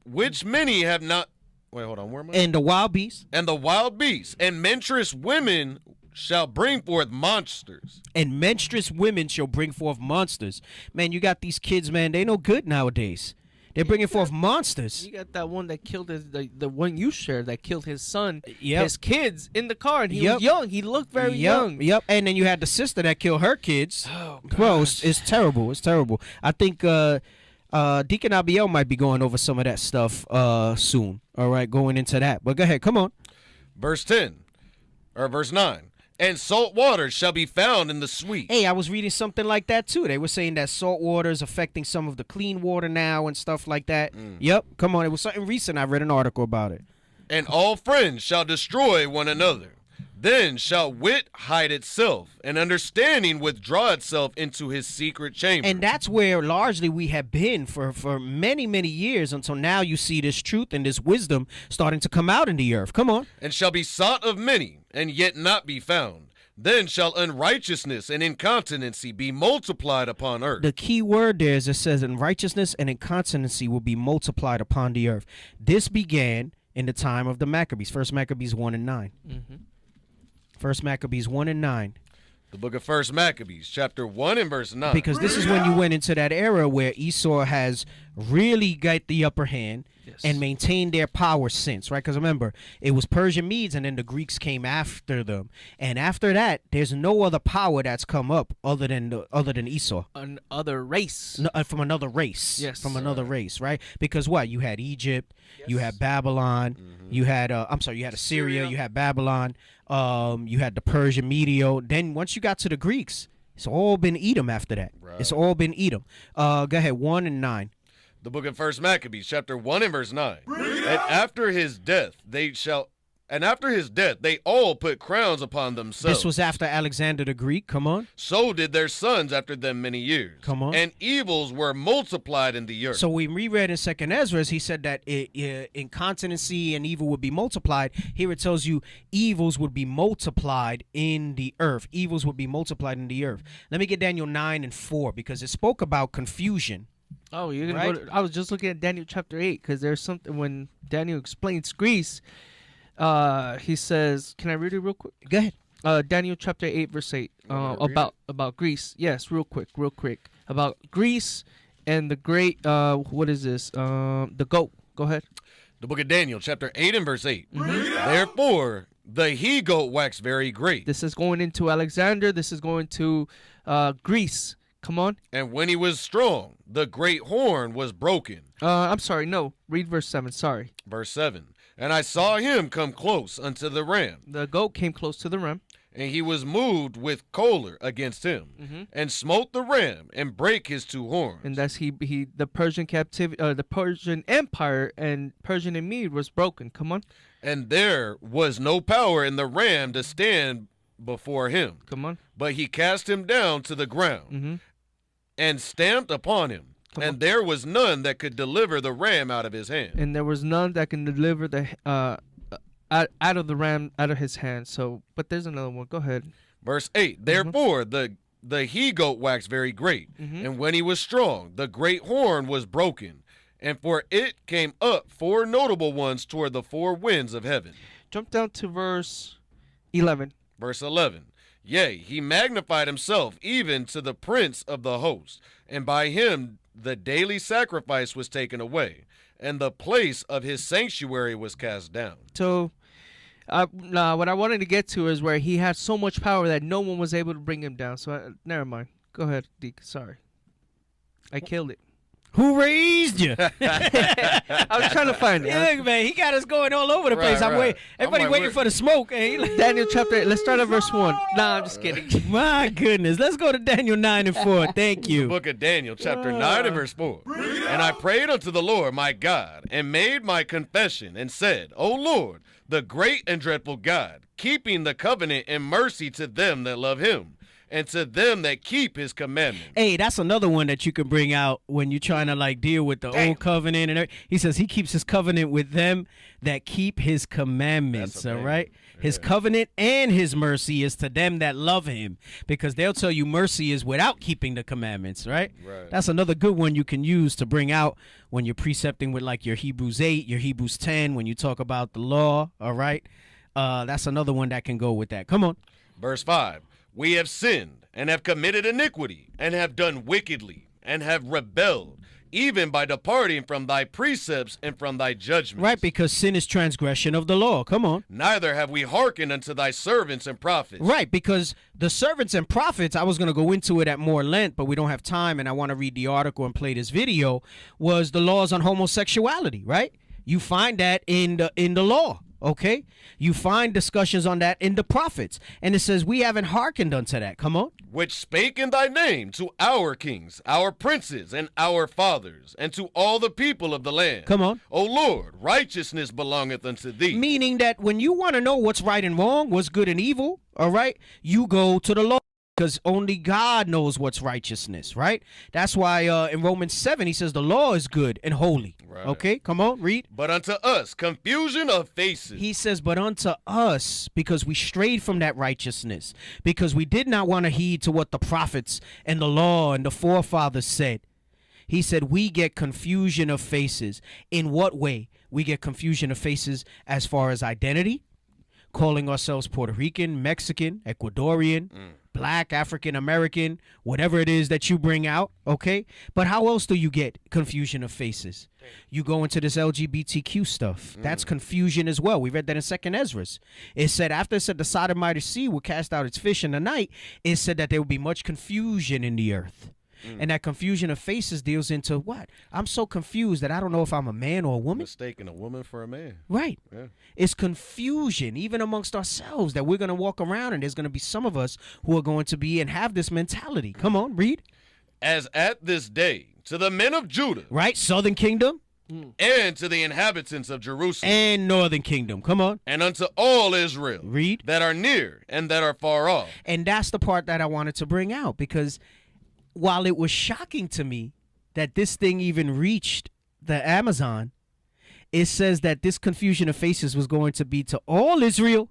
[SPEAKER 4] which many have not. Wait, hold on. Where am I?
[SPEAKER 13] And the wild beasts.
[SPEAKER 4] And the wild beasts and menstruous women shall bring forth monsters.
[SPEAKER 13] And menstruous women shall bring forth monsters. Man, you got these kids, man. They no good nowadays. They're bringing forth monsters.
[SPEAKER 11] You got that one that killed the one you shared that killed his son, his kids in the car, and he was young. He looked very young.
[SPEAKER 13] Yep. And then you had the sister that killed her kids.
[SPEAKER 11] Oh,
[SPEAKER 13] bro, it's terrible. It's terrible. I think. Deacon Abiel might be going over some of that stuff soon. All right, going into that. But go ahead, come on.
[SPEAKER 4] Verse 9. And salt water shall be found in the sweet.
[SPEAKER 13] Hey, I was reading something like that too. They were saying that salt water is affecting some of the clean water now and stuff like that. Yep, come on. It was something recent. I read an article about it.
[SPEAKER 4] And all friends shall destroy one another. Then shall wit hide itself, and understanding withdraw itself into his secret chamber.
[SPEAKER 13] And that's where largely we have been for many, many years until now you see this truth and this wisdom starting to come out in the earth. Come on.
[SPEAKER 4] And shall be sought of many, and yet not be found. Then shall unrighteousness and incontinency be multiplied upon earth.
[SPEAKER 13] The key word there is it says unrighteousness and incontinency will be multiplied upon the earth. This began in the time of the Maccabees. First Maccabees 1 and 9. First Maccabees 1 and 9.
[SPEAKER 4] The book of First Maccabees, chapter 1 and verse 9.
[SPEAKER 13] Because this is when you went into that era where Esau has really got the upper hand and maintained their power since, right? Because remember, it was Persian Medes and then the Greeks came after them. And after that, there's no other power that's come up other than Esau.
[SPEAKER 11] Another race.
[SPEAKER 13] No, from another race.
[SPEAKER 11] Yes.
[SPEAKER 13] From another race, right? Because what? You had Egypt, you had Babylon, you had you had Assyria, you had Babylon, you had the Persian Medio. Then once you got to the Greeks, it's all been Edom after that.
[SPEAKER 4] Right.
[SPEAKER 13] It's all been Edom. Go ahead, 1 and 9.
[SPEAKER 4] The book of First Maccabees, chapter 1 and verse 9. And after his death, they all put crowns upon themselves.
[SPEAKER 13] This was after Alexander the Greek. Come on.
[SPEAKER 4] So did their sons after them many years.
[SPEAKER 13] Come on.
[SPEAKER 4] And evils were multiplied in the earth.
[SPEAKER 13] So we reread in 2nd Ezra, he said that incontinency and evil would be multiplied. Here it tells you evils would be multiplied in the earth. Evils would be multiplied in the earth. Let me get Daniel 9 and 4 because it spoke about confusion.
[SPEAKER 11] Oh, you're gonna go to, I was just looking at Daniel chapter 8 because there's something when Daniel explains Greece. He says, can I read it real quick?
[SPEAKER 13] Go ahead.
[SPEAKER 11] Daniel chapter 8 verse 8 about Greece. Yes, real quick about Greece and the great what is this? The goat. Go ahead.
[SPEAKER 4] The book of Daniel chapter 8 and verse 8. Therefore the he goat waxed very great.
[SPEAKER 11] This is going into Alexander. This is going to Greece. Come on.
[SPEAKER 4] And when he was strong, the great horn was broken.
[SPEAKER 11] I'm sorry. No. Read verse 7. Sorry.
[SPEAKER 4] Verse 7. And I saw him come close unto the ram.
[SPEAKER 11] The goat came close to the ram.
[SPEAKER 4] And he was moved with choler against him, and smote the ram, and brake his two horns.
[SPEAKER 11] And that's the Persian captivity, the Persian Empire and Persian and Mede was broken. Come on.
[SPEAKER 4] And there was no power in the ram to stand before him.
[SPEAKER 11] Come on.
[SPEAKER 4] But he cast him down to the ground, and stamped upon him. And there was none that could deliver the ram out of his hand.
[SPEAKER 11] And there was none that can deliver the out of the ram out of his hand. So, but there's another one. Go ahead.
[SPEAKER 4] Verse 8. Therefore the he goat waxed very great, and when he was strong, the great horn was broken, and for it came up 4 notable ones toward the 4 winds of heaven.
[SPEAKER 11] Jump down to verse 11.
[SPEAKER 4] Verse 11. Yea, he magnified himself even to the prince of the host, and by him the daily sacrifice was taken away, and the place of his sanctuary was cast down.
[SPEAKER 11] So, what I wanted to get to is where he had so much power that no one was able to bring him down. So, never mind. Go ahead, Deke. Sorry. I killed it.
[SPEAKER 13] Who raised you?
[SPEAKER 11] I was trying to find it.
[SPEAKER 13] Look, man, he got us going all over the place. Everybody waiting for the smoke.
[SPEAKER 11] Daniel chapter 8. Let's start at verse 1. Nah, I'm just kidding.
[SPEAKER 13] My goodness. Let's go to Daniel 9 and 4. Thank you.
[SPEAKER 4] The book of Daniel, chapter 9 and verse 4. And I prayed unto the Lord my God, and made my confession, and said, O Lord, the great and dreadful God, keeping the covenant and mercy to them that love him, and to them that keep his commandments.
[SPEAKER 13] Hey, that's another one that you can bring out when you're trying to like deal with the old covenant and everything. He says he keeps his covenant with them that keep his commandments, all right? Yeah. His covenant and his mercy is to them that love him, because they'll tell you mercy is without keeping the commandments, right? That's another good one you can use to bring out when you're precepting with like your Hebrews 8, your Hebrews 10, when you talk about the law, all right? That's another one that can go with that. Come on.
[SPEAKER 4] Verse 5. We have sinned, and have committed iniquity, and have done wickedly, and have rebelled, even by departing from thy precepts and from thy judgments.
[SPEAKER 13] Right, because sin is transgression of the law. Come on.
[SPEAKER 4] Neither have we hearkened unto thy servants and prophets.
[SPEAKER 13] Right, because the servants and prophets, I was going to go into it at more length, but we don't have time, and I want to read the article and play this video, was the laws on homosexuality, right? You find that in the law. Okay, you find discussions on that in the prophets, and it says we haven't hearkened unto that. Come on.
[SPEAKER 4] Which spake in thy name to our kings, our princes, and our fathers, and to all the people of the land.
[SPEAKER 13] Come on.
[SPEAKER 4] O Lord, righteousness belongeth unto thee.
[SPEAKER 13] Meaning that when you want to know what's right and wrong, what's good and evil, all right, you go to the law. Because only God knows what's righteousness, right? That's why in Romans 7, he says the law is good and holy. Right. Okay, come on, read.
[SPEAKER 4] But unto us, confusion of faces.
[SPEAKER 13] He says, but unto us, because we strayed from that righteousness, because we did not want to heed to what the prophets and the law and the forefathers said. He said, we get confusion of faces. In what way? We get confusion of faces as far as identity, calling ourselves Puerto Rican, Mexican, Ecuadorian, Black, African American, whatever it is that you bring out, okay? But how else do you get confusion of faces? You go into this LGBTQ stuff. That's confusion as well. We read that in 2nd Ezra. It said, after it said the Sodomite sea would cast out its fish in the night, it said that there would be much confusion in the earth. And that confusion of faces deals into what? I'm so confused that I don't know if I'm a man or a woman.
[SPEAKER 4] Mistaking a woman for a man.
[SPEAKER 13] Right.
[SPEAKER 4] Yeah.
[SPEAKER 13] It's confusion, even amongst ourselves, that we're going to walk around and there's going to be some of us who are going to be and have this mentality. Come on, read.
[SPEAKER 4] As at this day, to the men of Judah.
[SPEAKER 13] Right, Southern Kingdom.
[SPEAKER 4] And to the inhabitants of Jerusalem.
[SPEAKER 13] And Northern Kingdom. Come on.
[SPEAKER 4] And unto all Israel.
[SPEAKER 13] Read.
[SPEAKER 4] That are near and that are far off.
[SPEAKER 13] And that's the part that I wanted to bring out, because while it was shocking to me that this thing even reached the Amazon, it says that this confusion of faces was going to be to all Israel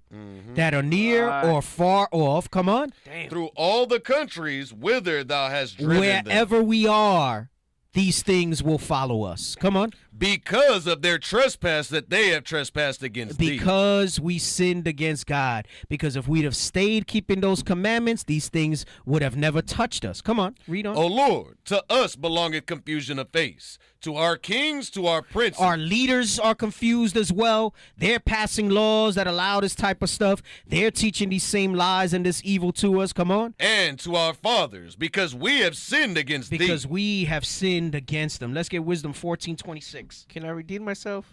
[SPEAKER 13] that are near or far off. Come on.
[SPEAKER 11] Damn.
[SPEAKER 4] Through all the countries whither thou hast driven them.
[SPEAKER 13] Wherever we are, these things will follow us. Come on.
[SPEAKER 4] Because of their trespass that they have trespassed against thee.
[SPEAKER 13] Because we sinned against God. Because if we'd have stayed keeping those commandments, these things would have never touched us. Come on, read on.
[SPEAKER 4] O Lord, to us belongeth confusion of face. To our kings, to our princes.
[SPEAKER 13] Our leaders are confused as well. They're passing laws that allow this type of stuff. They're teaching these same lies and this evil to us. Come on.
[SPEAKER 4] And to our fathers, because we have sinned against thee.
[SPEAKER 13] Because we have sinned against them. Let's get Wisdom 14:26.
[SPEAKER 11] Can I redeem myself?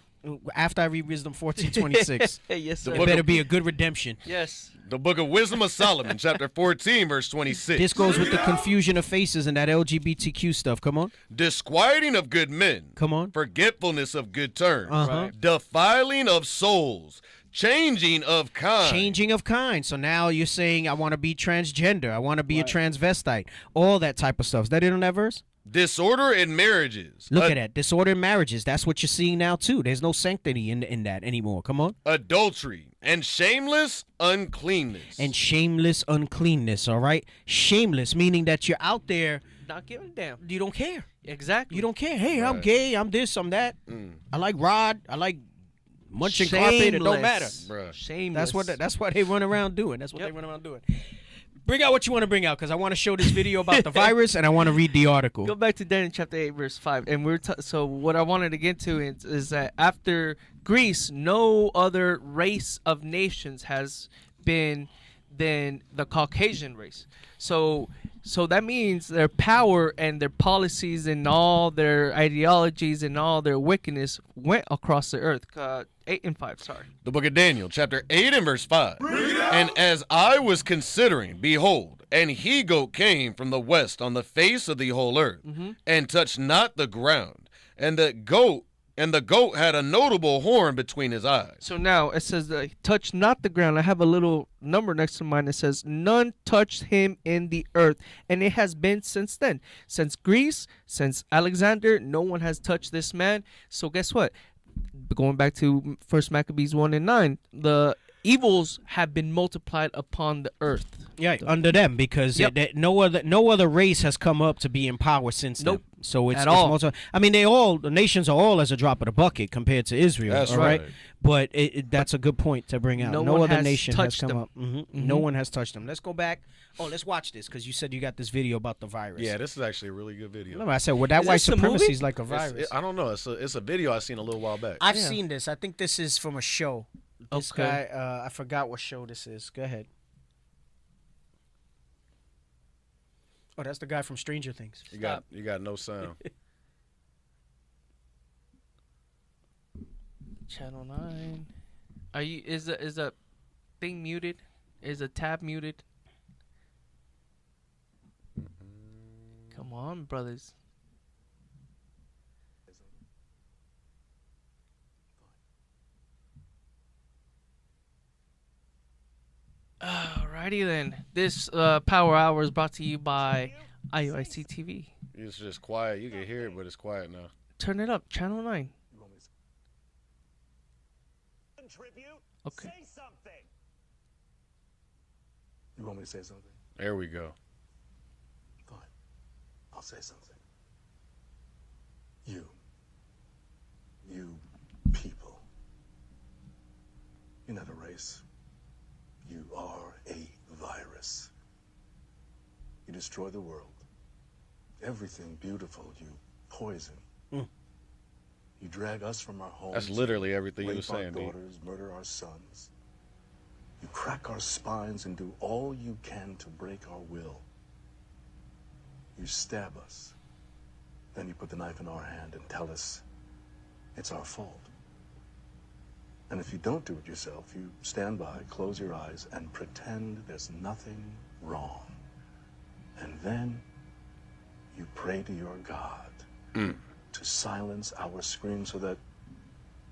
[SPEAKER 13] After I read Wisdom 14:26.
[SPEAKER 11] Yes, sir.
[SPEAKER 13] It better be a good redemption.
[SPEAKER 11] Yes.
[SPEAKER 4] The book of Wisdom of Solomon, chapter 14, verse 26.
[SPEAKER 13] This goes with the confusion of faces and that LGBTQ stuff. Come on.
[SPEAKER 4] Disquieting of good men.
[SPEAKER 13] Come on.
[SPEAKER 4] Forgetfulness of good terms.
[SPEAKER 13] Right.
[SPEAKER 4] Defiling of souls. Changing of kind.
[SPEAKER 13] Changing of kind. So now you're saying I want to be transgender. I want to be a transvestite. All that type of stuff. Is that it on that verse?
[SPEAKER 4] Disorder in marriages.
[SPEAKER 13] Look at that. Disorder in marriages. That's what you're seeing now, too. There's no sanctity in that anymore. Come on.
[SPEAKER 4] Adultery and shameless uncleanness.
[SPEAKER 13] And shameless uncleanness, all right? Shameless, meaning that you're out there.
[SPEAKER 11] Not giving a damn.
[SPEAKER 13] You don't care.
[SPEAKER 11] Exactly.
[SPEAKER 13] You don't care. Hey, I'm gay. I'm this. I'm that. I like Rod. I like munching carpet. It don't matter.
[SPEAKER 4] Bruh.
[SPEAKER 11] Shameless.
[SPEAKER 13] That's what they run around doing. That's what they run around doing. Bring out what you want to bring out, because I want to show this video about the virus and I want to read the article.
[SPEAKER 11] Go back to Daniel chapter 8, verse 5. And so what I wanted to get to is that after Greece, no other race of nations has been than the Caucasian race. So that means their power and their policies and all their ideologies and all their wickedness went across the earth. 8 and 5, sorry.
[SPEAKER 4] The book of Daniel, chapter 8 and verse 5. And as I was considering, behold, an he-goat came from the west on the face of the whole earth, and touched not the ground. And the goat had a notable horn between his eyes.
[SPEAKER 11] So now it says that touch not the ground. I have a little number next to mine that says none touched him in the earth. And it has been since then. Since Greece, since Alexander, no one has touched this man. So guess what? Going back to 1 Maccabees 1 and 9, the evils have been multiplied upon the earth.
[SPEAKER 13] Yeah, under them, because no other race has come up to be in power since them. So it's
[SPEAKER 11] all.
[SPEAKER 13] I mean, the nations are all as a drop of the bucket compared to Israel.
[SPEAKER 4] That's
[SPEAKER 13] all right. But that's a good point to bring out. No other nation has come up. No one has touched them. Let's go back. Oh, let's watch this, because you said you got this video about the virus.
[SPEAKER 4] Yeah, this is actually a really good video.
[SPEAKER 13] No, I said, well, that white supremacy is like a virus.
[SPEAKER 4] I don't know. It's a video I seen a little while back.
[SPEAKER 13] I've seen this. I think this is from a show. This guy, I forgot what show this is. Go ahead. Oh, that's the guy from Stranger Things.
[SPEAKER 4] You got no sound.
[SPEAKER 11] Channel 9. Is a thing muted? Is a tab muted? Come on, brothers. Alrighty then. This Power Hour is brought to you by IUIC TV.
[SPEAKER 4] It's just quiet. You can hear it, but it's quiet now.
[SPEAKER 11] Turn it up. Channel 9. Okay.
[SPEAKER 15] Say something. You want me to say something?
[SPEAKER 4] There we go.
[SPEAKER 15] Fine. I'll say something. You people. race. You are a virus. You destroy the world. Everything beautiful you poison. You drag us from our homes.
[SPEAKER 4] That's literally everything you
[SPEAKER 15] rape
[SPEAKER 4] were saying,
[SPEAKER 15] our
[SPEAKER 4] D.
[SPEAKER 15] daughters, murder our sons. You crack our spines and do all you can to break our will. You stab us. Then you put the knife in our hand and tell us it's our fault. And if you don't do it yourself, you stand by, close your eyes, and pretend there's nothing wrong. And then you pray to your God to silence our screams so that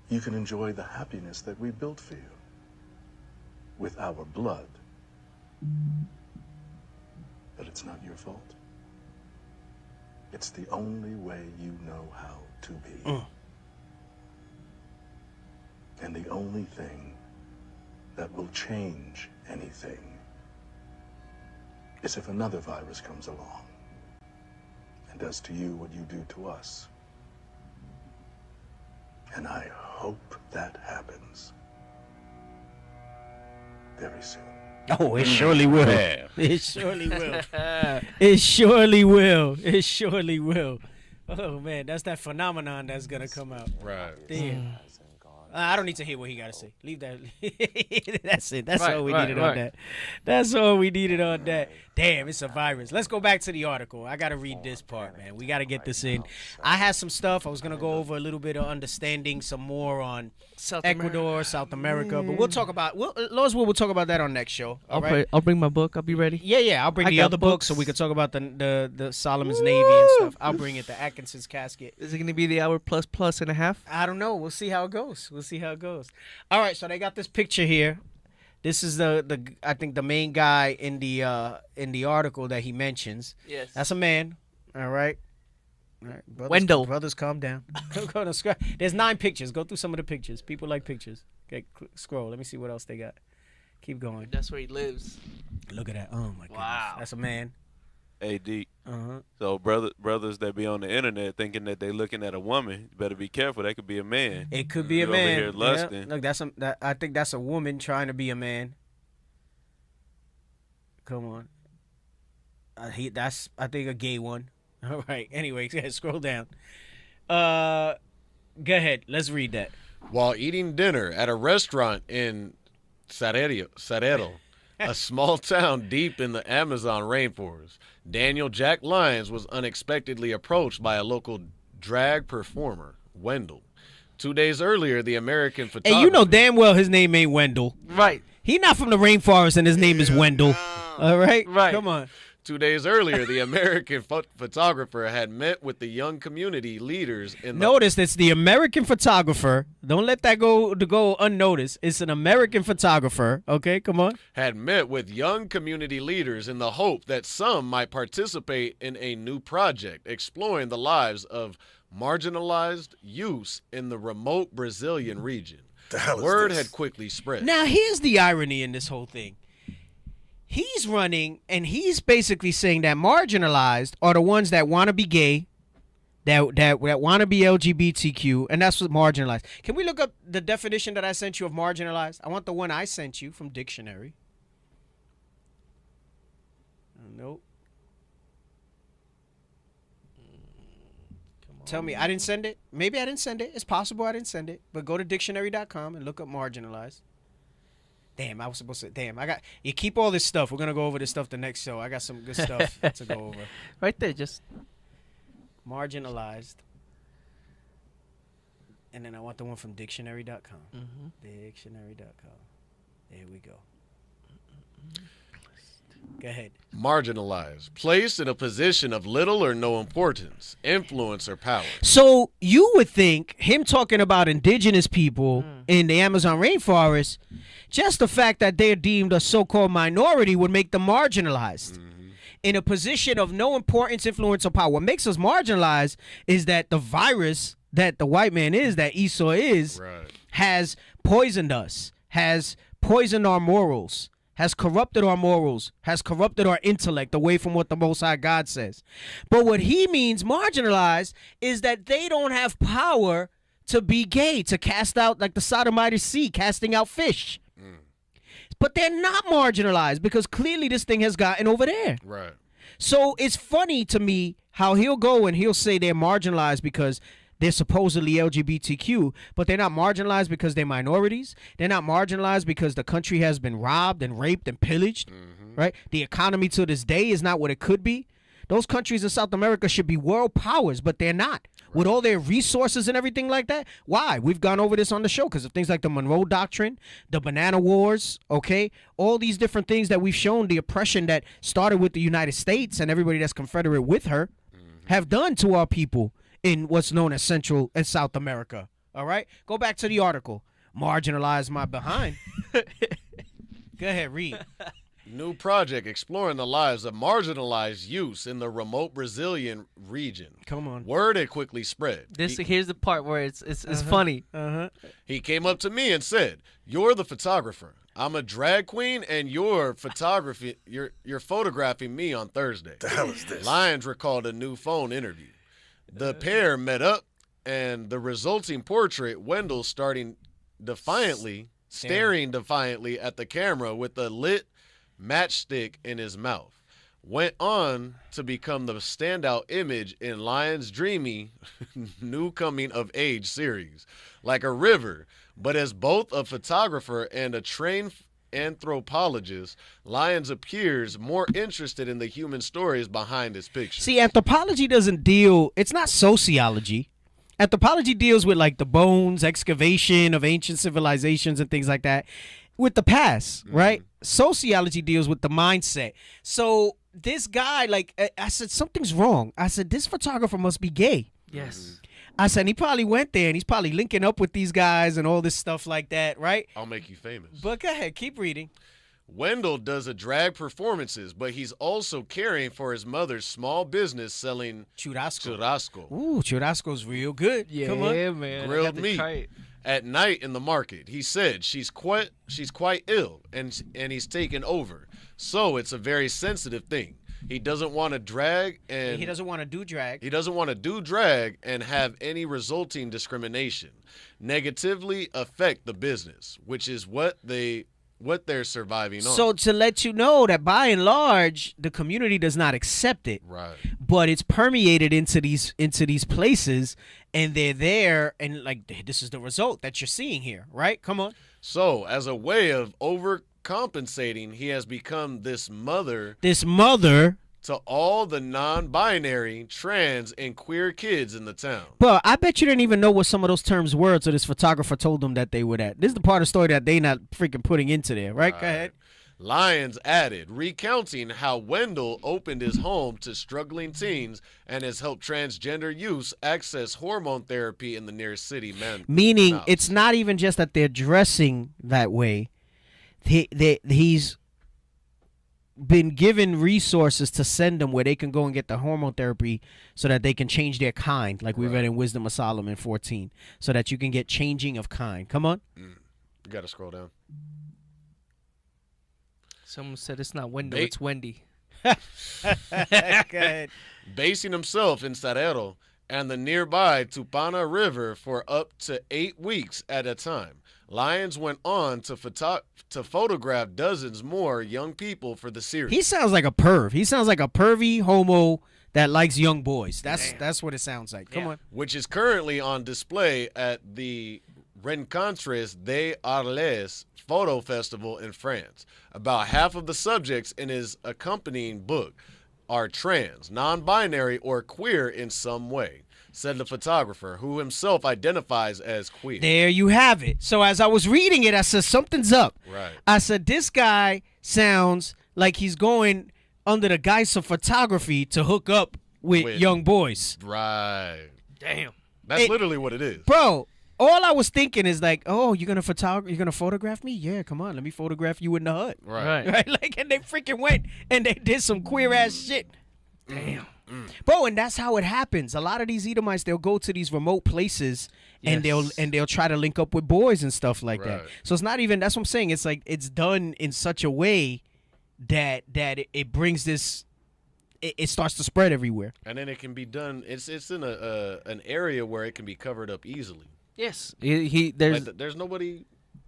[SPEAKER 15] you can enjoy the happiness that we built for you with our blood. But it's not your fault. It's the only way you know how to be. And the only thing that will change anything is if another virus comes along and does to you what you do to us. And I hope that happens very soon.
[SPEAKER 13] Oh, it surely will.
[SPEAKER 4] Man.
[SPEAKER 13] It surely will. It surely will. It surely will. Oh, man, that's that phenomenon that's going to come out.
[SPEAKER 4] Right.
[SPEAKER 13] Damn. I don't need to hear what he got to say. Leave that. That's it. That's all we needed on that. That's all we needed on that. Damn, it's a virus. Let's go back to the article. I got to read this part, man. We got to get this in. I had some stuff. I was going to go over a little bit of understanding some more on Ecuador, South America. But we'll talk about, Lord's will, we'll talk about that on next show.
[SPEAKER 11] I'll bring my book. I'll be ready.
[SPEAKER 13] Yeah. I'll bring the other book so we can talk about the Solomon's Navy and stuff. I'll bring it, the Atkinson's casket.
[SPEAKER 11] Is it going to be the hour plus and a half?
[SPEAKER 13] I don't know. We'll see how it goes. All right, so they got this picture here. This is the I think the main guy in the article that he mentions.
[SPEAKER 11] Yes.
[SPEAKER 13] That's a man. All right. Brothers,
[SPEAKER 11] Wendell.
[SPEAKER 13] Brothers, calm down. There's 9 pictures. Go through some of the pictures. People like pictures. Okay, scroll. Let me see what else they got. Keep going.
[SPEAKER 11] That's where he lives.
[SPEAKER 13] Look at that. Oh my goodness. That's a man.
[SPEAKER 12] AD. So brothers that be on the internet thinking that they looking at a woman, you better be careful. That could be a man.
[SPEAKER 13] It could be a
[SPEAKER 12] Over
[SPEAKER 13] man.
[SPEAKER 12] here lusting.
[SPEAKER 13] Look, I think that's a woman trying to be a man. Come on. That's I think a gay one. All right. Anyway, scroll down. Go ahead. Let's read that.
[SPEAKER 4] While eating dinner at a restaurant in Sarero, a small town deep in the Amazon rainforest, Daniel Jack Lyons was unexpectedly approached by a local drag performer, Wendell. 2 days earlier, the American photographer...
[SPEAKER 13] Hey, you know damn well his name ain't Wendell.
[SPEAKER 11] Right.
[SPEAKER 13] He not from the rainforest and his name is Wendell. All right?
[SPEAKER 11] Right.
[SPEAKER 13] Come on.
[SPEAKER 4] 2 days earlier, the American photographer had met with the young community leaders in the...
[SPEAKER 13] Notice it's the American photographer. Don't let that go unnoticed. It's an American photographer. Okay, come on.
[SPEAKER 4] Had met with young community leaders in the hope that some might participate in a new project exploring the lives of marginalized youths in the remote Brazilian region. Word had quickly spread.
[SPEAKER 13] Now, here's the irony in this whole thing. He's running, and he's basically saying that marginalized are the ones that want to be gay, that want to be LGBTQ, and that's what marginalized. Can we look up the definition that I sent you of marginalized? I want the one I sent you from dictionary. Nope. Tell me, I didn't send it? Maybe I didn't send it. It's possible I didn't send it. But go to dictionary.com and look up marginalized. Damn, I was supposed to. Damn, you keep all this stuff. We're gonna go over this stuff the next show. I got some good stuff to go over.
[SPEAKER 11] Right there, just
[SPEAKER 13] marginalized. And then I want the one from dictionary.com. Dictionary.com. There we go. Go ahead.
[SPEAKER 4] Marginalized, placed in a position of little or no importance, influence, or power.
[SPEAKER 13] So you would think him talking about indigenous people in the Amazon rainforest, just the fact that they're deemed a so-called minority would make them marginalized. In a position of no importance, influence, or power. What makes us marginalized is that the virus that the white man is, that Esau is, has poisoned us, has poisoned our morals, has corrupted our morals, has corrupted our intellect away from what the Most High God says. But what he means marginalized is that they don't have power to be gay, to cast out, like the Sodomite Sea, casting out fish. but they're not marginalized because clearly this thing has gotten over there.
[SPEAKER 4] Right.
[SPEAKER 13] So it's funny to me how he'll go and he'll say they're marginalized because they're supposedly LGBTQ, but they're not marginalized because they're minorities. They're not marginalized because the country has been robbed and raped and pillaged, right? The economy to this day is not what it could be. Those countries in South America should be world powers, but they're not. With all their resources and everything like that. Why? We've gone over this on the show because of things like the Monroe Doctrine, the Banana Wars, okay? All these different things that we've shown, the oppression that started with the United States and everybody that's confederate with her have done to our people in what's known as Central and South America, all right? Go back to the article. Marginalize my behind. Go ahead, read.
[SPEAKER 4] New project exploring the lives of marginalized youths in the remote Brazilian region.
[SPEAKER 13] Come on.
[SPEAKER 4] Word had quickly spread.
[SPEAKER 11] Here's the part where it's funny.
[SPEAKER 4] He came up to me and said, "You're the photographer. I'm a drag queen, and you're photographing me on Thursday." The hell is this? Lyons recalled a new phone interview. The pair met up, and the resulting portrait, Wendell staring defiantly at the camera with a lit matchstick in his mouth, went on to become the standout image in Lyons' dreamy new coming-of-age series. Like a river, but as both a photographer and a trained anthropologist, Lyons appears more interested in the human stories behind his pictures.
[SPEAKER 13] See, anthropology doesn't deal, it's not sociology. Anthropology deals with like the bones, excavation of ancient civilizations and things like that with the past, right? Sociology deals with the mindset. So this guy, like, I said, something's wrong. I said, this photographer must be gay.
[SPEAKER 11] Yes.
[SPEAKER 13] I said, he probably went there and he's probably linking up with these guys and all this stuff like that, right?
[SPEAKER 4] I'll make you famous.
[SPEAKER 13] But go ahead, keep reading.
[SPEAKER 4] Wendell does a drag performances, but he's also caring for his mother's small business selling churrasco.
[SPEAKER 13] Ooh, churrasco's real good.
[SPEAKER 11] Yeah,
[SPEAKER 13] come on.
[SPEAKER 11] man.
[SPEAKER 4] Grilled meat. At night in the market, he said she's quite ill and he's taken over. So it's a very sensitive thing. He doesn't want to drag and
[SPEAKER 13] he doesn't want to do drag.
[SPEAKER 4] He doesn't want to do drag and have any resulting discrimination negatively affect the business, which is what they're surviving on.
[SPEAKER 13] So to let you know that by and large, the community does not accept it.
[SPEAKER 4] Right.
[SPEAKER 13] But it's permeated into these places, and they're there, and like this is the result that you're seeing here, right? Come on.
[SPEAKER 4] So as a way of overcompensating, he has become this mother to all the non-binary, trans, and queer kids in the town.
[SPEAKER 13] But I bet you didn't even know what some of those terms were until this photographer told them that they were that. This is the part of the story that they not freaking putting into there, right? Go ahead.
[SPEAKER 4] Lyons added, recounting how Wendell opened his home to struggling teens and has helped transgender youths access hormone therapy in the nearest city.
[SPEAKER 13] Meaning, it's not even just that they're dressing that way. He's been given resources to send them where they can go and get the hormone therapy so that they can change their kind, like we read in Wisdom of Solomon 14, so that you can get changing of kind. Come on.
[SPEAKER 4] You got to scroll down.
[SPEAKER 11] Someone said it's not Wendell, it's Wendy.
[SPEAKER 13] Go ahead.
[SPEAKER 4] Basing himself in Sarero and the nearby Tupana River for up to 8 weeks at a time. Lyons went on to photograph dozens more young people for the series.
[SPEAKER 13] He sounds like a perv. He sounds like a pervy homo that likes young boys. That's what it sounds like. Come on.
[SPEAKER 4] Which is currently on display at the Rencontres des Arles Photo Festival in France. About half of the subjects in his accompanying book are trans, non-binary, or queer in some way, said the photographer, who himself identifies as queer.
[SPEAKER 13] There you have it. So as I was reading it, I said, something's up.
[SPEAKER 4] Right.
[SPEAKER 13] I said, this guy sounds like he's going under the guise of photography to hook up with young boys.
[SPEAKER 4] Right.
[SPEAKER 11] Damn.
[SPEAKER 4] That's literally what it is.
[SPEAKER 13] Bro, all I was thinking is like, oh, you're gonna photograph me? Yeah, come on, let me photograph you in the hut.
[SPEAKER 4] Right.
[SPEAKER 13] Like, and they freaking went and they did some queer ass shit. Damn. Bro, and that's how it happens. A lot of these Edomites, they'll go to these remote places and they'll try to link up with boys and stuff like that. So it's not even, that's what I'm saying. It's like it's done in such a way that it brings this, it starts to spread everywhere.
[SPEAKER 4] And then it can be done. It's in an area where it can be covered up easily.
[SPEAKER 11] Yes.
[SPEAKER 4] There's nobody.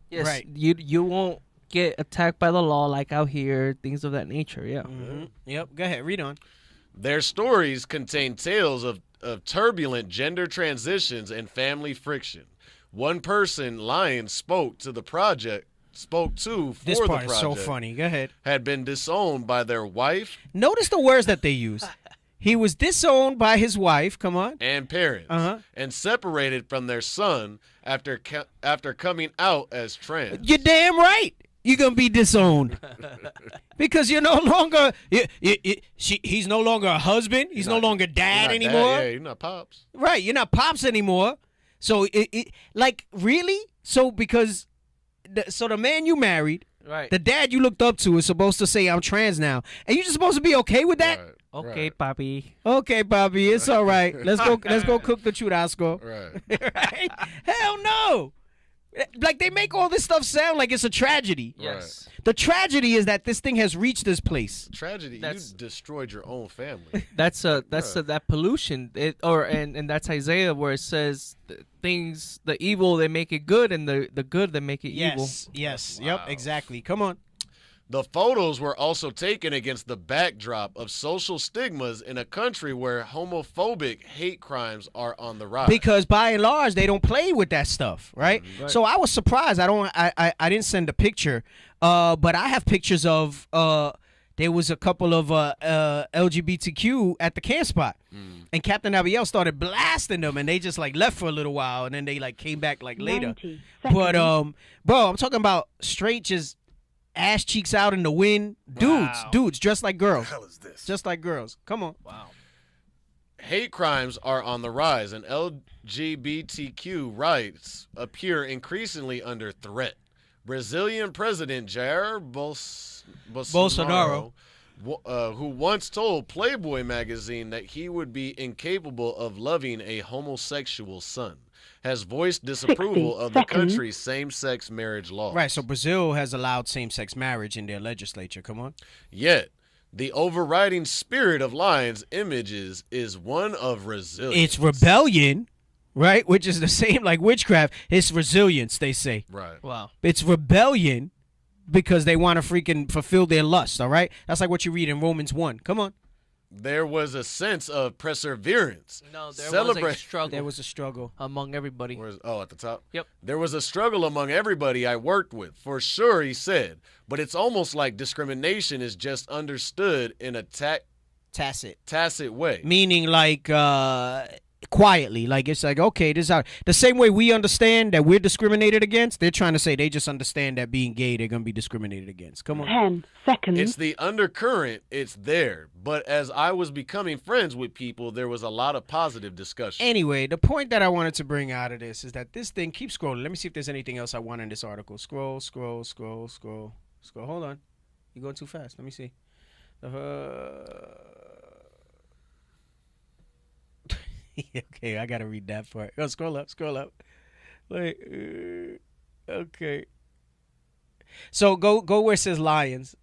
[SPEAKER 11] Yes.
[SPEAKER 13] Right.
[SPEAKER 11] You won't get attacked by the law, like out here, things of that nature. Yeah.
[SPEAKER 13] Yep. Go ahead. Read on.
[SPEAKER 4] Their stories contain tales of turbulent gender transitions and family friction. One person, Lion, spoke to for
[SPEAKER 13] This
[SPEAKER 4] the
[SPEAKER 13] part
[SPEAKER 4] project.
[SPEAKER 13] is so funny. Go ahead.
[SPEAKER 4] Had been disowned by their wife.
[SPEAKER 13] Notice the words that they use. He was disowned by his wife. Come on.
[SPEAKER 4] And parents. And separated from their son after coming out as trans.
[SPEAKER 13] You're damn right. You're gonna be disowned because you're no longer. He's no longer a husband. He's no longer dad anymore.
[SPEAKER 4] Yeah, you're not pops.
[SPEAKER 13] Right. You're not pops anymore. So like really. So because the man you married,
[SPEAKER 11] right?
[SPEAKER 13] The dad you looked up to is supposed to say I'm trans now, and you're just supposed to be okay with that.
[SPEAKER 4] Right.
[SPEAKER 11] Okay, papi.
[SPEAKER 13] Okay, Bobby, it's all right. Let's go cook the churrasco.
[SPEAKER 4] Right.
[SPEAKER 13] Right? Hell no. Like they make all this stuff sound like it's a tragedy.
[SPEAKER 11] Yes.
[SPEAKER 13] The tragedy is that this thing has reached this place.
[SPEAKER 4] Tragedy. You destroyed your own family.
[SPEAKER 11] That's that pollution. And that's Isaiah where it says things, the evil they make it good, and the good they make it evil.
[SPEAKER 13] Yes. Wow. Yep. Exactly. Come on.
[SPEAKER 4] The photos were also taken against the backdrop of social stigmas in a country where homophobic hate crimes are on the rise.
[SPEAKER 13] Because by and large, they don't play with that stuff, right?
[SPEAKER 11] Right.
[SPEAKER 13] So I was surprised. I didn't send a picture, but I have pictures of there was a couple of LGBTQ at the camp spot, and Captain Abiel started blasting them, and they just like left for a little while, and then they like came back like later. But bro, I'm talking about straight just ass cheeks out in the wind, dudes dressed like girls.
[SPEAKER 15] What the hell is this?
[SPEAKER 13] Just like girls. Come on.
[SPEAKER 11] Wow.
[SPEAKER 4] Hate crimes are on the rise, and LGBTQ rights appear increasingly under threat. Brazilian President Jair Bolsonaro, who once told Playboy magazine that he would be incapable of loving a homosexual son, has voiced disapproval of the country's same-sex marriage laws.
[SPEAKER 13] Right, so Brazil has allowed same-sex marriage in their legislature. Come on.
[SPEAKER 4] Yet, the overriding spirit of Lion's images is one of resilience.
[SPEAKER 13] It's rebellion, right? Which is the same like witchcraft. It's resilience, they say.
[SPEAKER 4] Right.
[SPEAKER 11] Wow.
[SPEAKER 13] It's rebellion because they want to freaking fulfill their lust, all right? That's like what you read in Romans 1. Come on.
[SPEAKER 4] There was a sense of perseverance.
[SPEAKER 11] No, there was a struggle.
[SPEAKER 13] There was a struggle
[SPEAKER 11] among everybody.
[SPEAKER 4] At the top?
[SPEAKER 11] Yep.
[SPEAKER 4] There was a struggle among everybody I worked with, for sure, he said. But it's almost like discrimination is just understood in a tacit way.
[SPEAKER 13] Meaning like quietly. Like it's like, okay, this is how, the same way we understand that we're discriminated against, they're trying to say they just understand that being gay, they're going to be discriminated against. Come on.
[SPEAKER 5] 10 seconds.
[SPEAKER 4] It's the undercurrent. It's there. But as I was becoming friends with people, there was a lot of positive discussion.
[SPEAKER 13] Anyway, the point that I wanted to bring out of this is that this thing, keep scrolling. Let me see if there's anything else I want in this article. Scroll. Hold on. You're going too fast. Let me see. Okay, I got to read that part. Oh, scroll up. Wait. Okay. So go where it says lions.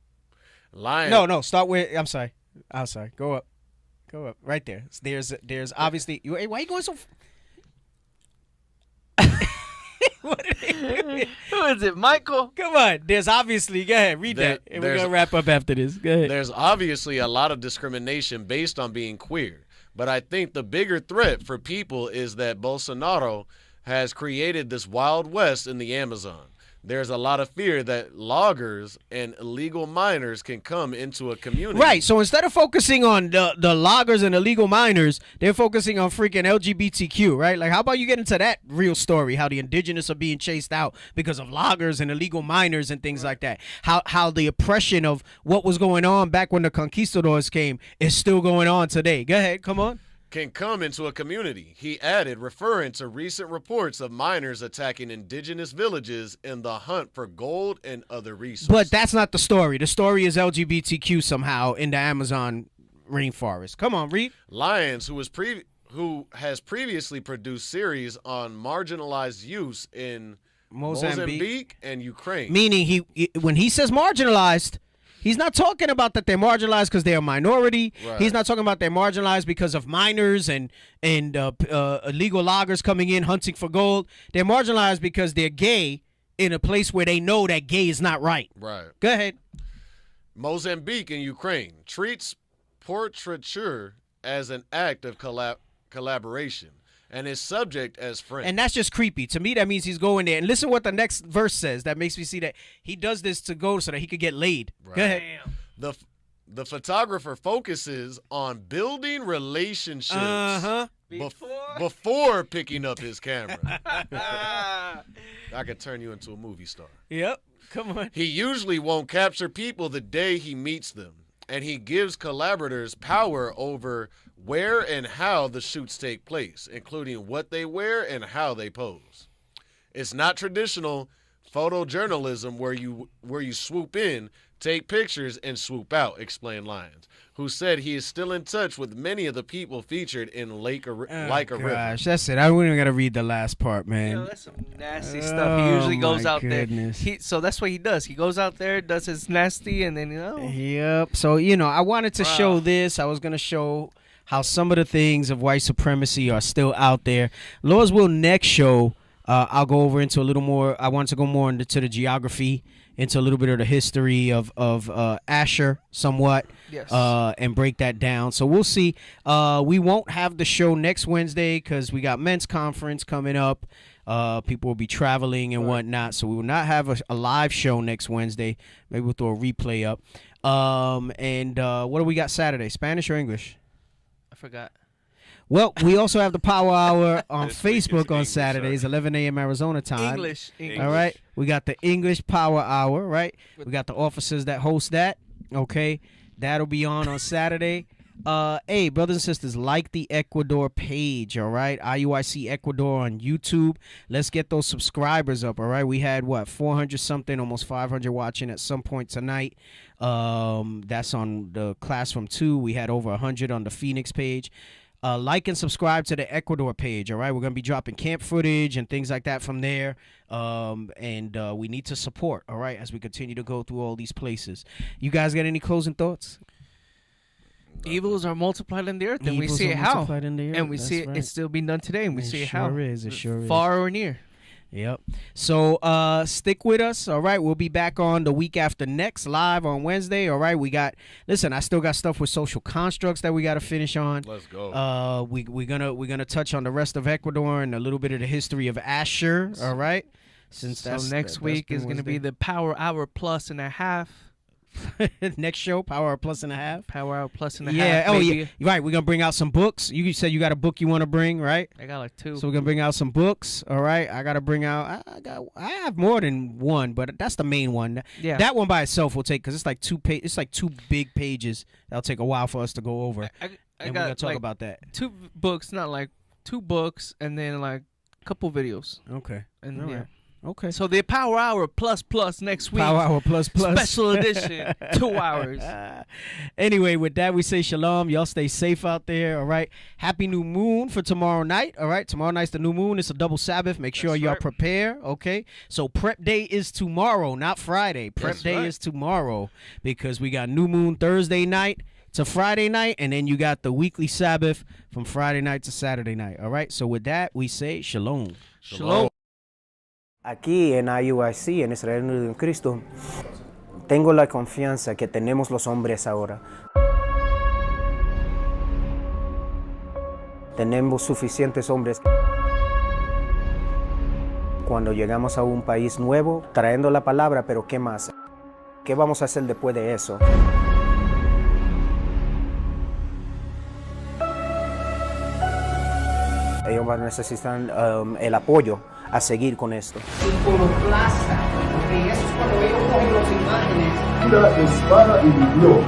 [SPEAKER 4] Lion.
[SPEAKER 13] No, start where, I'm sorry. Go up. Right there. There's obviously, why are you going so
[SPEAKER 11] Who is it, Michael?
[SPEAKER 13] Come on. There's obviously, go ahead, read that. And we're going to wrap up after this. Go ahead.
[SPEAKER 4] There's obviously a lot of discrimination based on being queer. But I think the bigger threat for people is that Bolsonaro has created this Wild West in the Amazon. There's a lot of fear that loggers and illegal miners can come into a community.
[SPEAKER 13] Right. So instead of focusing on the loggers and illegal miners, they're focusing on freaking LGBTQ, right? Like, how about you get into that real story, how the indigenous are being chased out because of loggers and illegal miners and things like that. How the oppression of what was going on back when the conquistadors came is still going on today. Go ahead. Come on.
[SPEAKER 4] Can come into a community, he added, referring to recent reports of miners attacking indigenous villages in the hunt for gold and other resources.
[SPEAKER 13] But that's not the story. The story is LGBTQ somehow in the Amazon rainforest. Come on, read.
[SPEAKER 4] Lyons, who has previously produced series on marginalized youth in Mozambique and Ukraine.
[SPEAKER 13] Meaning when he says marginalized, he's not talking about that they're marginalized because they're a minority.
[SPEAKER 4] Right.
[SPEAKER 13] He's not talking about they're marginalized because of miners and illegal loggers coming in hunting for gold. They're marginalized because they're gay in a place where they know that gay is not right.
[SPEAKER 4] Right.
[SPEAKER 13] Go ahead.
[SPEAKER 4] Mozambique in Ukraine treats portraiture as an act of collaboration and is subject as friends.
[SPEAKER 13] And that's just creepy. To me, that means he's going there. And listen what the next verse says. That makes me see that he does this to go so that he could get laid.
[SPEAKER 4] Right.
[SPEAKER 13] Go ahead.
[SPEAKER 4] The photographer focuses on building relationships before picking up his camera. I could turn you into a movie star.
[SPEAKER 13] Yep. Come on.
[SPEAKER 4] He usually won't capture people the day he meets them, and he gives collaborators power over where and how the shoots take place, including what they wear and how they pose. It's not traditional photojournalism where you swoop in, take pictures, and swoop out, explained Lyons, who said he is still in touch with many of the people featured in Like a River.
[SPEAKER 13] Gosh, that's it. I wasn't even gonna read the last part, man.
[SPEAKER 11] That's some nasty stuff. He usually goes out
[SPEAKER 13] goodness.
[SPEAKER 11] there. So that's what he does. He goes out there, does his nasty, and then
[SPEAKER 13] Yep. So I wanted to show this. I was gonna show how some of the things of white supremacy are still out there. Lord's will next show. I'll go over into a little more. I want to go more into the geography, into a little bit of the history of Asher somewhat,
[SPEAKER 11] yes,
[SPEAKER 13] and break that down. So we'll see. We won't have the show next Wednesday because we got men's conference coming up. People will be traveling and whatnot, so we will not have a live show next Wednesday. Maybe we'll throw a replay up. And what do we got Saturday? Spanish or English?
[SPEAKER 11] I forgot.
[SPEAKER 13] Well, we also have the Power Hour on Facebook on Saturdays, 11 a.m. Arizona time.
[SPEAKER 11] English.
[SPEAKER 13] All right. We got the English Power Hour, right? We got the officers that host that. Okay. That'll be on Saturday. Hey, brothers and sisters, like the Ecuador page, all right? IUIC Ecuador on YouTube. Let's get those subscribers up, all right? We had, 400-something, almost 500 watching at some point tonight. That's on the Classroom 2. We had over 100 on the Phoenix page. Like and subscribe to the Ecuador page, all right? We're going to be dropping camp footage and things like that from there. And we need to support, all right, as we continue to go through all these places. You guys got any closing thoughts?
[SPEAKER 11] Evils are multiplied in the earth, and we see it how. And we see it still being done today, and we see it how.
[SPEAKER 13] It sure is.
[SPEAKER 11] Far or near.
[SPEAKER 13] Yep. So stick with us, all right? We'll be back on the week after next, live on Wednesday, all right? I still got stuff with social constructs that we got to finish on.
[SPEAKER 4] Let's go.
[SPEAKER 13] We're gonna touch on the rest of Ecuador and a little bit of the history of Asher, all right?
[SPEAKER 11] Next week is going to be the Power Hour plus and a half.
[SPEAKER 13] Next show, Power Hour plus and a half.
[SPEAKER 11] Power Hour plus and a half.
[SPEAKER 13] Yeah. Oh,
[SPEAKER 11] maybe.
[SPEAKER 13] yeah. Right. We're gonna bring out some books. You said you got a book you want to bring, right?
[SPEAKER 11] I got like 2.
[SPEAKER 13] So we're gonna bring out some books. All right. I gotta bring out. I have more than one, but that's the main one.
[SPEAKER 11] Yeah.
[SPEAKER 13] That one by itself will take because it's like 2 It's like 2 big pages. That'll take a while for us to go over.
[SPEAKER 11] I
[SPEAKER 13] and
[SPEAKER 11] got
[SPEAKER 13] we're gonna talk
[SPEAKER 11] like
[SPEAKER 13] about that.
[SPEAKER 11] 2 books, not like 2 books, and then like a couple videos.
[SPEAKER 13] Okay.
[SPEAKER 11] And
[SPEAKER 13] all
[SPEAKER 11] yeah.
[SPEAKER 13] right. Okay.
[SPEAKER 11] So the Power Hour plus next week.
[SPEAKER 13] Power Hour plus.
[SPEAKER 11] Special edition, 2 hours.
[SPEAKER 13] Anyway, with that, we say shalom. Y'all stay safe out there, all right? Happy new moon for tomorrow night, all right? Tomorrow night's the new moon. It's a double Sabbath. Make sure y'all prepare, okay? So prep day is tomorrow, not Friday. Prep day is tomorrow because we got new moon Thursday night to Friday night, and then you got the weekly Sabbath from Friday night to Saturday night, all right? So with that, we say shalom.
[SPEAKER 11] Shalom.
[SPEAKER 16] Aquí en IUIC, en Israel Unido en Cristo, tengo la confianza que tenemos los hombres ahora. Tenemos suficientes hombres. Cuando llegamos a un país nuevo, trayendo la palabra, pero ¿qué más? ¿Qué vamos a hacer después de eso? Ellos van a necesitar el apoyo a seguir con esto.
[SPEAKER 9] Iconoclasta, porque eso es cuando ellos cogen las imágenes.
[SPEAKER 17] Mira espada y vivió.